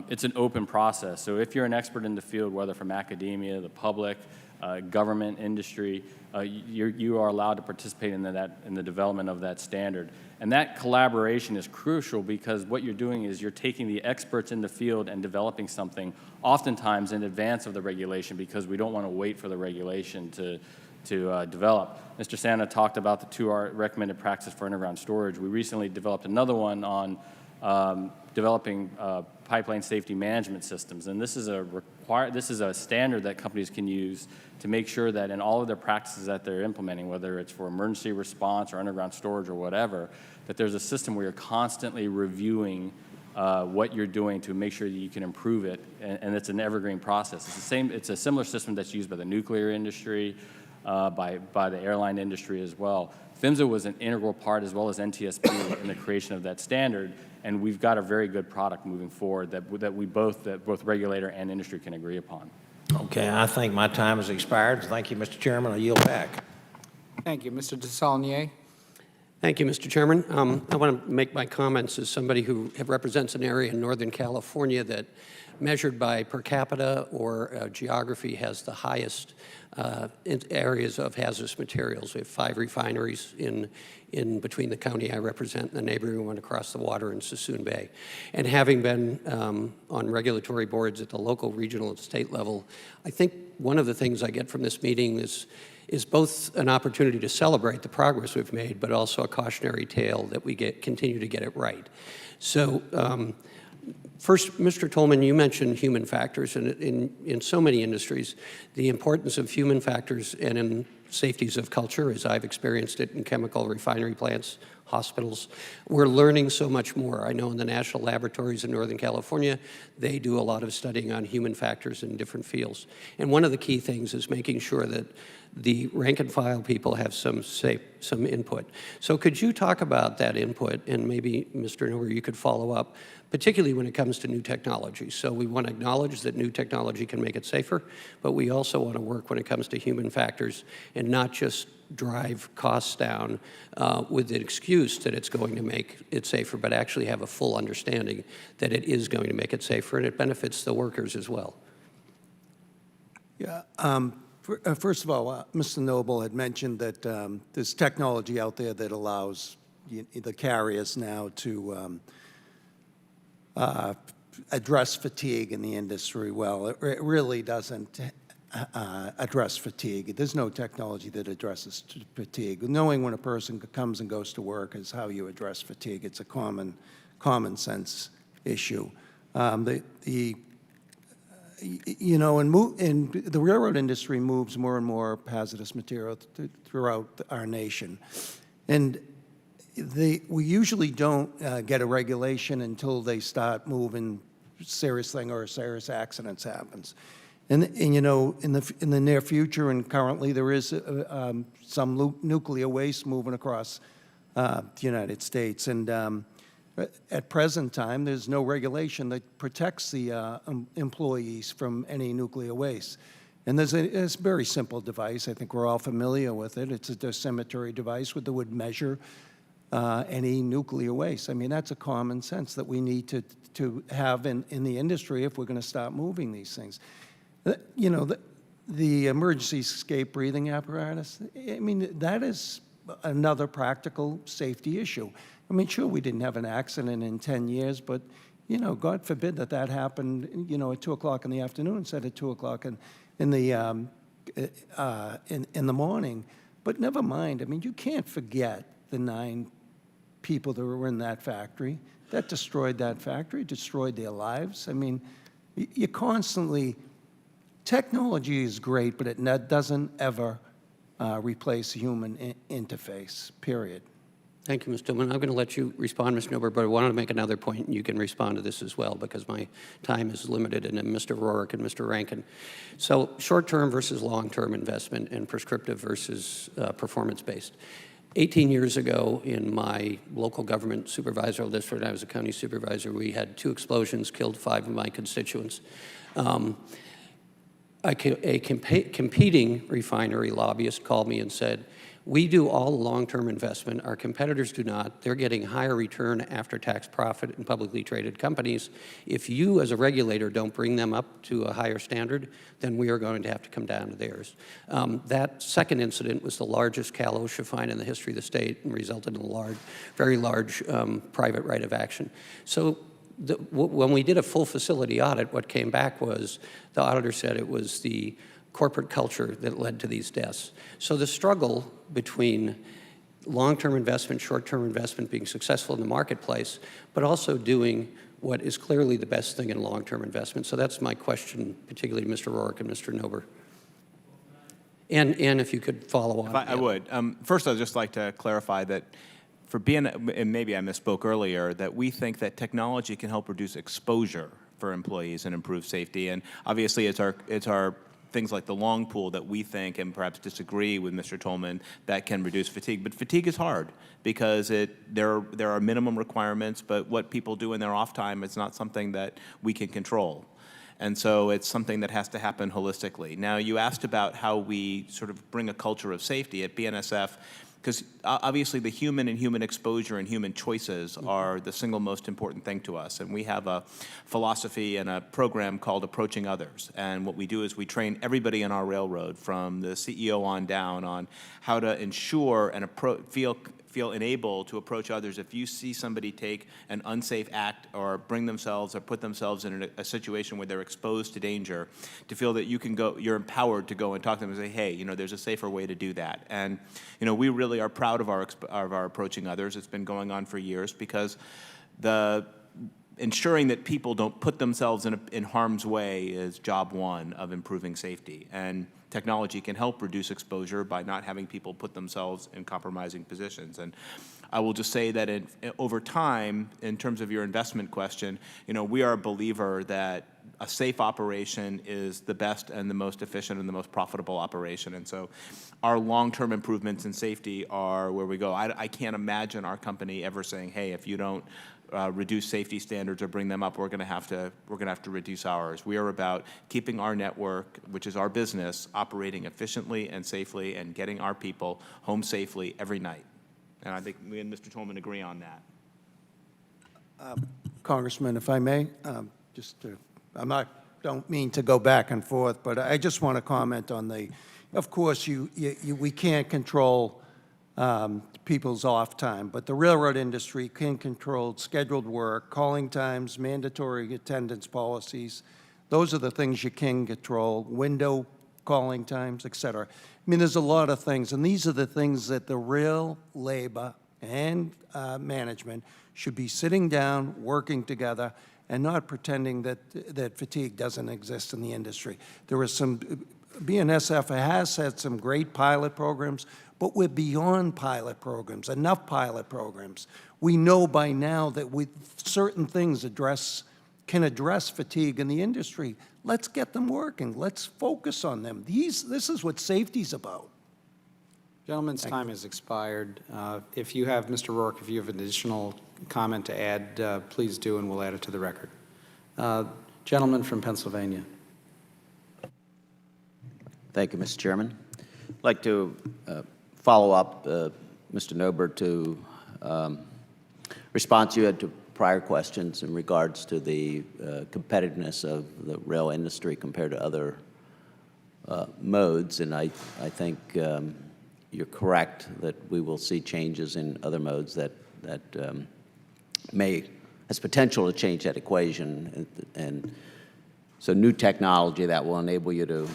Speaker 8: it's an open process. So if you're an expert in the field, whether from academia, the public, government, industry, you are allowed to participate in the development of that standard. And that collaboration is crucial, because what you're doing is you're taking the experts in the field and developing something oftentimes in advance of the regulation, because we don't want to wait for the regulation to develop. Mr. Santa talked about the two recommended practices for underground storage. We recently developed another one on developing pipeline safety management systems, and this is a standard that companies can use to make sure that in all of their practices that they're implementing, whether it's for emergency response or underground storage or whatever, that there's a system where you're constantly reviewing what you're doing to make sure that you can improve it, and it's an evergreen process. It's a similar system that's used by the nuclear industry, by the airline industry as well. PHMSA was an integral part, as well as NTSB, in the creation of that standard, and we've got a very good product moving forward that both regulator and industry can agree upon.
Speaker 19: Okay, I think my time has expired. Thank you, Mr. Chairman. I yield back.
Speaker 16: Thank you. Mr. DeSaulnier?
Speaker 20: Thank you, Mr. Chairman. I want to make my comments as somebody who represents an area in Northern California that, measured by per capita or geography, has the highest areas of hazardous materials. We have 5 refineries in
Speaker 15: in between the county I represent and the neighboring one across the water in Sassoon Bay. And having been on regulatory boards at the local, regional, and state level, I think one of the things I get from this meeting is both an opportunity to celebrate the progress we've made, but also a cautionary tale that we continue to get it right. So first, Mr. Tolman, you mentioned human factors, and in so many industries, the importance of human factors and in safeties of culture, as I've experienced it in chemical refinery plants, hospitals. We're learning so much more. I know in the national laboratories in Northern California, they do a lot of studying on human factors in different fields. And one of the key things is making sure that the rank and file people have some input. So could you talk about that input, and maybe, Mr. Nober, you could follow up, particularly when it comes to new technology. So we want to acknowledge that new technology can make it safer, but we also want to work when it comes to human factors and not just drive costs down with the excuse that it's going to make it safer, but actually have a full understanding that it is going to make it safer, and it benefits the workers as well.
Speaker 10: Yeah. First of all, Mr. Noble had mentioned that there's technology out there that allows the carriers now to address fatigue in the industry. Well, it really doesn't address fatigue. There's no technology that addresses fatigue. Knowing when a person comes and goes to work is how you address fatigue. It's a common sense issue. You know, and the railroad industry moves more and more hazardous material throughout our nation. And we usually don't get a regulation until they start moving serious thing or a serious accident happens. And you know, in the near future and currently there is some nuclear waste moving across the United States. And at present time, there's no regulation that protects the employees from any nuclear waste. And there's a very simple device. I think we're all familiar with it. It's a dosimetry device that would measure any nuclear waste. I mean, that's a common sense that we need to have in the industry if we're going to start moving these things. You know, the emergency escape breathing apparatus, I mean, that is another practical safety issue. I mean, sure, we didn't have an accident in 10 years, but, you know, God forbid that happened, you know, at 2 o'clock in the afternoon instead of 2 o'clock in the morning. But never mind. I mean, you can't forget the 9 people that were in that factory. That destroyed that factory, destroyed their lives. I mean, you constantly, technology is great, but it doesn't ever replace human interface, period.
Speaker 15: Thank you, Mr. Tillman. I'm going to let you respond, Mr. Nober, but I wanted to make another point, and you can respond to this as well, because my time is limited, and then Mr. Rourke and Mr. Rankin. So short-term versus long-term investment and prescriptive versus performance-based. 18 years ago, in my local government supervisory district, I was a county supervisor, we had 2 explosions, killed 5 of my constituents. A competing refinery lobbyist called me and said, we do all long-term investment. Our competitors do not. They're getting higher return after tax profit in publicly traded companies. If you, as a regulator, don't bring them up to a higher standard, then we are going to have to come down to theirs. That second incident was the largest Cal OSHA fine in the history of the state and resulted in a very large private right of action. So when we did a full facility audit, what came back was the auditor said it was the corporate culture that led to these deaths. So the struggle between long-term investment, short-term investment, being successful in the marketplace, but also doing what is clearly the best thing in long-term investment. So that's my question, particularly to Mr. Rourke and Mr. Nober. And if you could follow on.
Speaker 6: I would. First, I'd just like to clarify that for being, and maybe I misspoke earlier, that we think that technology can help reduce exposure for employees and improve safety. And obviously, it's our things like the long pool that we think, and perhaps disagree with Mr. Tolman, that can reduce fatigue. But fatigue is hard because there are minimum requirements, but what people do in their off time is not something that we can control. And so it's something that has to happen holistically. Now, you asked about how we sort of bring a culture of safety at BNSF, because obviously the human and human exposure and human choices are the single most important thing to us. And we have a philosophy and a program called Approaching Others. And what we do is we train everybody on our railroad, from the CEO on down, on how to ensure and feel enabled to approach others if you see somebody take an unsafe act or bring themselves or put themselves in a situation where they're exposed to danger, to feel that you're empowered to go and talk to them and say, hey, there's a safer way to do that. And, we really are proud of our approaching others. It's been going on for years because ensuring that people don't put themselves in harm's way is job one of improving safety. And technology can help reduce exposure by not having people put themselves in compromising positions. And I will just say that over time, in terms of your investment question, we are a believer that a safe operation is the best and the most efficient and the most profitable operation. And so our long-term improvements in safety are where we go. I can't imagine our company ever saying, hey, if you don't reduce safety standards or bring them up, we're going to have to reduce ours. We are about keeping our network, which is our business, operating efficiently and safely and getting our people home safely every night. And I think me and Mr. Tolman agree on that.
Speaker 10: Congressman, if I may, don't mean to go back and forth, but I just want to comment on of course, we can't control people's off time, but the railroad industry can control scheduled work, calling times, mandatory attendance policies. Those are the things you can control, window calling times, et cetera. I mean, there's a lot of things, and these are the things that the rail labor and management should be sitting down, working together, and not pretending that fatigue doesn't exist in the industry. There is BNSF has had some great pilot programs, but we're beyond pilot programs, enough pilot programs. We know by now that certain things can address fatigue in the industry. Let's get them working. Let's focus on them. This is what safety's about.
Speaker 16: Gentleman's time has expired. If you have, Mr. Rourke, if you have an additional comment to add, please do, and we'll add it to the record. Gentleman from Pennsylvania.
Speaker 21: Thank you, Mr. Chairman. I'd like to follow up, Mr. Nober, to response you had to prior questions in regards to the competitiveness of the rail industry compared to other modes, and I think you're correct that we will see changes in other modes that has potential to change that equation, and so new technology that will enable you to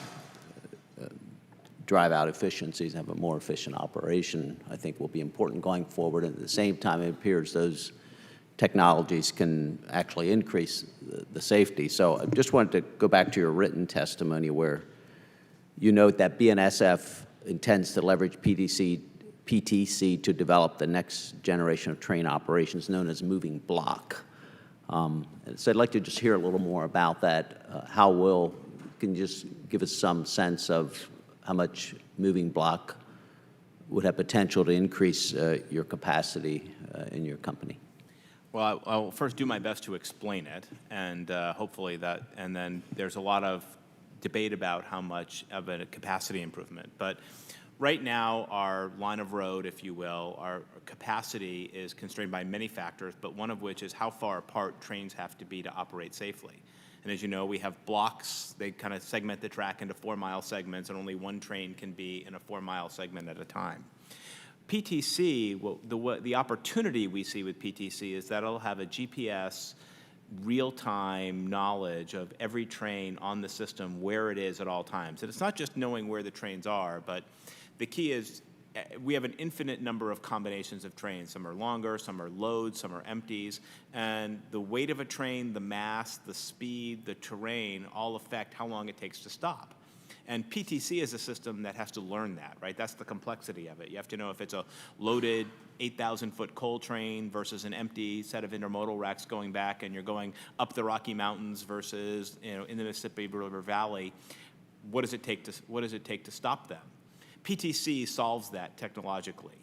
Speaker 21: drive out efficiencies, have a more efficient operation, I think will be important going forward. And at the same time, it appears those technologies can actually increase the safety. So I just wanted to go back to your written testimony where you note that BNSF intends to leverage PTC to develop the next generation of train operations known as moving block. So I'd like to just hear a little more about that. Can you just give us some sense of how much moving block would have potential to increase your capacity in your company?
Speaker 6: Well, I'll first do my best to explain it, and hopefully and then there's a lot of debate about how much of a capacity improvement. But right now, our line of road, if you will, our capacity is constrained by many factors, but one of which is how far apart trains have to be to operate safely. And as you know, we have blocks. They kind of segment the track into 4-mile segments, and only one train can be in a 4-mile segment at a time. PTC, the opportunity we see with PTC is that it'll have a GPS real-time knowledge of every train on the system, where it is at all times. And it's not just knowing where the trains are, but the key is we have an infinite number of combinations of trains. Some are longer, some are loads, some are empties, and the weight of a train, the mass, the speed, the terrain all affect how long it takes to stop. And PTC is a system that has to learn that, right? That's the complexity of it. You have to know if it's a loaded 8,000-foot coal train versus an empty set of intermodal racks going back, and you're going up the Rocky Mountains versus in the Mississippi River Valley. What does it take to stop them? PTC solves that technologically.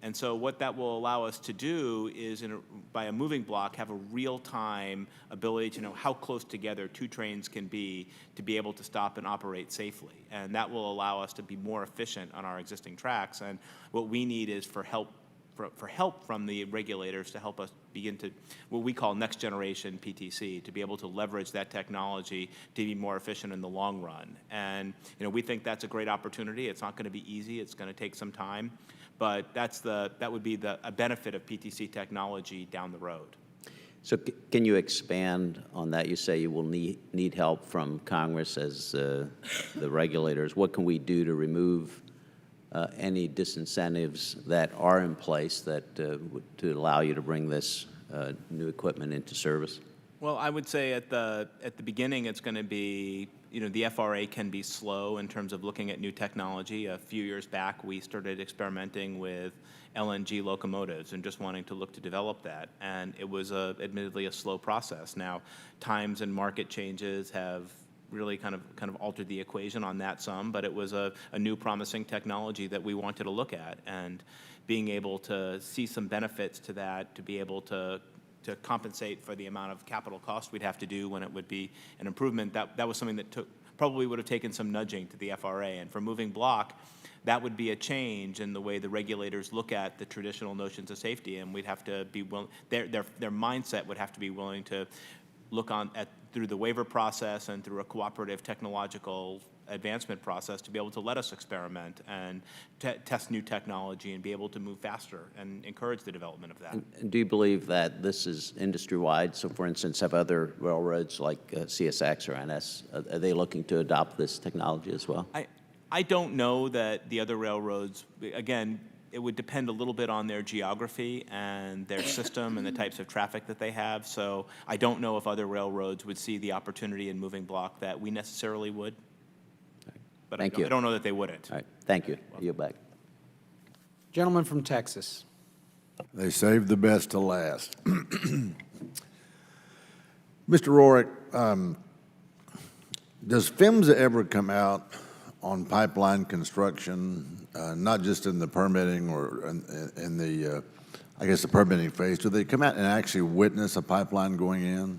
Speaker 6: And so what that will allow us to do is, by a moving block, have a real-time ability to know how close together two trains can be to be able to stop and operate safely. And that will allow us to be more efficient on our existing tracks. And what we need is for help from the regulators to help us begin to what we call next generation PTC, to be able to leverage that technology to be more efficient in the long run. And we think that's a great opportunity. It's not going to be easy. It's going to take some time. but that would be a benefit of PTC technology down the road.
Speaker 21: So can you expand on that? You say you will need help from Congress as the regulators. What can we do to remove any disincentives that are in place that to allow you to bring this new equipment into service?
Speaker 6: Well, I would say at the beginning, it's going to be, the FRA can be slow in terms of looking at new technology. A few years back, we started experimenting with LNG locomotives and just wanting to look to develop that. And it was admittedly a slow process. Now, times and market changes have really kind of altered the equation on that some, but it was a new promising technology that we wanted to look at. And being able to see some benefits to that, to be able to compensate for the amount of capital cost we'd have to do when it would be an improvement, that was something that probably would have taken some nudging to the FRA. And for moving block, that would be a change in the way the regulators look at the traditional notions of safety, and we'd have to be willing, their mindset would have to be willing to look through the waiver process and through a cooperative technological advancement process to be able to let us experiment and test new technology and be able to move faster and encourage the development of that.
Speaker 21: And do you believe that this is industry-wide? So, for instance, have other railroads like CSX or NS, are they looking to adopt this technology as well?
Speaker 6: I don't know that the other railroads, again, it would depend a little bit on their geography and their system and the types of traffic that they have. So I don't know if other railroads would see the opportunity in moving block that we necessarily would. But I don't know that they wouldn't.
Speaker 21: All right. Thank you. Yield back.
Speaker 16: Gentleman from Texas.
Speaker 3: They saved the best to last. Mr. Rorick, does PHMSA ever come out on pipeline construction, not just in the permitting or in the, I guess, the permitting phase? Do they come out and actually witness a pipeline going in?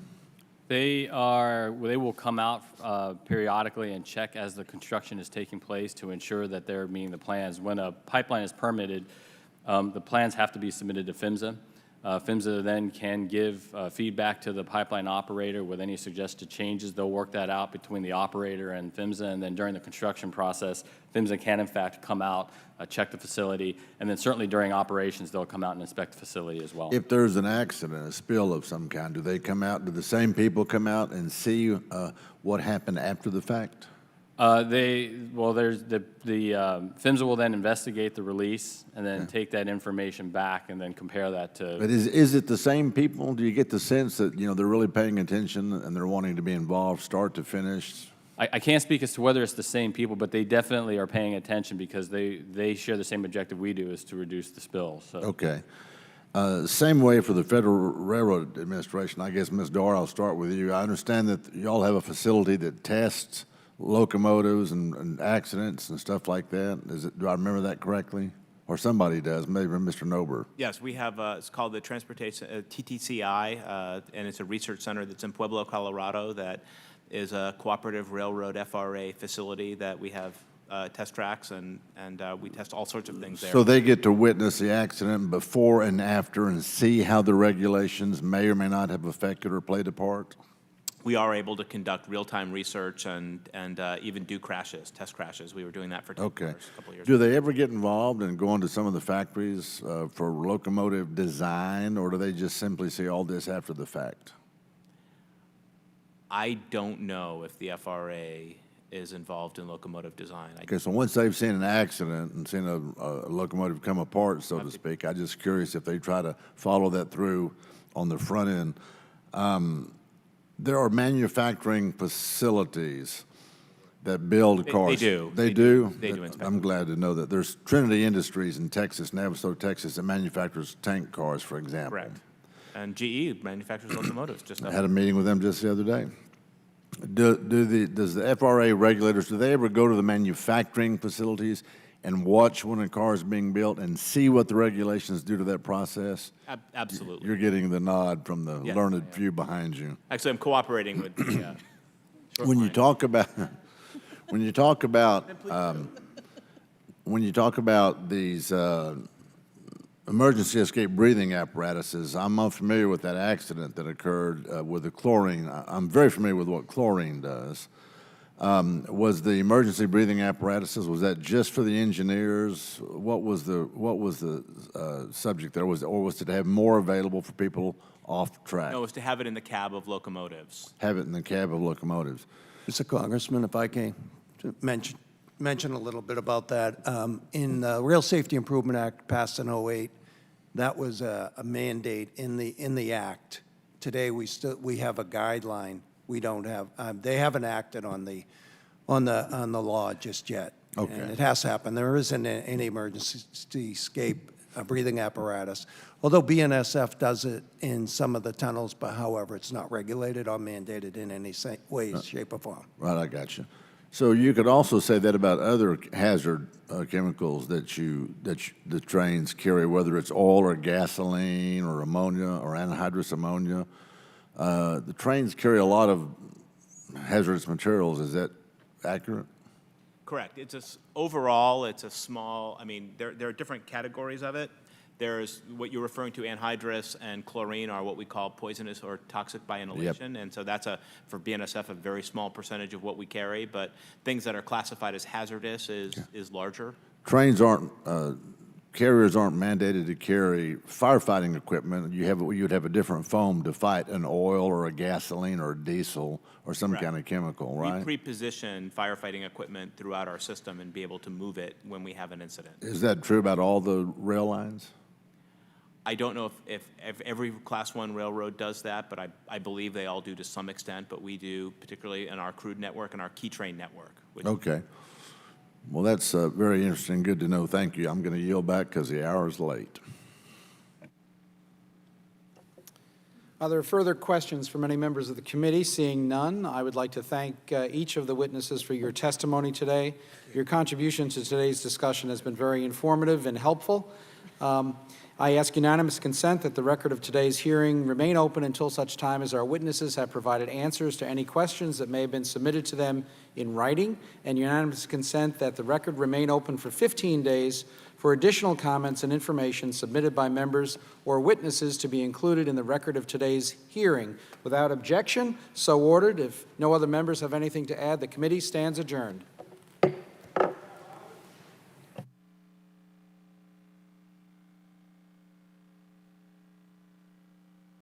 Speaker 8: They will come out periodically and check as the construction is taking place to ensure that they're meeting the plans. When a pipeline is permitted, the plans have to be submitted to PHMSA. PHMSA then can give feedback to the pipeline operator with any suggested changes. They'll work that out between the operator and PHMSA, and then during the construction process, PHMSA can in fact come out, check the facility, and then certainly during operations, they'll come out and inspect the facility as well.
Speaker 3: If there's an accident, a spill of some kind, do they come out, do the same people come out and see what happened after the fact?
Speaker 8: There's the PHMSA will then investigate the release and then take that information back and then compare that to.
Speaker 3: But is it the same people? Do you get the sense that, they're really paying attention and they're wanting to be involved start to finish?
Speaker 8: I can't speak as to whether it's the same people, but they definitely are paying attention because they share the same objective we do, is to reduce the spill. So.
Speaker 3: Okay. Same way for the Federal Railroad Administration. I guess, Ms. Dorr, I'll start with you. I understand that y'all have a facility that tests locomotives and accidents and stuff like that. Do I remember that correctly? Or somebody does, maybe Mr. Nober.
Speaker 6: Yes, we have, it's called the Transportation, TTCI, and it's a research center that's in Pueblo, Colorado, that is a cooperative railroad FRA facility that we have test tracks, and we test all sorts of things there.
Speaker 3: So they get to witness the accident before and after and see how the regulations may or may not have affected or played a part?
Speaker 6: We are able to conduct real-time research and even do crashes, test crashes. We were doing that for 10 years, a couple years
Speaker 3: Do
Speaker 6: ago.
Speaker 3: they ever get involved and go into some of the factories for locomotive design, or do they just simply see all this after the fact?
Speaker 6: I don't know if the FRA is involved in locomotive design.
Speaker 3: Okay, so once they've seen an accident and seen a locomotive come apart, so to speak, I'm just curious if they try to follow that through on the front end. There are manufacturing facilities that build cars.
Speaker 6: They do.
Speaker 3: They do?
Speaker 6: They do inspect.
Speaker 3: I'm glad to know that. There's Trinity Industries in Texas, Navajo, Texas, that manufactures tank cars, for example.
Speaker 6: Correct. And GE manufactures locomotives. Just
Speaker 3: I had a meeting with them just the other day. Does the FRA regulators, do they ever go to the manufacturing facilities and watch when a car is being built and see what the regulations do to that process?
Speaker 6: Absolutely.
Speaker 3: You're getting the nod from the learned few behind you.
Speaker 6: Actually, I'm cooperating with the
Speaker 3: When you talk about these emergency escape breathing apparatuses, I'm unfamiliar with that accident that occurred with the chlorine. I'm very familiar with what chlorine does. Was the emergency breathing apparatuses, was that just for the engineers? What was the subject there? Or was it to have more available for people off track?
Speaker 6: No, it was to have it in the cab of locomotives.
Speaker 3: Have it in the cab of locomotives.
Speaker 10: Mr. Congressman, if I can mention a little bit about that. In the Rail Safety Improvement Act passed in '08, that was a mandate in the act. Today, we have a guideline. We don't have, they haven't acted on the law just yet.
Speaker 3: Okay.
Speaker 10: And it has to happen. There isn't any emergency escape breathing apparatus, although BNSF does it in some of the tunnels, but however, it's not regulated or mandated in any way, shape, or form.
Speaker 3: Right, I got you. So you could also say that about other hazard chemicals that the trains carry, whether it's oil or gasoline or ammonia or anhydrous ammonia. The trains carry a lot of hazardous materials. Is that accurate?
Speaker 6: Correct. Overall, it's a small, I mean, there are different categories of it. There's what you're referring to, anhydrous and chlorine are what we call poisonous or toxic by inhalation. Yep. And so that's for BNSF, a very small percentage of what we carry, but things that are classified as hazardous is larger.
Speaker 3: Trains carriers aren't mandated to carry firefighting equipment. You'd have a different foam to fight an oil or a gasoline or a diesel or some kind of chemical, right?
Speaker 6: We pre-position firefighting equipment throughout our system and be able to move it when we have an incident.
Speaker 3: Is that true about all the rail lines?
Speaker 6: I don't know if every Class 1 railroad does that, but I believe they all do to some extent, but we do, particularly in our crude network and our key train network.
Speaker 3: Okay. Well, that's very interesting. Good to know. Thank you. I'm going to yield back because the hour is late.
Speaker 16: Are there further questions from any members of the committee? Seeing none, I would like to thank each of the witnesses for your testimony today. Your contribution to today's discussion has been very informative and helpful. I ask unanimous consent that the record of today's hearing remain open until such time as our witnesses have provided answers to any questions that may have been submitted to them in writing, and unanimous consent that the record remain open for 15 days for additional comments and information submitted by members or witnesses to be included in the record of today's hearing. Without objection, so ordered. If no other members have anything to add, the committee stands adjourned.